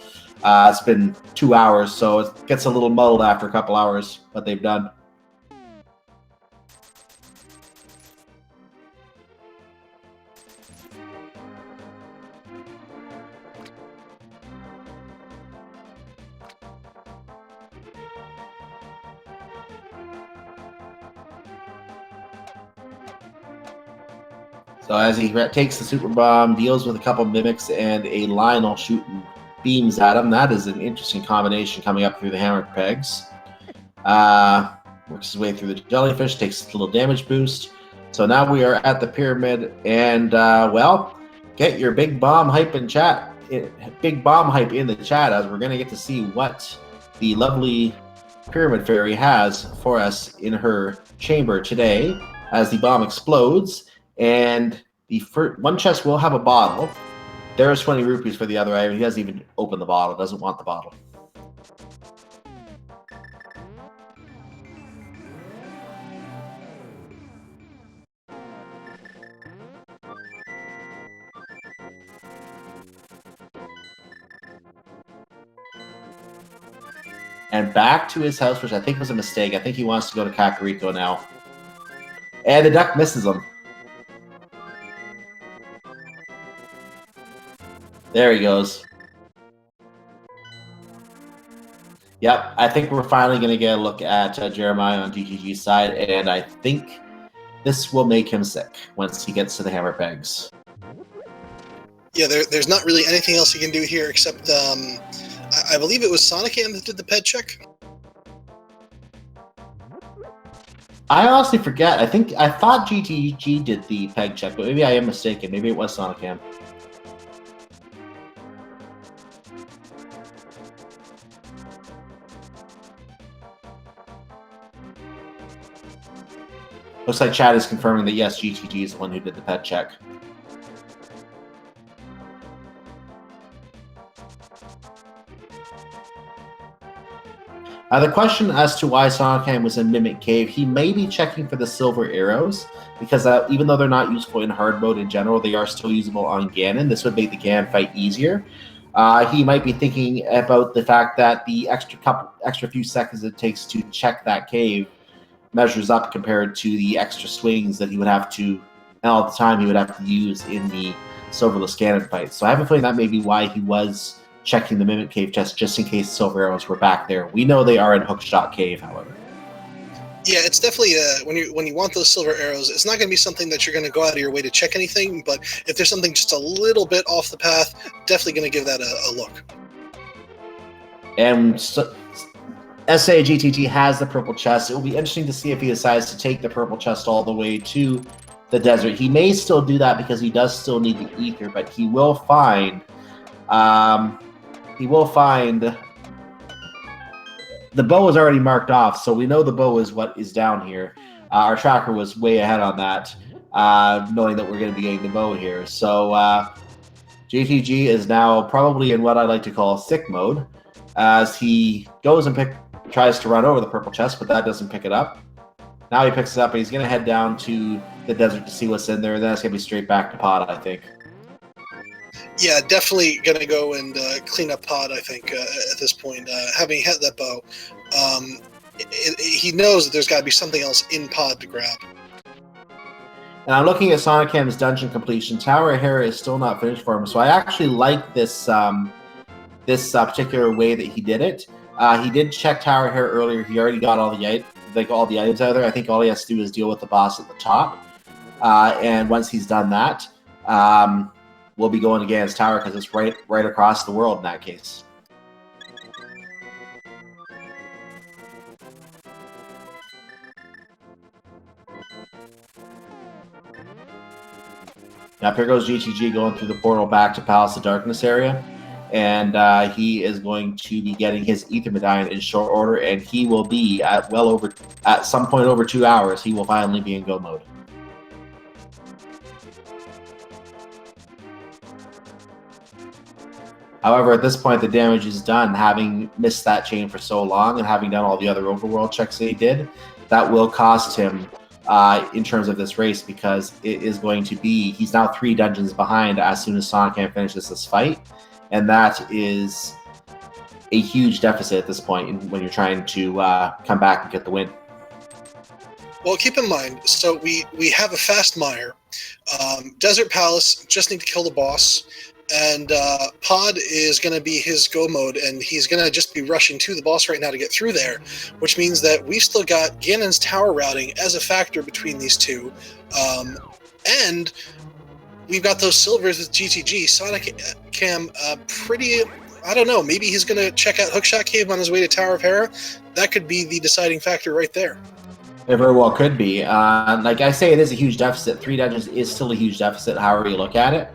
It's been 2 hours, so it gets a little muddled after a couple hours, what they've done. So as he takes the super bomb, deals with a couple mimics and a Lionel shooting beams at him. That is an interesting combination coming up through the hammer pegs. Works his way through the jellyfish, takes a little damage boost. So now we are at the pyramid, and well, get your big bomb hype in chat. Big bomb hype in the chat, as we're going to get to see what the lovely Pyramid Fairy has for us in her chamber today as the bomb explodes. And the one chest will have a bottle. There's 20 rupees for the other item. He doesn't even open the bottle, doesn't want the bottle. And back to his house, which I think was a mistake. I think he wants to go to Kakariko now. And the duck misses him. There he goes. Yep, I think we're finally going to get a look at Jeremiah on GGG's side, and I think this will make him sick once he gets to the hammer pegs. Yeah, there's not really anything else he can do here except, I believe it was sonicam that did the ped check? I honestly forget. I thought GTG did the peg check, but maybe I am mistaken. Maybe it was sonicam. Looks like Chad is confirming that yes, GTG is the one who did the pet check. The question as to why sonicam was in Mimic Cave, he may be checking for the silver arrows, because even though they're not useful in hard mode in general, they are still usable on Ganon. This would make the Ganon fight easier. He might be thinking about the fact that the extra few seconds it takes to check that cave measures up compared to the extra swings that he would have to, and all the time he would have to use in the silverless Ganon fight. So I have a feeling that may be why he was checking the Mimic Cave chest just in case silver arrows were back there. We know they are in Hookshot Cave, however. Yeah, it's definitely when you want those silver arrows, it's not going to be something that you're going to go out of your way to check anything. But if there's something just a little bit off the path, definitely going to give that a look. And so, SAGTG has the purple chest. It will be interesting to see if he decides to take the purple chest all the way to the desert. He may still do that because he does still need the ether, but he will find. The bow is already marked off, so we know the bow is what is down here. Our tracker was way ahead on that, knowing that we're going to be getting the bow here. So GTG is now probably in what I like to call sick mode, as he goes and tries to run over the purple chest, but that doesn't pick it up. Now he picks it up, and he's going to head down to the desert to see what's in there, and then it's going to be straight back to pod, I think. Yeah, definitely going to go and clean up pod, I think, at this point. Having hit that bow, he knows that there's got to be something else in pod to grab. And I'm looking at sonicam's dungeon completion. Tower of Hera is still not finished for him, so I actually like this particular way that he did it. He did check Tower of Hera earlier. He already got all the items out of there. I think all he has to do is deal with the boss at the top. And once he's done that, we'll be going against Tower because it's right across the world in that case. Now here goes GTG going through the portal back to Palace of Darkness area, and he is going to be getting his Ether Medallion in short order, and he will be at some point over 2 hours. He will finally be in go mode. However, at this point, the damage is done. Having missed that chain for so long and having done all the other overworld checks that he did, that will cost him in terms of this race, because it is going to be, he's now 3 dungeons behind as soon as sonicam finishes this fight, and that is a huge deficit at this point when you're trying to come back and get the win. Well, keep in mind, so we have a fast mire. Desert Palace just need to kill the boss. And pod is going to be his go mode, and he's going to just be rushing to the boss right now to get through there, which means that we've still got Ganon's tower routing as a factor between these two. And we've got those silvers with GTG. sonicam pretty, I don't know, maybe he's going to check out Hookshot Cave on his way to Tower of Hera. That could be the deciding factor right there. It very well could be. Like I say, it is a huge deficit. 3 dungeons is still a huge deficit, however you look at it.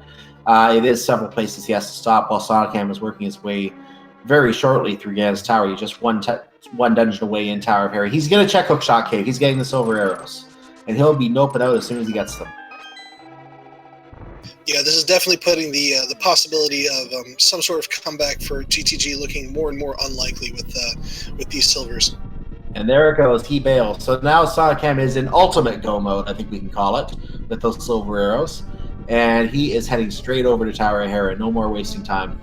It is several places he has to stop while sonicam is working his way very shortly through Ganon's tower. He's just one dungeon away in Tower of Hera. He's going to check Hookshot Cave. He's getting the silver arrows, and he'll be noping out as soon as he gets them. Yeah, this is definitely putting the possibility of some sort of comeback for GTG looking more and more unlikely with these silvers. And there it goes. He bails. So now sonicam is in ultimate go mode, I think we can call it, with those silver arrows. And he is heading straight over to Tower of Hera. No more wasting time.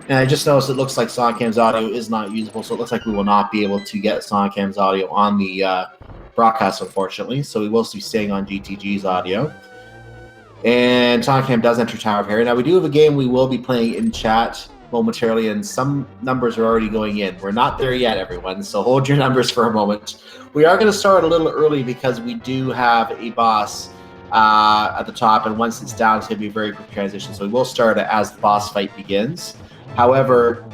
And I just noticed it looks like sonicam's audio is not usable, so it looks like we will not be able to get sonicam's audio on the broadcast, unfortunately. So we will be staying on GTG's audio. And sonicam does enter Tower of Hera. Now we do have a game we will be playing in chat momentarily, and some numbers are already going in. We're not there yet, everyone, so hold your numbers for a moment. We are going to start a little early because we do have a boss at the top, and once it's down, it's going to be a very quick transition. So we will start it as the boss fight begins. However,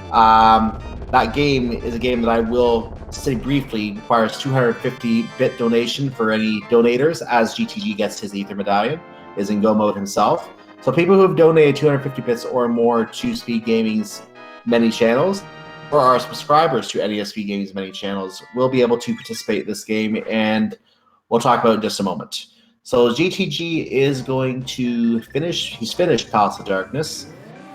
that game is a game that I will say briefly requires 250-bit donation for any donators, as GTG gets his Ether Medallion, is in Go Mode himself. So people who have donated 250 bits or more to Speed Gaming's many channels, or are subscribers to NESP Gaming's many channels, will be able to participate in this game, and we'll talk about it in just a moment. So GTG is going to finish, he's finished Palace of Darkness.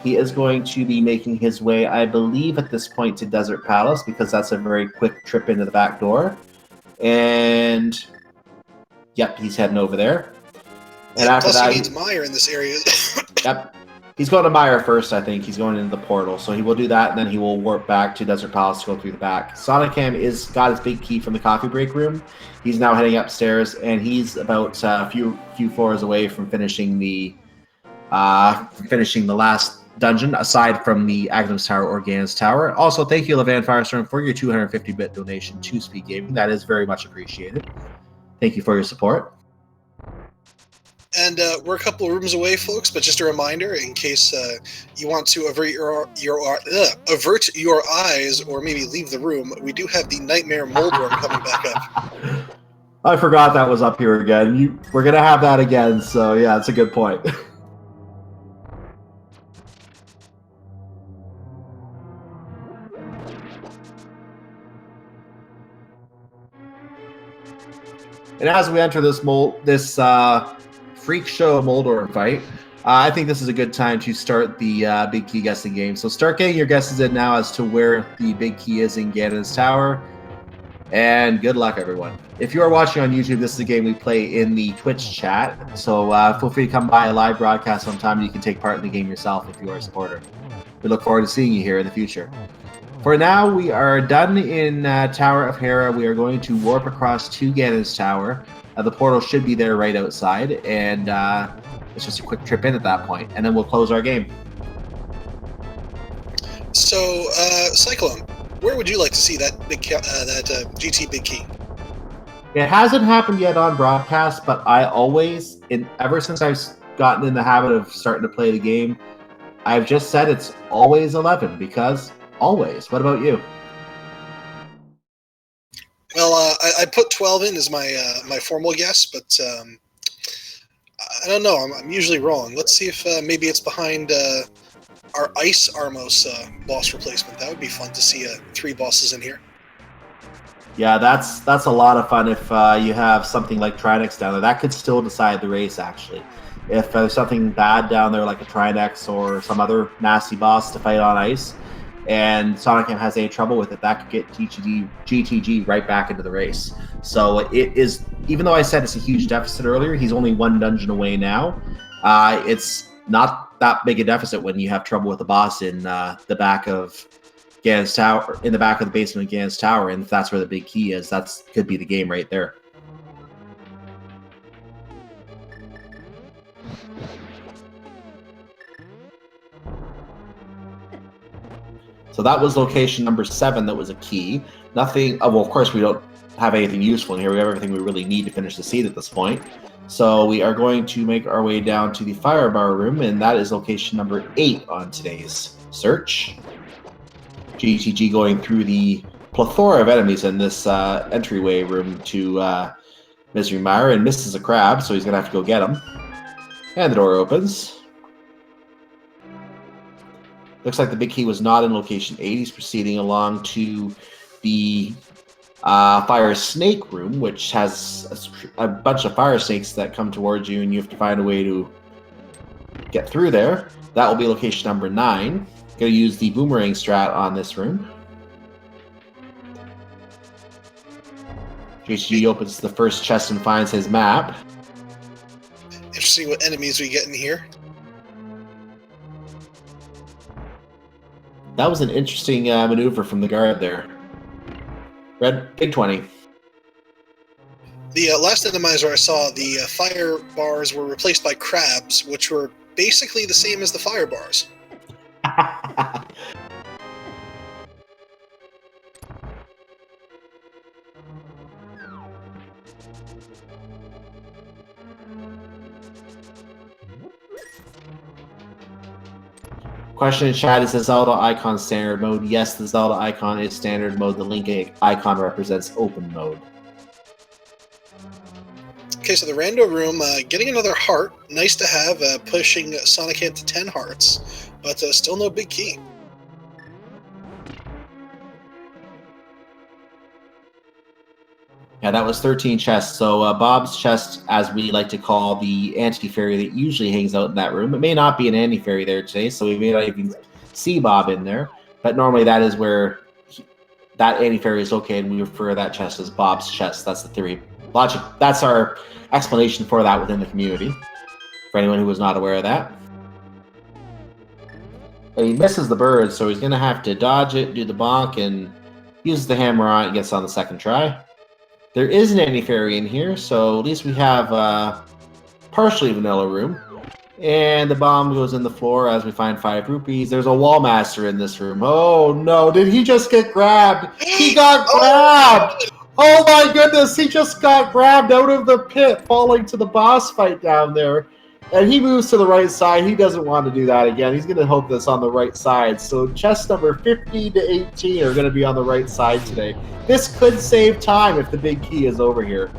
He is going to be making his way, I believe at this point, to Desert Palace, because that's a very quick trip into the back door. And, yep, he's heading over there. And after plus that, he needs Meyer in this area. Yep. He's going to Meyer first, I think. He's going into the portal. So he will do that, and then he will warp back to Desert Palace to go through the back. sonicam is got his big key from the coffee break room. He's now heading upstairs, and he's about a few floors away from finishing the last dungeon, aside from the Agnum's Tower or Ganon's Tower. Also, thank you, Levan Firestorm, for your 250-bit donation to Speed Gaming. That is very much appreciated. Thank you for your support. And we're a couple of rooms away, folks, but just a reminder, in case you want to avert your eyes or maybe leave the room, we do have the Nightmare Moldworm coming back up. I forgot that was up here again. We're going to have that again, so yeah, it's a good point. And as we enter this freak show Moldor fight, I think this is a good time to start the big key guessing game. So start getting your guesses in now as to where the big key is in Ganon's Tower. And good luck, everyone. If you are watching on YouTube, this is a game we play in the Twitch chat. So feel free to come by a live broadcast sometime, and you can take part in the game yourself if you are a supporter. We look forward to seeing you here in the future. For now, we are done in Tower of Hera. We are going to warp across to Ganon's Tower. The portal should be there right outside, and it's just a quick trip in at that point, and then we'll close our game. So, Cyclone, where would you like to see that GT big key? It hasn't happened yet on broadcast, but I always, ever since I've gotten in the habit of starting to play the game, I've just said it's always 11, because always. What about you? Well, I put 12 in as my formal guess, but I don't know. I'm usually wrong. Let's see if maybe it's behind our Ice Armos boss replacement. That would be fun to see 3 bosses in here. Yeah, that's a lot of fun if you have something like Trinex down there. That could still decide the race, actually. If there's something bad down there, like a Trinex or some other nasty boss to fight on ice, and sonicam has any trouble with it, that could get GTG right back into the race. So it is, even though I said it's a huge deficit earlier, he's only 1 dungeon away now. It's not that big a deficit when you have trouble with the boss in the back of Ganon's Tower, in the back of the basement of Ganon's Tower, and if that's where the big key is, that could be the game right there. So that was location number 7. That was a key. Nothing. Oh, well, of course, we don't have anything useful in here. We have everything we really need to finish the seed at this point. So we are going to make our way down to the fire bar room, and that is location number 8 on today's search. GTG going through the plethora of enemies in this entryway room to Misery Mire, and misses a crab, so he's going to have to go get him. And the door opens. Looks like the big key was not in location 8. He's proceeding along to the fire snake room, which has a bunch of fire snakes that come towards you, and you have to find a way to get through there. That will be location number 9. Going to use the boomerang strat on this room. JG opens the first chest and finds his map. Interesting what enemies we get in here. That was an interesting maneuver from the guard there. Red, big 20. The last Randomizer I saw, the fire bars were replaced by crabs, which were basically the same as the fire bars. Question in chat, is the Zelda icon standard mode? Yes, the Zelda icon is standard mode. The Link icon represents open mode. Okay, so the rando room, getting another heart. Nice to have, pushing sonicam to 10 hearts, but still no big key. Yeah, that was 13 chests. So Bob's chest, as we like to call the anti-fairy that usually hangs out in that room. It may not be an anti-fairy there today, so we may not even see Bob in there. But normally that is where that anti-fairy is located, and we refer to that chest as Bob's chest. That's the theory. Logic. That's our explanation for that within the community, for anyone who was not aware of that. And he misses the bird, so he's going to have to dodge it, do the bonk, and uses the hammer on it, gets on the second try. There isn't any fairy in here, so at least we have a partially vanilla room. And the bomb goes in the floor as we find 5 rupees. There's a wall master in this room. Oh no, did he just get grabbed? He got grabbed! Oh my goodness, he just got grabbed out of the pit, falling to the boss fight down there. And he moves to the right side. He doesn't want to do that again. He's going to hope that's on the right side. So chest number 50 to 18 are going to be on the right side today. This could save time if the big key is over here.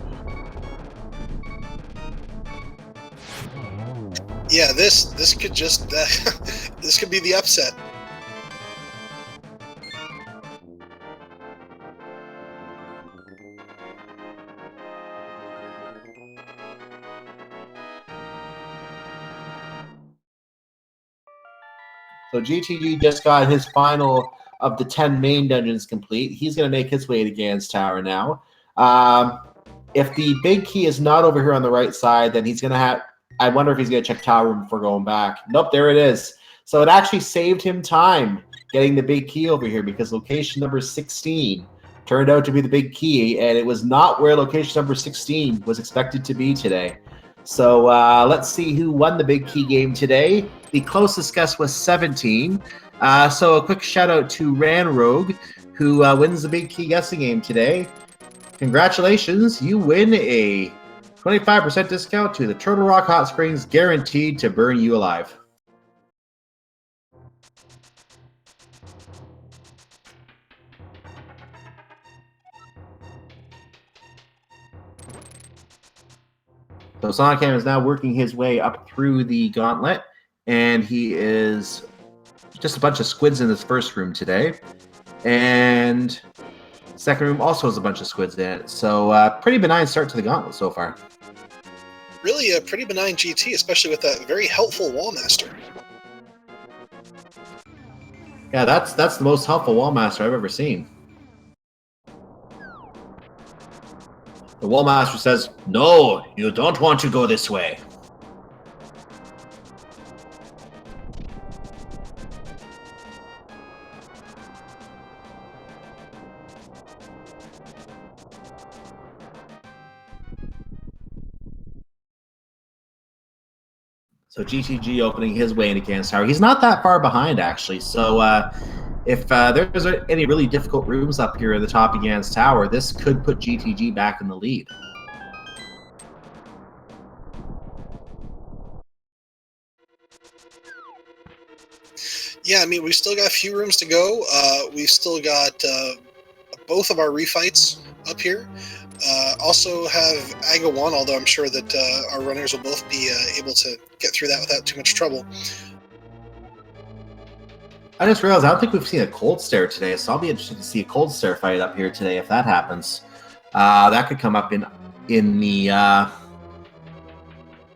Yeah, this could just this could be the upset. So GTG just got his final of the 10 main dungeons complete. He's going to make his way to Gan's Tower now. If the big key is not over here on the right side, then he's going to have... I wonder if he's going to check Tower Room before going back. Nope, there it is. So it actually saved him time getting the big key over here, because location number 16 turned out to be the big key, and it was not where location number 16 was expected to be today. So let's see who won the big key game today. The closest guess was 17. So a quick shout out to Ranrogue, who wins the big key guessing game today. Congratulations, you win a 25% discount to the Turtle Rock Hot Springs, guaranteed to burn you alive. So sonicam is now working his way up through the gauntlet, and he is just a bunch of squids in this first room today. And second room also has a bunch of squids in it. So pretty benign start to the gauntlet so far. Really a pretty benign GT, especially with that very helpful wall master. Yeah, that's the most helpful wall master I've ever seen. The wall master says, "No, you don't want to go this way." So GTG opening his way into Gan's Tower. He's not that far behind, actually. So if there's any really difficult rooms up here at the top of Gan's Tower, this could put GTG back in the lead. Yeah, I mean, we've still got a few rooms to go. We've still got both of our refights up here. Also have Aga 1, although I'm sure that our runners will both be able to get through that without too much trouble. I just realized I don't think we've seen a cold stare today, so I'll be interested to see a cold stare fight up here today if that happens. That could come up in the...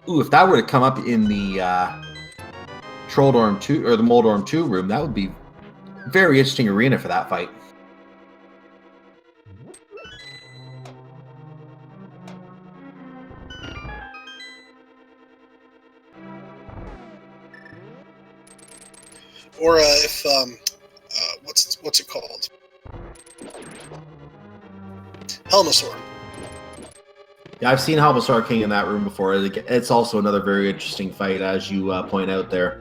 if that were to come up in the Troll Dorm 2 or the Mole Dorm 2 room, that would be a very interesting arena for that fight. Or if what's it called? Helmasaur. Yeah, I've seen Halbasaur King in that room before. It's also another very interesting fight, as you point out there.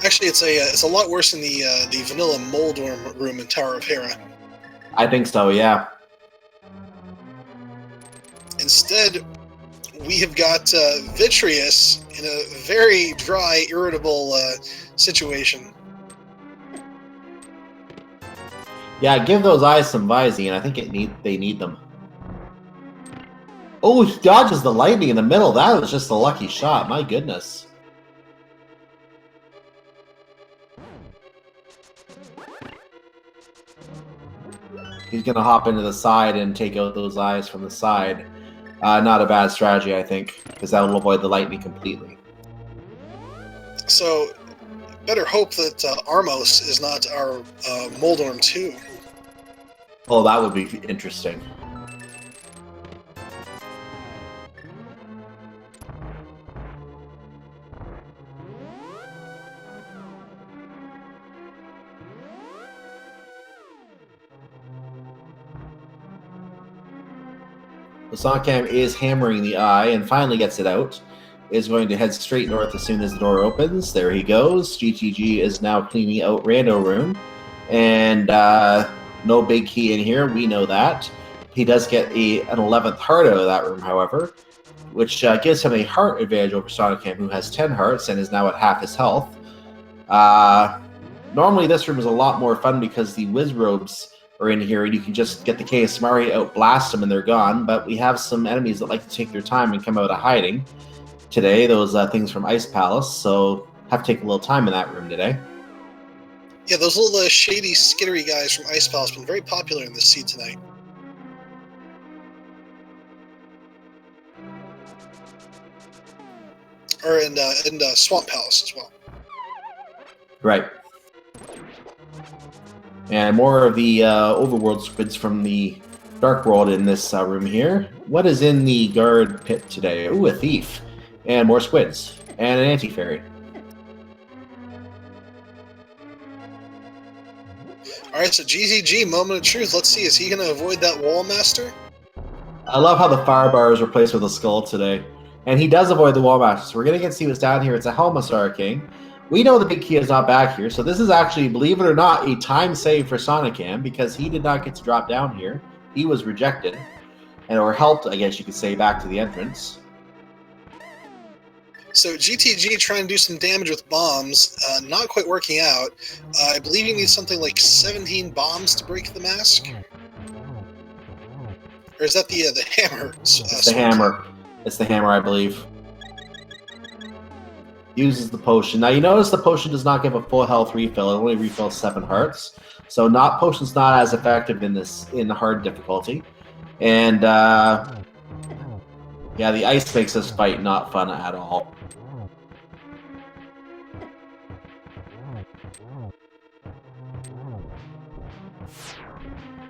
Actually, it's a lot worse than the vanilla Mole Dorm room in Tower of Hera. I think so, yeah. Instead, we have got Vitreous in a very dry, irritable situation. Yeah, give those eyes some vising, and I think they need them. Oh, he dodges the lightning in the middle. That was just a lucky shot. My goodness. He's going to hop into the side and take out those eyes from the side. Not a bad strategy, I think, because that will avoid the lightning completely. So, better hope that Armos is not our Moldorm 2. Oh, that would be interesting. The sonicam is hammering the eye and finally gets it out. Is going to head straight north as soon as the door opens. There he goes. GTG is now cleaning out Rando Room. And no big key in here. We know that. He does get an 11th heart out of that room, however, which gives him a heart advantage over sonicam, who has 10 hearts and is now at half his health. Normally this room is a lot more fun because the Wizrobes are in here and you can just get the KSMari out, blast them, and they're gone. But we have some enemies that like to take their time and come out of hiding today. Those things from Ice Palace, so have to take a little time in that room today. Yeah, those little shady, skittery guys from Ice Palace have been very popular in this seed tonight. Or in Swamp Palace as well. Right. And more of the Overworld squids from the Dark World in this room here. What is in the guard pit today? Ooh, a thief. And more squids. And an anti-fairy. Alright, so GTG, moment of truth. Let's see, is he going to avoid that wall master? I love how the fire bar is replaced with a skull today. And he does avoid the wall master. So we're going to get to see what's down here. It's a Helmasaur King. We know the big key is not back here, so this is actually, believe it or not, a time save for sonicam because he did not get to drop down here. He was rejected, or helped, I guess you could say, back to the entrance. So GTG trying to do some damage with bombs, not quite working out. I believe he needs something like 17 bombs to break the mask. Or is that the hammer? It's the hammer. It's the hammer, I believe. Uses the potion. Now you notice the potion does not give a full health refill. It only refills 7 hearts. So potion's not as effective in the hard difficulty. And yeah, the ice makes this fight not fun at all.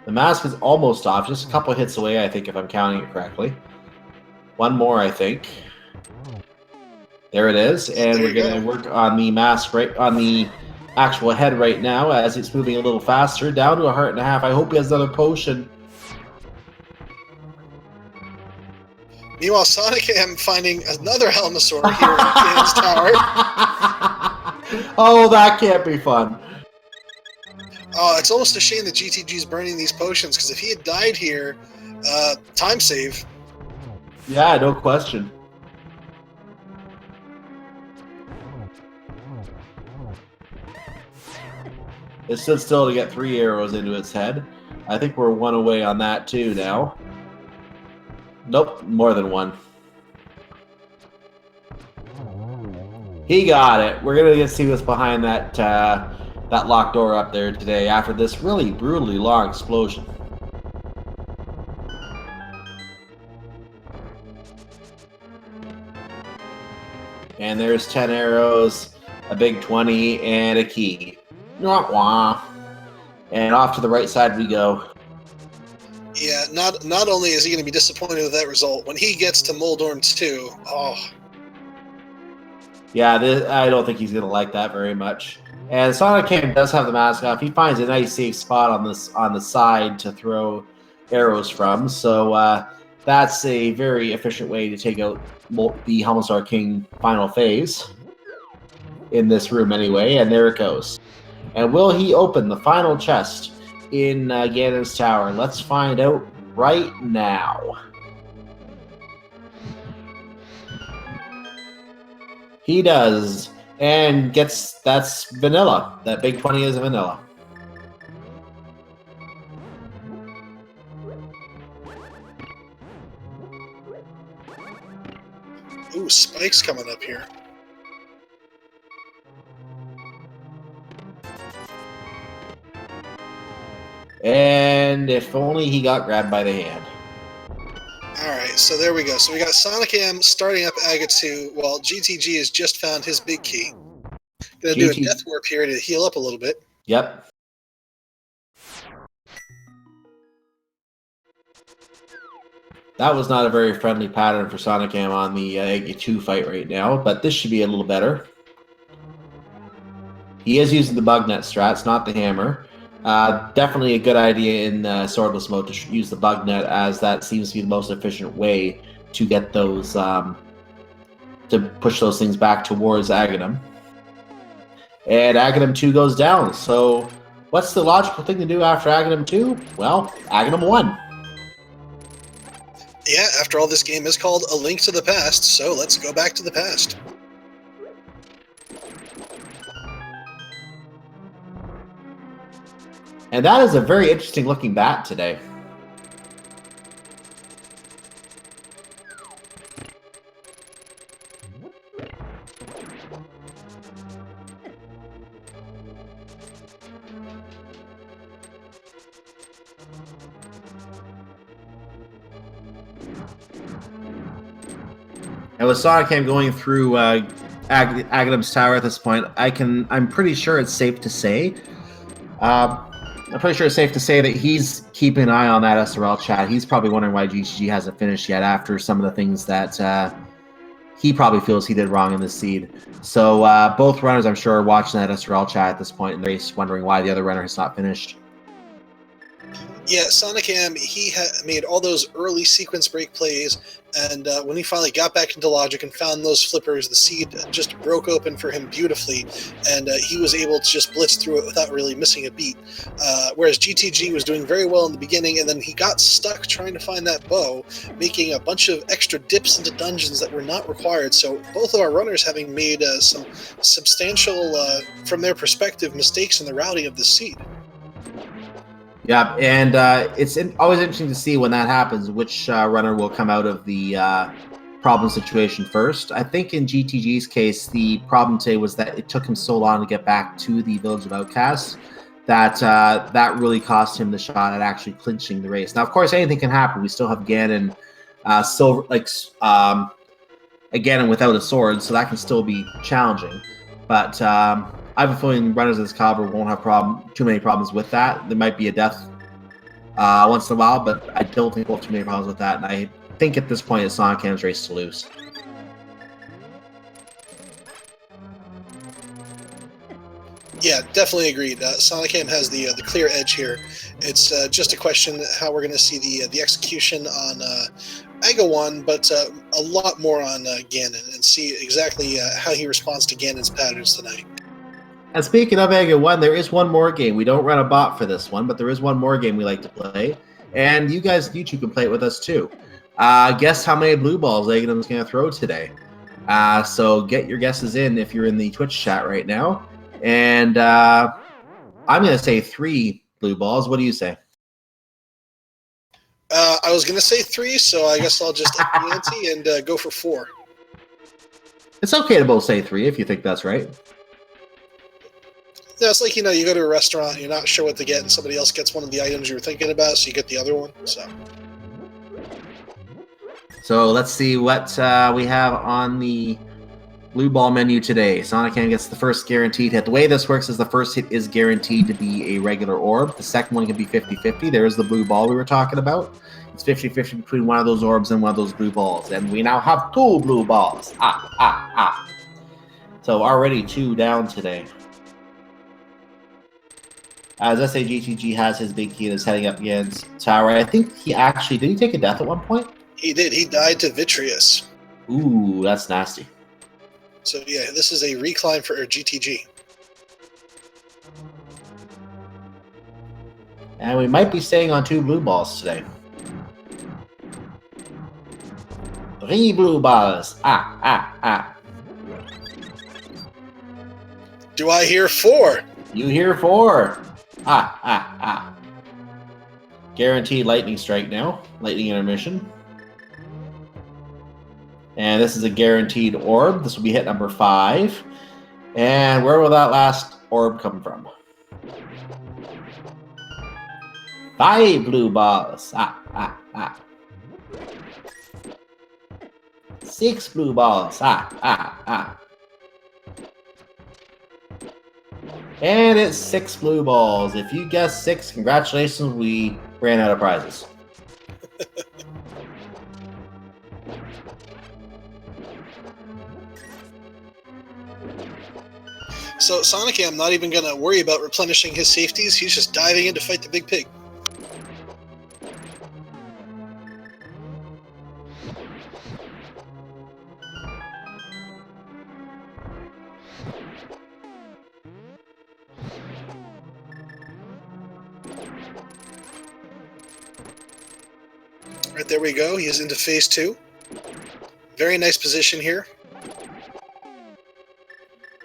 The mask is almost off, just a couple hits away, I think, if I'm counting it correctly. One more, I think. There it is, and we're going to work on the mask on the actual head right now as it's moving a little faster, down to 1.5 hearts. I hope he has another potion. Meanwhile, sonicam finding another Helmasaur here in Ganon's tower. Oh, that can't be fun. Oh, it's almost a shame that GTG's burning these potions, because if he had died here, time save. Yeah, no question. It stood still to get 3 arrows into its head. I think we're 1 away on that too now. Nope, more than 1. He got it. We're gonna get to see what's behind that that locked door up there today after this really brutally long explosion. And there's 10 arrows, a big 20, and a key. Wah wah. And off to the right side we go. Yeah, not only is he going to be disappointed with that result, when he gets to Moldorm 2, oh. Yeah, I don't think he's going to like that very much. And sonicam does have the mask off. He finds a nice safe spot on the side to throw arrows from. So that's a very efficient way to take out the Helmasaur King final phase. In this room anyway, and there it goes. And will he open the final chest in Ganon's tower? Let's find out right now. He does. And that's vanilla. That big 20 is a vanilla. Ooh, Spike's coming up here. And if only he got grabbed by the hand. Alright, so there we go. So we got sonicam starting up Aga 2 while GTG has just found his big key. Gonna do a death warp here to heal up a little bit. Yep. That was not a very friendly pattern for sonicam on the Aga 2 fight right now, but this should be a little better. He is using the bug net strats, not the hammer. Definitely a good idea in swordless mode to use the bug net, as that seems to be the most efficient way to get those to push those things back towards Aghanim. And Aghanim 2 goes down. So what's the logical thing to do after Aghanim 2? Well, Aghanim 1. Yeah, after all, this game is called A Link to the Past, so let's go back to the past. And that is a very interesting looking bat today. And with sonicam going through Aghanim's tower at this point, I'm pretty sure it's safe to say. I'm pretty sure it's safe to say that he's keeping an eye on that SRL chat. He's probably wondering why GGG hasn't finished yet after some of the things that he probably feels he did wrong in the seed. So both runners, I'm sure, are watching that SRL chat at this point in the race, wondering why the other runner has not finished. Yeah, sonicam, he made all those early sequence break plays, and when he finally got back into logic and found those flippers, the seed just broke open for him beautifully, and he was able to just blitz through it without really missing a beat. Whereas GTG was doing very well in the beginning, and then he got stuck trying to find that bow, making a bunch of extra dips into dungeons that were not required. So both of our runners having made some substantial, from their perspective, mistakes in the routing of the seed. Yeah, and it's always interesting to see when that happens, which runner will come out of the problem situation first. I think in GTG's case, the problem today was that it took him so long to get back to the Village of Outcasts that that really cost him the shot at actually clinching the race. Now, of course, anything can happen. We still have Ganon, Ganon without a sword, so that can still be challenging. But I have a feeling runners of this caliber won't have too many problems with that. There might be a death once in a while, but I don't think we'll have too many problems with that. And I think at this point it's sonicam's race to lose. Yeah, definitely agreed. Sonicam has the clear edge here. It's just a question how we're going to see the execution on Aga 1, but a lot more on Ganon, and see exactly how he responds to Ganon's patterns tonight. And speaking of Aga 1, there is one more game. We don't run a bot for this one, but there is one more game we like to play. And you guys, YouTube, can play it with us too. Guess how many blue balls Aghanim's going to throw today. So get your guesses in if you're in the Twitch chat right now. And I'm going to say 3 blue balls. What do you say? I was going to say 3, so I guess I'll just up the ante and go for 4. It's okay to both say 3 if you think that's right. Yeah, it's like, you go to a restaurant, you're not sure what to get, and somebody else gets one of the items you were thinking about, so you get the other one. So let's see what we have on the blue ball menu today. sonicam gets the first guaranteed hit. The way this works is the first hit is guaranteed to be a regular orb. The second one can be 50-50. There's the blue ball we were talking about. It's 50-50 between one of those orbs and one of those blue balls. And we now have 2 blue balls. So already 2 down today. As SAGTG has his big key and is heading up against tower. I think he actually... Did he take a death at one point? He did. He died to Vitreous. Ooh, that's nasty. So yeah, this is a reclimb for GTG. And we might be staying on 2 blue balls today. 3 blue balls. Do I hear 4? You hear 4. Guaranteed lightning strike now. Lightning intermission. And this is a guaranteed orb. This will be hit number 5. And where will that last orb come from? 5 blue balls. 6 blue balls. And it's 6 blue balls. If you guessed 6, congratulations, we ran out of prizes. So sonicam not even going to worry about replenishing his safeties. He's just diving in to fight the big pig. Right, there we go. He is into phase 2. Very nice position here.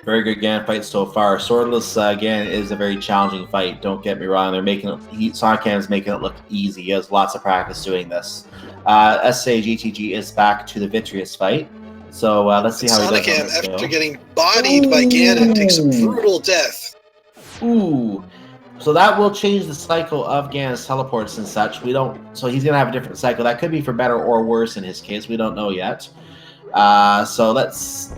Very good Ganon fight so far. Swordless Ganon is a very challenging fight. Don't get me wrong. They're making it. sonicam is making it look easy. He has lots of practice doing this. GTG is back to the Vitreous fight. So let's see how he does. sonicam, after getting bodied by Ganon, takes a brutal death. Ooh. So that will change the cycle of Ganon's teleports and such. We don't. So he's gonna have a different cycle. That could be for better or worse in his case. We don't know yet. So let's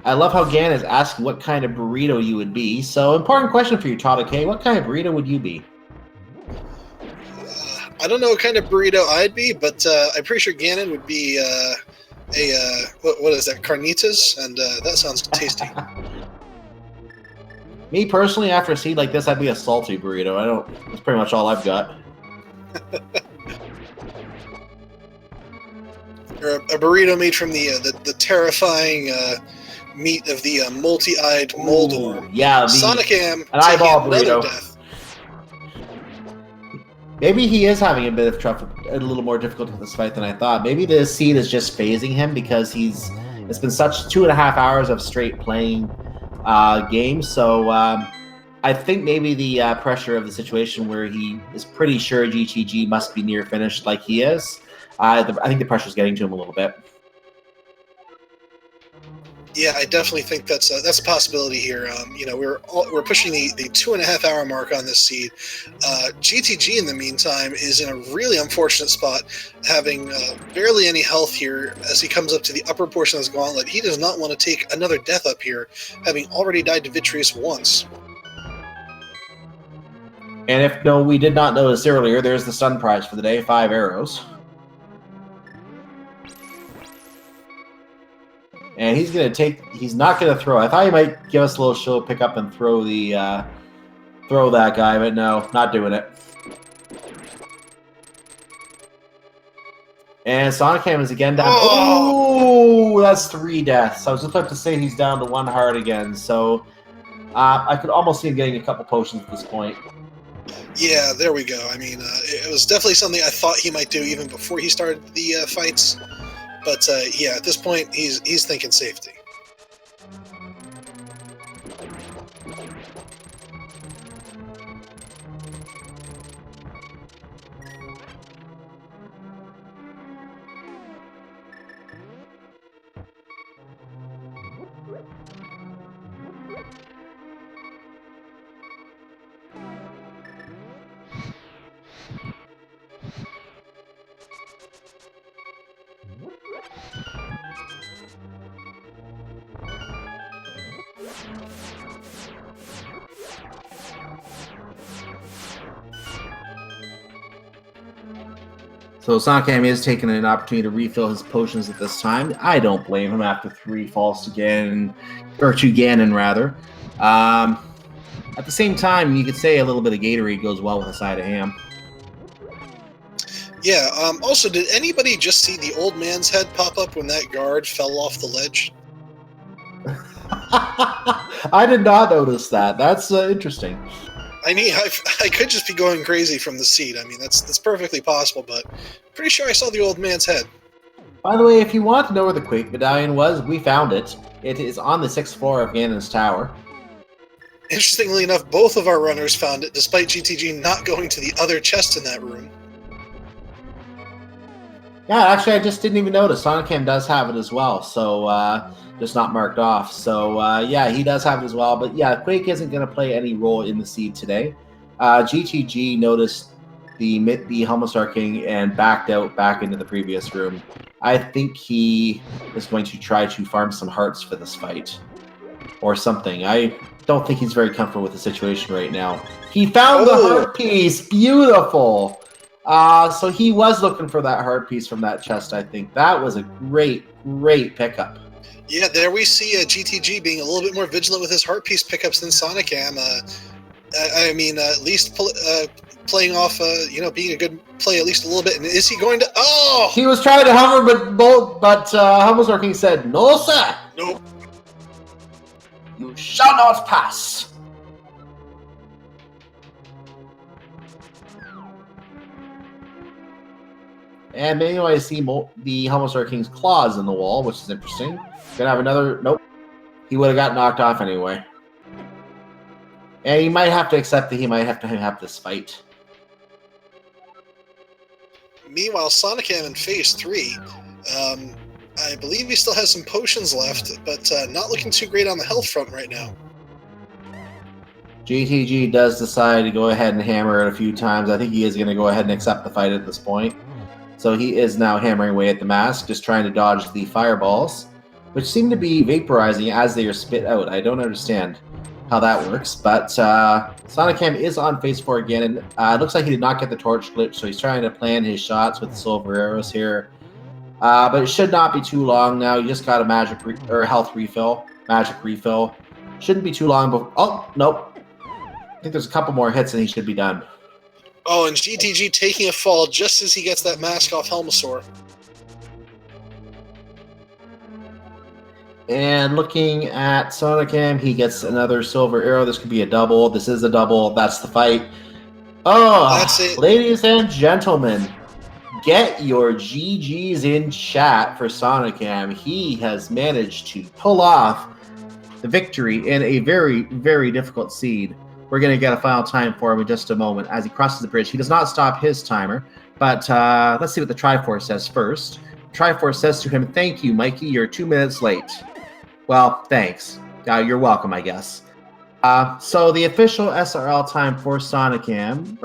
I love how Ganon is asking what kind of burrito you would be. So, important question for you, Tata K. What kind of burrito would you be? I don't know what kind of burrito I'd be, but I'm pretty sure Ganon would be what is that, carnitas? And that sounds tasty. Me, personally, after a seed like this, I'd be a salty burrito. That's pretty much all I've got. Or a burrito made from the terrifying... meat of the multi-eyed Moldor. Yeah, sonicam, an eyeball burrito. Death. Maybe he is having a bit of trouble, a little more difficult with this fight than I thought. Maybe the seed is just phasing him because it's been such 2.5 hours of straight playing games. So I think maybe the pressure of the situation where he is pretty sure GTG must be near finished like he is. I think the pressure's getting to him a little bit. Yeah, I definitely think that's a possibility here. We're pushing the 2.5 hour mark on this seed. GTG in the meantime is in a really unfortunate spot, having barely any health here as he comes up to the upper portion of his gauntlet. He does not want to take another death up here, having already died to Vitreous once. And if we did not notice earlier, there's the stun prize for the day, 5 arrows. And he's not gonna throw. I thought he might give us a little show, pick up and throw that guy, but no, not doing it. And sonicam is again down. Oh, that's 3 deaths. I was just about to say he's down to 1 heart again. So I could almost see him getting a couple potions at this point. Yeah, there we go. I mean, it was definitely something I thought he might do even before he started the fights. But yeah, at this point, he's thinking safety. So sonicam is taking an opportunity to refill his potions at this time. I don't blame him after 3 falls to Ganon, or to Ganon rather. At the same time, you could say a little bit of Gatorade goes well with a side of ham. Yeah, also, did anybody just see the old man's head pop up when that guard fell off the ledge? I did not notice that. That's interesting. I mean, I could just be going crazy from the seat. I mean, that's perfectly possible, but pretty sure I saw the old man's head. By the way, if you want to know where the Quake Medallion was, we found it. It is on the 6th floor of Ganon's tower. Interestingly enough, both of our runners found it, despite GTG not going to the other chest in that room. Yeah, actually, I just didn't even notice. sonicam does have it as well, so just not marked off. So yeah, he does have it as well. But yeah, Quake isn't going to play any role in the seed today. GTG noticed the Helmsar King and backed out back into the previous room. I think he is going to try to farm some hearts for this fight. Or something. I don't think he's very comfortable with the situation right now. He found the heart piece! Beautiful! So he was looking for that heart piece from that chest, I think. That was a great, great pickup. Yeah, there we see GTG being a little bit more vigilant with his heart piece pickups than sonicam. I mean, at least playing off, being a good play at least a little bit. And is he going to? Oh! He was trying to hover, but Helmsar King said, "No, sir. Nope. You shall not pass." And anyway, I see the Helmsar King's claws in the wall, which is interesting. Gonna have another. Nope. He would have got knocked off anyway. And he might have to accept that he might have to have this fight. Meanwhile, sonicam in phase 3, I believe he still has some potions left, but not looking too great on the health front right now. GTG does decide to go ahead and hammer it a few times. I think he is going to go ahead and accept the fight at this point. So he is now hammering away at the mask, just trying to dodge the fireballs, which seem to be vaporizing as they are spit out. I don't understand how that works, but sonicam is on phase 4 again, and it looks like he did not get the torch glitch, so he's trying to plan his shots with the silver arrows here. But it should not be too long now. You just got a health refill, magic refill. Shouldn't be too long before. Oh, nope. I think there's a couple more hits and he should be done. Oh, and GTG taking a fall just as he gets that mask off Helmsar. And looking at sonicam, he gets another silver arrow. This could be a double. This is a double. That's the fight. Oh, that's it. Ladies and gentlemen, get your GGs in chat for sonicam. He has managed to pull off the victory in a very, very difficult seed. We're going to get a final time for him in just a moment as he crosses the bridge. He does not stop his timer, but let's see what the Triforce says first. Triforce says to him, "Thank you, Mikey. You're 2 minutes late." Well, thanks. You're welcome, I guess. So the official SRL time for sonicam,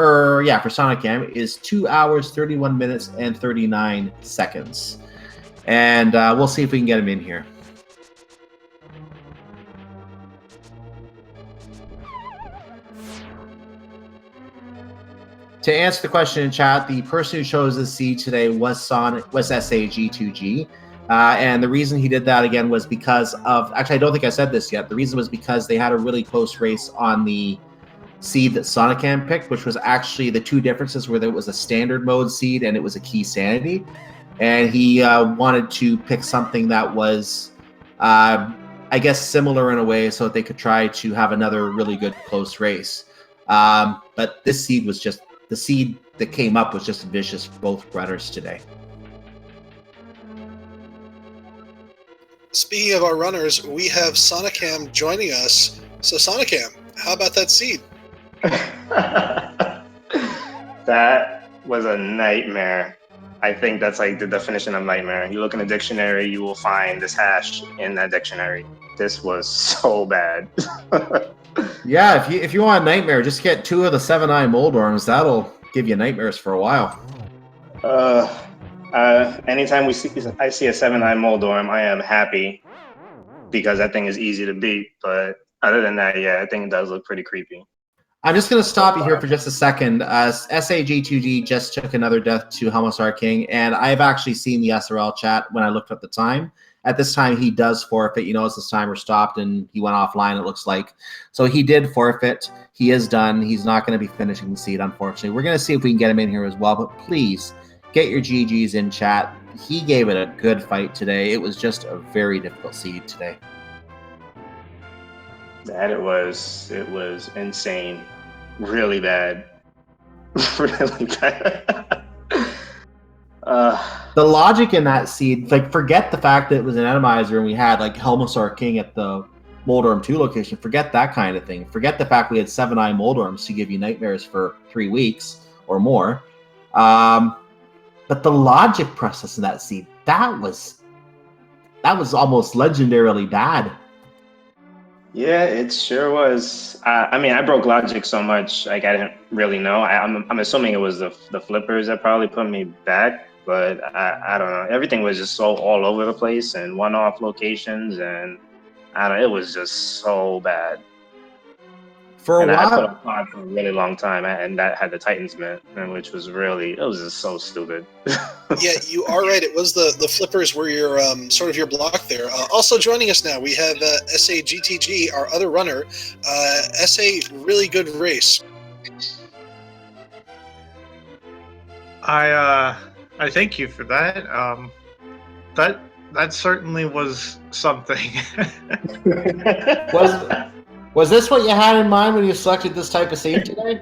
is 2 hours, 31 minutes, and 39 seconds. And we'll see if we can get him in here. To answer the question in chat, the person who chose the seed today was SAG2G. And the reason he did that again was because of, actually, I don't think I said this yet. The reason was because they had a really close race on the seed that sonicam picked, which was actually the two differences where there was a standard mode seed and it was a key sanity. And he wanted to pick something that was, I guess, similar in a way so that they could try to have another really good close race. But this seed was just, the seed that came up was just vicious for both runners today. Speaking of our runners, we have sonicam joining us. So sonicam, how about that seed? That was a nightmare. I think that's like the definition of nightmare. You look in the dictionary, you will find this hash in that dictionary. This was so bad. Yeah, if you want a nightmare, just get 2 of the 7-eye Moldorms. That'll give you nightmares for a while. Anytime I see a 7-eye Moldorm, I am happy because that thing is easy to beat. But other than that, yeah, I think it does look pretty creepy. I'm just going to stop you here for just a second. SAG2D just took another death to Helmsar King, and I've actually seen the SRL chat when I looked up the time. At this time, he does forfeit. You notice his timer stopped and he went offline, it looks like. So he did forfeit. He is done. He's not going to be finishing the seed, unfortunately. We're going to see if we can get him in here as well, but please get your GGs in chat. He gave it a good fight today. It was just a very difficult seed today. That it was insane. Really bad. Really bad. The logic in that seed, like, forget the fact that it was an Randomizer and we had like Helmasaur King at the Moldorm 2 location. Forget that kind of thing. Forget the fact we had 7-eye Moldorms to give you nightmares for 3 weeks or more. But the logic process in that seed, that was almost legendarily bad. Yeah, it sure was. I mean, I broke logic so much, like I didn't really know. I'm assuming it was the flippers that probably put me back, but I don't know. Everything was just so all over the place and one-off locations, and I don't. It was just so bad. For a And I put while, a pod for a really long time, and that had the Titans mint, and which was really, it was just so stupid. Yeah, you are right. It was the flippers were your sort of your block there. Also joining us now, we have SAGTG, our other runner. SA, really good race. I thank you for that. That certainly was something. was this what you had in mind when you selected this type of seed today?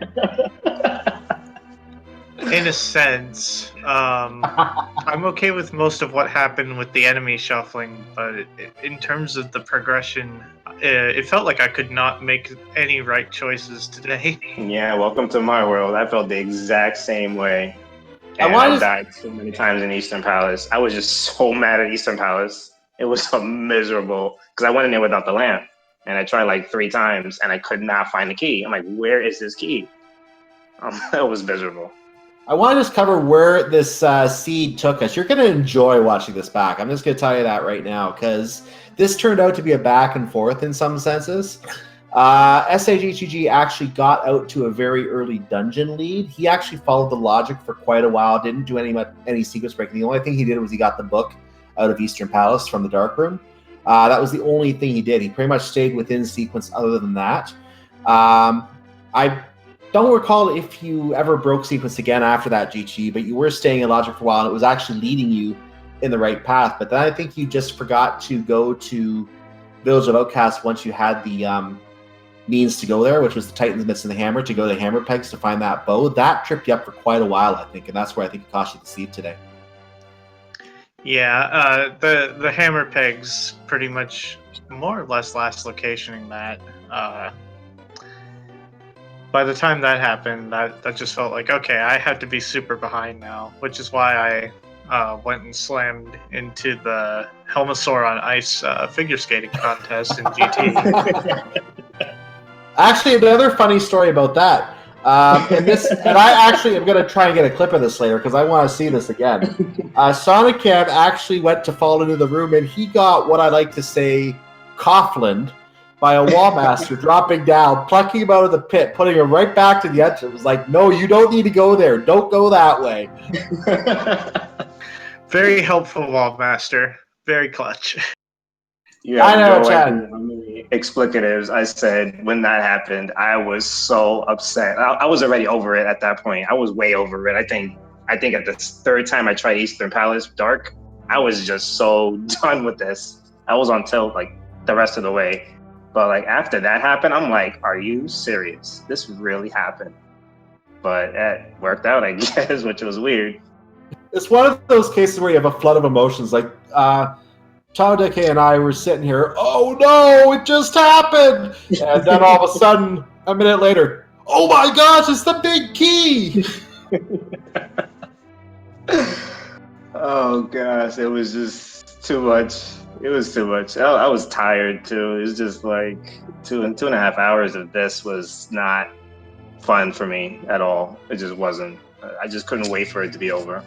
In a sense, I'm okay with most of what happened with the enemy shuffling, but in terms of the progression, it felt like I could not make any right choices today. Yeah, welcome to my world. I felt the exact same way. And I died so many times in Eastern Palace. I was just so mad at Eastern Palace. It was so miserable because I went in there without the lamp. And I tried like 3 times and I could not find the key. I'm like, where is this key? It was miserable. I want to just cover where this seed took us. You're going to enjoy watching this back. I'm just going to tell you that right now, because this turned out to be a back and forth in some senses. SAGTG actually got out to a very early dungeon lead. He actually followed the logic for quite a while, didn't do any sequence breaking. The only thing he did was he got the book out of Eastern Palace from the Dark Room. That was the only thing he did. He pretty much stayed within sequence other than that. I don't recall if you ever broke sequence again after that, GG, but you were staying in logic for a while, and it was actually leading you in the right path. But then I think you just forgot to go to Village of Outcasts once you had the means to go there, which was the Titans Mitts and the Hammer, to go to the Hammer Pegs to find that bow. That tripped you up for quite a while, I think, and that's where I think it cost you the seed today. Yeah, the Hammer Pegs pretty much more or less last locationing that. By the time that happened, that just felt like, okay, I have to be super behind now, which is why I went and slammed into the Helmasaur on Ice figure skating contest in GT. Actually, another funny story about that. And I actually am going to try and get a clip of this later because I want to see this again. sonicam actually went to fall into the room, and he got what I like to say coughlin by a wallmaster dropping down, plucking him out of the pit, putting him right back to the entrance. It was like, no, you don't need to go there. Don't go that way. Very helpful, Wallmaster. Very clutch. You have no idea how many explicatives I said when that happened. I was so upset. I was already over it at that point. I was way over it. I think at the 3rd time I tried Eastern Palace Dark, I was just so done with this. I was on tilt like the rest of the way. But like after that happened, I'm like, are you serious? This really happened. But it worked out, I guess, which was weird. It's one of those cases where you have a flood of emotions. Like, Tadeke and I were sitting here, oh no, it just happened! And then all of a sudden, a minute later, oh my gosh, it's the big key! Oh gosh, it was just too much. It was too much. I was tired too. It was just like 2.5 hours of this was not fun for me at all. It just wasn't. I just couldn't wait for it to be over.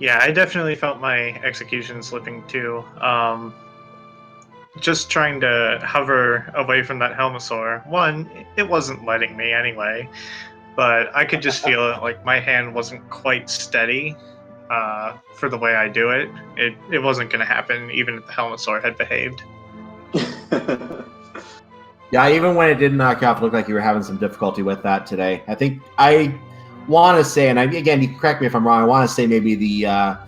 Yeah, I definitely felt my execution slipping too. Just trying to hover away from that Helmasaur. One, it wasn't letting me anyway, but I could just feel it, like my hand wasn't quite steady for the way I do it. It wasn't going to happen even if the Helmasaur had behaved. Yeah, even when it didn't knock you off, it looked like you were having some difficulty with that today. I think I want to say, and again, you can correct me if I'm wrong, I want to say maybe the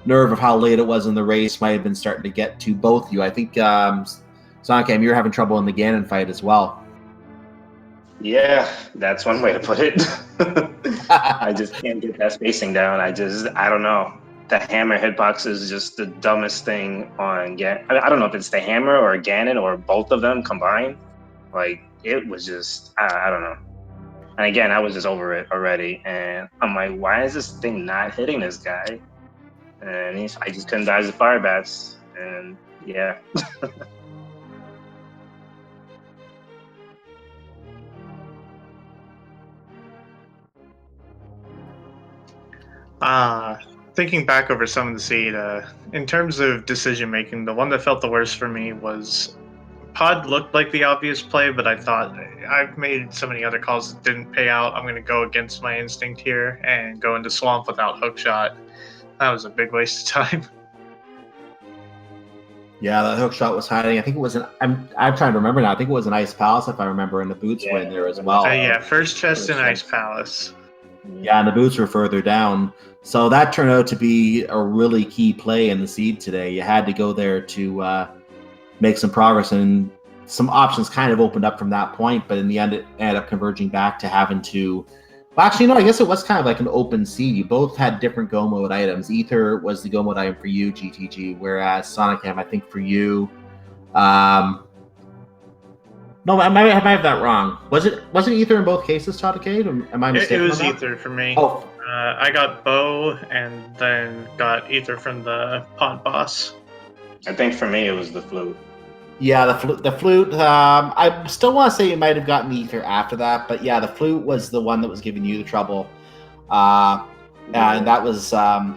nerve of how late it was in the race might have been starting to get to both of you. I think sonicam, you were having trouble in the Ganon fight as well. Yeah, that's one way to put it. I just can't get that spacing down. I don't know. The hammer hitbox is just the dumbest thing on I don't know if it's the hammer or Ganon or both of them combined. Like, it was just, I don't know. And again, I was just over it already. And I'm like, why is this thing not hitting this guy? And I just couldn't dodge the fire bats. And yeah. Thinking back over some of the seed, in terms of decision making, the one that felt the worst for me was Pod looked like the obvious play, but I thought I've made so many other calls that didn't pay out. I'm going to go against my instinct here and go into Swamp without Hookshot. That was a big waste of time. Yeah, that Hookshot was hiding. I think it was I'm trying to remember now. I think it was an Ice Palace, if I remember, and the boots were in there as well. Yeah, first chest in Ice Palace. Yeah, and the boots were further down. So that turned out to be a really key play in the seed today. You had to go there to make some progress, and some options kind of opened up from that point, but in the end it ended up converging back to having to, well, actually, no, I guess it was kind of like an open seed. You both had different go mode items. Ether was the go mode item for you, GTG, whereas sonicam, I think for you, no, I might have that wrong. Was it Ether in both cases, Tadake? Am I mistaken? It was Ether for me. Oh. I got Bow and then got Ether from the Pod boss. I think for me it was the flute. Yeah, the flute. I still want to say you might have gotten Ether after that, but yeah, the flute was the one that was giving you the trouble. And that was, the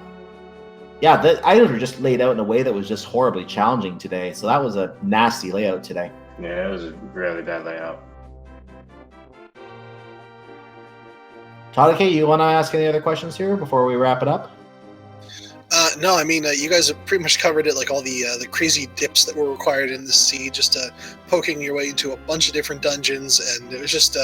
items were just laid out in a way that was just horribly challenging today. So that was a nasty layout today. Yeah, it was a really bad layout. Tadake, you want to ask any other questions here before we wrap it up? No, I mean, you guys have pretty much covered it, like all the crazy dips that were required in this seed, just poking your way into a bunch of different dungeons, and it was just,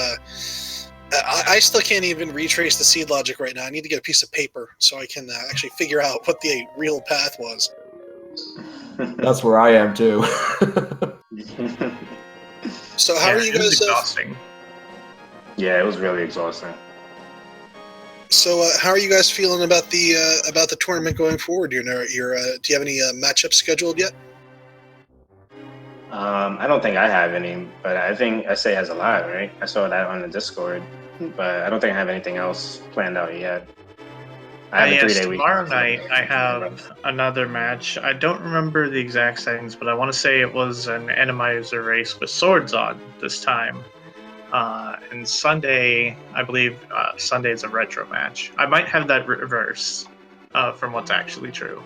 I still can't even retrace the seed logic right now. I need to get a piece of paper so I can actually figure out what the real path was. That's where I am, too. So how are you guys... exhausting. Yeah, it was really exhausting. So how are you guys feeling about the tournament going forward? Do you have any matchups scheduled yet? I don't think I have any, but I think SA has a lot, right? I saw that on the Discord, but I don't think I have anything else planned out yet. I have a 3-day week. Tomorrow night I have another match. I don't remember the exact settings, but I want to say it was an Randomizer race with swords on this time. And Sunday, I believe Sunday is a retro match. I might have that reverse from what's actually true.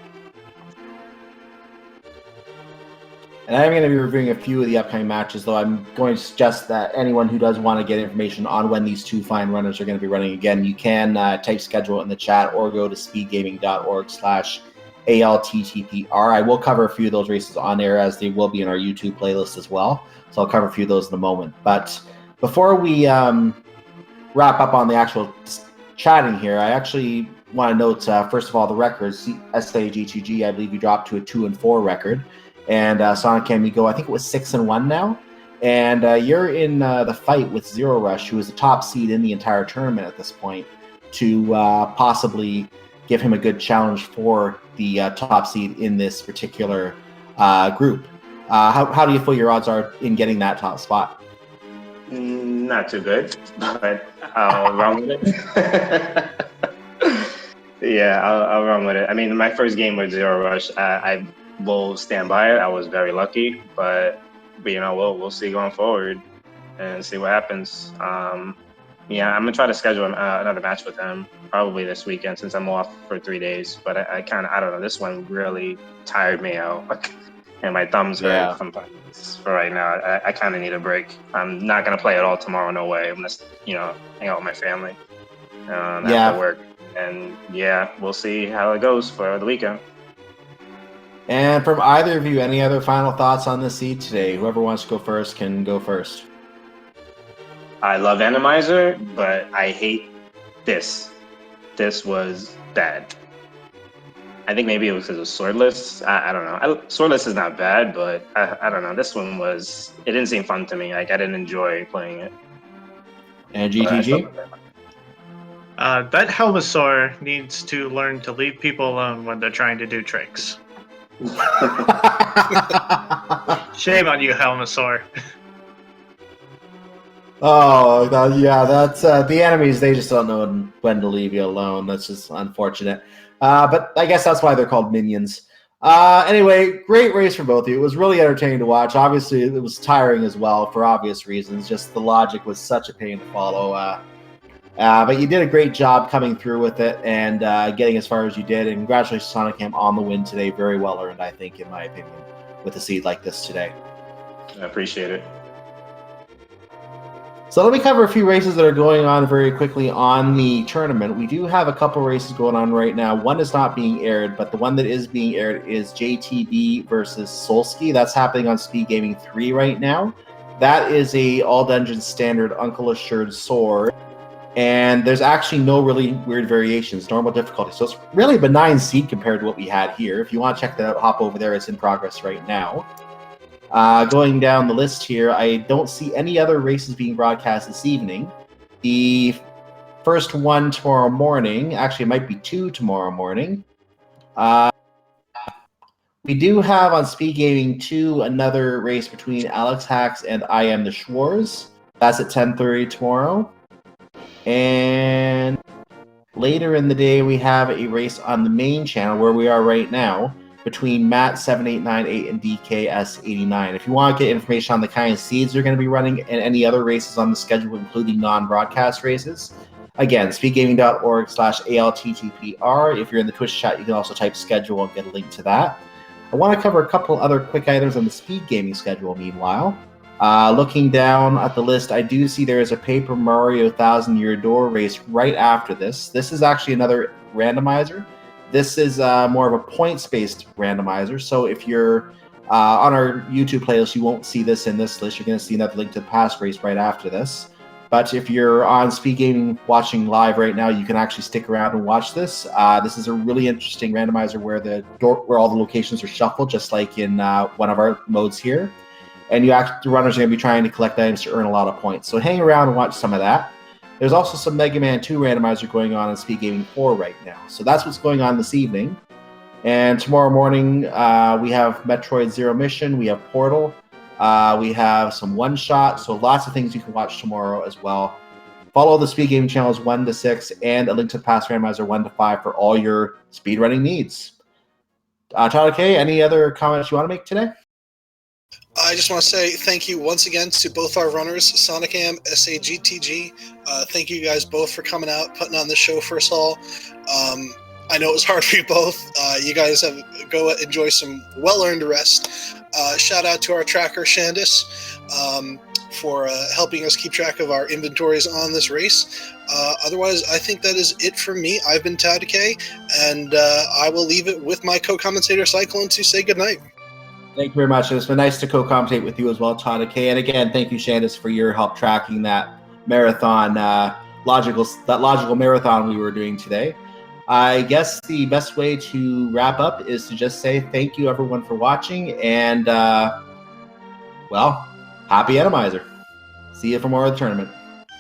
And I'm going to be reviewing a few of the upcoming matches, though I'm going to suggest that anyone who does want to get information on when these two fine runners are going to be running again, you can type schedule in the chat or go to speedgaming.org/ALTTPR. I will cover a few of those races on air, as they will be in our YouTube playlist as well. So I'll cover a few of those in a moment. But before we wrap up on the actual chatting here, I actually want to note, first of all, the records. SAGTG, I believe you dropped to a 2-4 record. And sonicam, you go, I think it was 6-1 now. And you're in the fight with Zero Rush, who is the top seed in the entire tournament at this point, to possibly give him a good challenge for the top seed in this particular group. How do you feel your odds are in getting that top spot? Not too good, but I'll run with it. Yeah, I'll run with it. I mean, my first game with Zero Rush, I will stand by it. I was very lucky, but you know, we'll see going forward and see what happens. Yeah, I'm gonna try to schedule another match with him probably this weekend since I'm off for 3 days. But I don't know. This one really tired me out, and my thumbs hurt sometimes. For right now, I kind of need a break. I'm not gonna play at all tomorrow. No way. I'm gonna, hang out with my family after work, and yeah, we'll see how it goes for the weekend. And from either of you, any other final thoughts on this seed today? Whoever wants to go first can go first. I love Randomizer, but I hate this. This was bad. I think maybe it was because it was swordless. I don't know. Swordless is not bad, but I don't know. This one it didn't seem fun to me. Like, I didn't enjoy playing it. And GTG? That Helmasaur needs to learn to leave people alone when they're trying to do tricks. Shame on you, Helmasaur. Oh, that's the enemies. They just don't know when to leave you alone. That's just unfortunate. But I guess that's why they're called minions. Anyway, great race for both of you. It was really entertaining to watch. Obviously, it was tiring as well for obvious reasons. Just the logic was such a pain to follow. But you did a great job coming through with it and getting as far as you did. And congratulations, sonicam, on the win today. Very well earned, I think, in my opinion, with a seed like this today. I appreciate it. So let me cover a few races that are going on very quickly on the tournament. We do have a couple races going on right now. One is not being aired, but the one that is being aired is JTB versus Solsky. That's happening on Speed Gaming 3 right now. That is a all dungeon standard Uncle Assured sword. And there's actually no really weird variations, normal difficulty. So it's really a benign seed compared to what we had here. If you want to check that out, hop over there. It's in progress right now. Going down the list here, I don't see any other races being broadcast this evening. The first one tomorrow morning, actually it might be two tomorrow morning. We do have on Speed Gaming 2 another race between Alex Hacks and I Am the Schwarz. That's at 10:30 tomorrow. And later in the day, we have a race on the main channel where we are right now between Matt7898 and DKS89. If you want to get information on the kind of seeds they're going to be running and any other races on the schedule, including non-broadcast races, again, speedgaming.org/ALTTPR. If you're in the Twitch chat, you can also type schedule and get a link to that. I want to cover a couple other quick items on the Speed Gaming schedule meanwhile. Looking down at the list, I do see there is a Paper Mario 1000-Year Door race right after this. This is actually another randomizer. This is more of a points-based randomizer. So if you're on our YouTube playlist, you won't see this in this list. You're going to see another link to the past race right after this. But if you're on Speed Gaming watching live right now, you can actually stick around and watch this. This is a really interesting randomizer where where all the locations are shuffled, just like in one of our modes here. And the runners are going to be trying to collect items to earn a lot of points. So hang around and watch some of that. There's also some Mega Man 2 randomizer going on in Speed Gaming 4 right now. So that's what's going on this evening. And tomorrow morning, we have Metroid Zero Mission, we have Portal, we have some one-shot, so lots of things you can watch tomorrow as well. Follow the Speed Gaming channels 1 to 6 and a link to the past randomizer 1 to 5 for all your speedrunning needs. Tyler K, any other comments you want to make today? I just want to say thank you once again to both our runners, sonicam, SAGTG. Thank you guys both for coming out, putting on the show for us all. I know it was hard for you both. You guys go enjoy some well-earned rest. Shout out to our tracker, Shandis, for helping us keep track of our inventories on this race. Otherwise, I think that is it for me. I've been Tad K, and I will leave it with my co-commentator, Cyclone, to say goodnight. Thank you very much. It's been nice to co-commentate with you as well, Todd K. And again, thank you, Shandis, for your help tracking that marathon, logical marathon we were doing today. I guess the best way to wrap up is to just say thank you, everyone, for watching, and well, happy Randomizer. See you for more of the tournament.